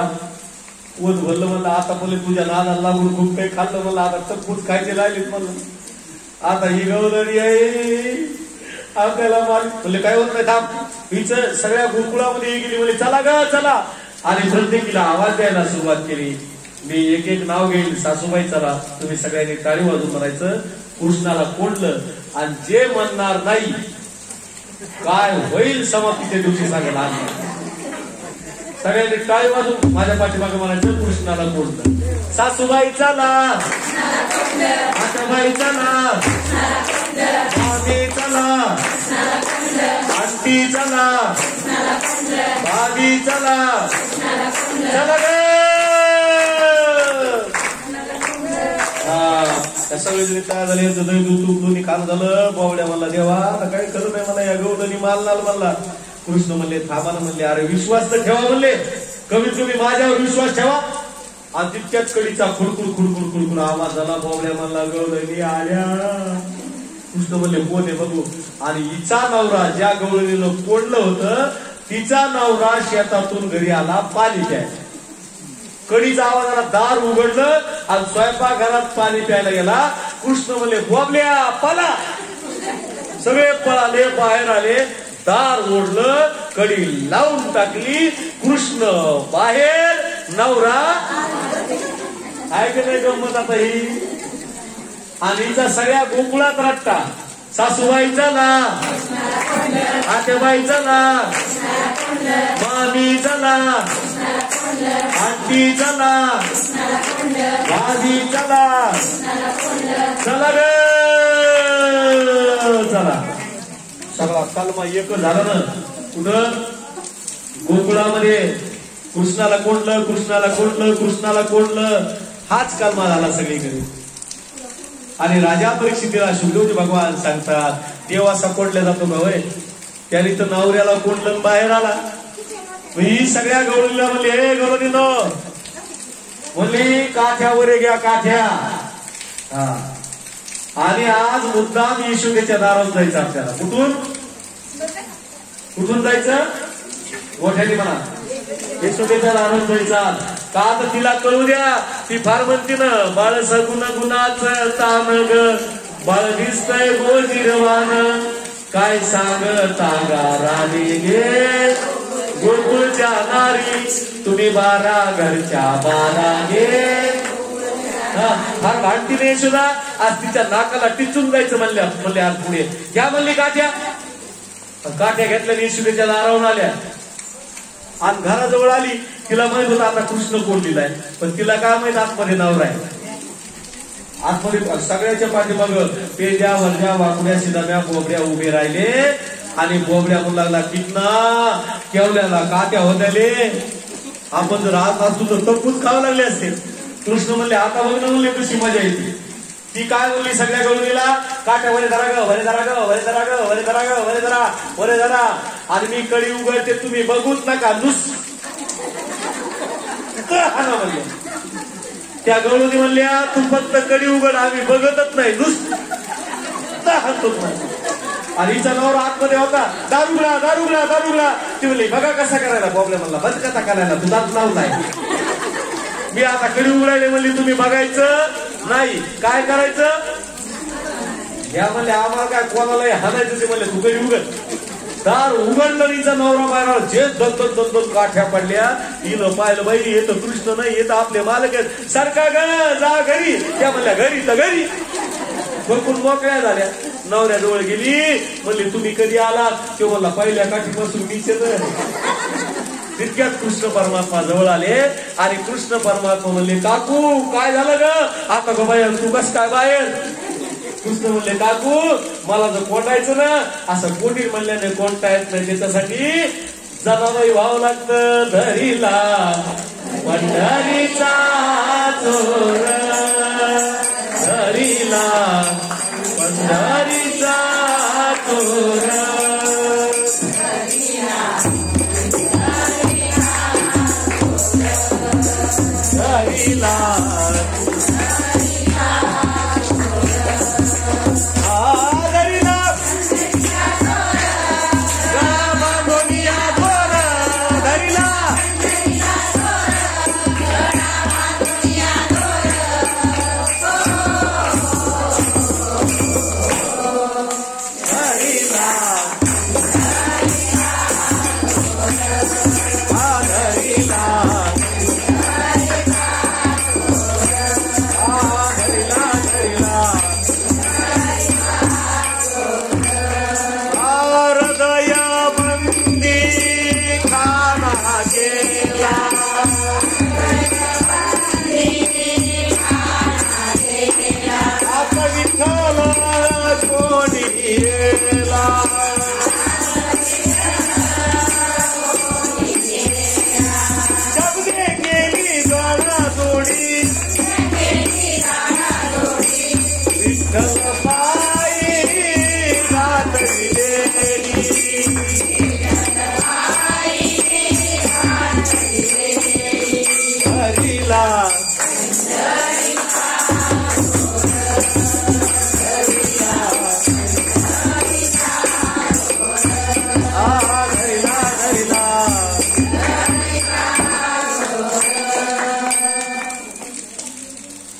कोण बोललं म्हणलं आता बोले तुझ्या नादाला लागून खूप काही खाल्लं म्हणलं, आता चक्कूच खायचे राहिलेत म्हणलं. आता ही गवलरी आहे आपल्याला मालिक म्हणले काय होत नाही थांब. हिचं सगळ्या गोकुळामध्ये गेली म्हणजे चला ग चला. आणि प्रत्येकीला आवाज द्यायला सुरुवात केली. मी एक एक नाव घेईल. सासूबाई चला, तुम्ही सगळ्यांनी टाळी वाजून म्हणायचं कृष्णाला कोंडलं. आणि जे म्हणणार नाही काय होईल समाप्तीच्या दिवशी सांगायला. सगळ्यांनी टाळी वाजून माझ्या पाठीमागे म्हणायचं कृष्णाला कोंडलं. सासूबाई चला, आशाबाई चला, मामी चला, आंटी चला, भाभी चला, चला ग. सगळे काय झाले दही दूध तूप दोन्ही खाल झालं. बोबड्या म्हणला देवा आता काय करू नाही मला, या गवळणी मालनाल म्हणला. कृष्ण म्हणले थांबा ना म्हणले, अरे विश्वास तर ठेवा म्हणले, कमीत कमी माझ्यावर विश्वास ठेवा. आणि तितक्याच कडीचा खुडकुड खुडकुड खुडकुड आवाज झाला. बोबड्या म्हणला गवळणी आल्या. कृष्ण म्हणले कोण आहे बघू. आणि हिचा नवरा ज्या गवळणीनं कोंडलं होतं तिचा नवरा शेतातून घरी आला पाणी प्यायला. कडीचा आवाजाला दार उघडलं आणि स्वयंपाकघरात पाणी प्यायला गेला. कृष्ण म्हणले बोबल्या पळा. सगळे पळाले, बाहेर आले, दार ओढलं, कडी लावून टाकली. कृष्ण बाहेर, नवरा ऐक नाही गंमत आता ही. आणि हिचा सगळ्या गोकुळात रट्टा. सासूबाई चला, आत्याबाई चला, मामी चला, आंटी चला, भाभी चला, चला ग चला. सगळा कलमा एक झाला ना. कुठं? गोकुळामध्ये कृष्णाला कोंडलं, कृष्णाला कोंडलं, कृष्णाला कोंडलं, हाच कलमा झाला सगळीकडे. आणि राजा परीक्षितीला शुभदेवजी भगवान सांगतात देव असा कोंडल्या जातो का होय? त्याने तर नवऱ्याला कोंडलं बाहेर आला. ही सगळ्या गवळीला म्हणले हे गवळीनो म्हणली काठ्यावर घ्या काठ्या. हा. आणि आज मुद्दाम यशोदेच्या दारात जायचं आपल्याला. कुठून कुठून जायचं? मोठ्याने म्हणा यशोदेच्या दारात जायचा. का तर तिला कळू द्या, ती फार म्हणते ना बाळ सगुण गुणाचं तान ग, बाळ दिसतंय गोजिरवान, काय सांगता गाराने गे गोकुळच्या नारी, तुम्ही 12 घरच्या 12 गे. फार भांडतीने यशोदा. आज तिच्या नाकाला टिचून जायचं म्हणले आज पुढे घ्या म्हणली काठ्या. काठ्या घेतल्या यशोदेच्या दारावून आल्या आणि घराजवळ आली. तिला माहित होतं आता कृष्ण कोंडलेला आहे, पण तिला काय माहित आतमध्ये नवरा आहे. आतमध्ये सगळ्याच्या पाठीमाग पेंड्या वर्ज्या वाकुड्या शिदाम्या बोबड्या उभे राहिले. आणि बोबड्या म्हणू लागला कितना केवल्याला काट्या होत्याले. आपण जर आज असतो तर तपूच खावं लागले असते. कृष्ण म्हणले आता बघ ना म्हणले कशी मजा येते. ती काय बोलली सगळ्या गवळणीला, काट्या वरे धरा ग, वरे धरा ग, वरे धरा ग, वरे धरा ग, वरे धरा, वरे धरा. आणि मी कडी उघडते तुम्ही बघूच नका नुस म्हणले. त्या गवळणी म्हणल्या तू फक्त कडी उघड, आम्ही बघतच नाही नुसता हसतोच नाही. आणि हिचा नवरा आतमध्ये होता, दारुगळा दारुगळा दारुगळा. ती म्हणली बघा कसा करायला प्रॉब्लेम म्हणला, बंद कसा करायला, तुझाच नाव नाही. मी आता कडी उघडायला म्हणली तुम्ही बघायचं नाही, काय करायचं. या म्हणले आम्हाला काय कोणाला हाणायचं ते म्हणले तू कडी उघड. दार उघडलं हिचा नवरा बाहेर, जे दत्त दत्त काठ्या पडल्या. हिनं पाहिलं बाई येतं कृष्ण नाही, येतं आपले मालक आहेत, सारखा ग जा घरी. त्या म्हणल्या घरी तर घरी. बघून मोकळ्या झाल्या. नवऱ्याजवळ गेली, म्हणली तुम्ही कधी आलात. ते म्हणला पहिल्या काठीपासून मीच येत. तितक्यात कृष्ण परमात्मा जवळ आले आणि कृष्ण परमात्मा म्हणले काकू काय झालं ग. आता ग बाहेर तू कस काय बाहेर. कृष्ण म्हणले काकू मला जर कोंडायचं ना, असं कोंडी म्हणल्याने कोणता येत नाही, त्याच्यासाठी जनाबाई व्हावं लागतं. धरीला पंढरीचा चोर, धरीला पंढरीचा चोर. धरीला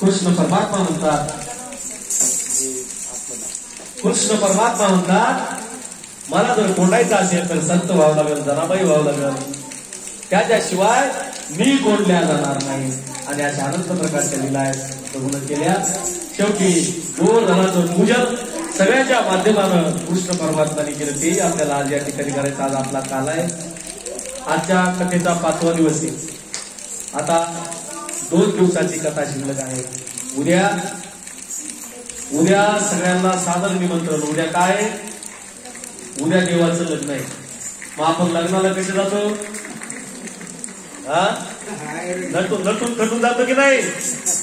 कृष्ण परमात्मा म्हणतात, कृष्ण परमात्मा म्हणतात मला जर कोंडायचं असेल तर संत व्हावं लागेल, जनाबाई व्हावं लागेल, त्याच्याशिवाय मी कोंडल्या जाणार नाही. आणि अशा अनंत प्रकारच्या लीला बघून केल्या. शेवटी गोवर्धनाचं पूजन सगळ्याच्या माध्यमानं कृष्ण परमात्माने केलं, ते आपल्याला आज या ठिकाणी करायचं. आज आपला काल आहे, आजच्या कथेचा 5वा दिवस आहे. आता 2 दिवसाची कथा शिल्लक आहे. उद्या सगळ्यांना सादर निमंत्रण. उद्या काय, उद्या देवाचं लग्न आहे. मग आपण लग्नाला कसे जातो, नटून नटून थटून जातो की नाही.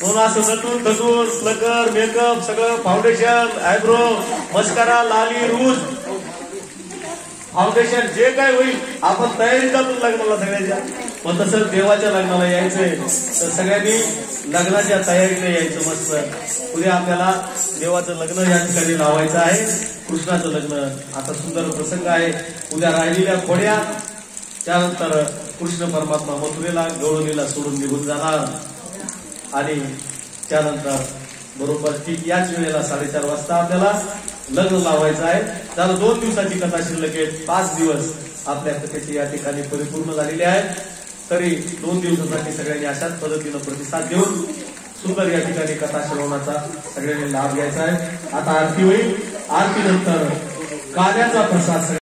म्हणून असं नटून थटून फ्लकर मेकअप सगळं, फाउंडेशन, आयब्रो, मस्कारा, लाली, रूज, फाउंडेशन जे काय होईल आपण तयारी जातो लग्नाला सगळ्याच्या. पण तसं देवाच्या लग्नाला यायचंय तर सगळ्यांनी लग्नाच्या तयारीने यायचं मस्त. उद्या आपल्याला देवाचं लग्न या ठिकाणी लावायचं आहे, कृष्णाचं लग्न. आता सुंदर प्रसंग आहे. उद्या राहिलेल्या खोड्या, त्यानंतर कृष्ण परमात्मा मथुरेला गवळणीला सोडून निघून जाणार. आणि त्यानंतर बरोबर ठीक याच वेळेला 4:30 वाजता आपल्याला लग्न लावायचं आहे. त्याला 2 दिवसाची कथा शिल्लक आहे. 5 दिवस आपल्या कथेचे या ठिकाणी परिपूर्ण झालेले आहेत. तरी 2 दिवसासाठी सगळ्यांनी अशाच पद्धतीनं प्रतिसाद देऊन सुंदर या ठिकाणी कथा श्रवणाचा सगळ्यांनी लाभ घ्यायचा आहे. आता आरती होईल. आरती नंतर काल्याचा प्रसाद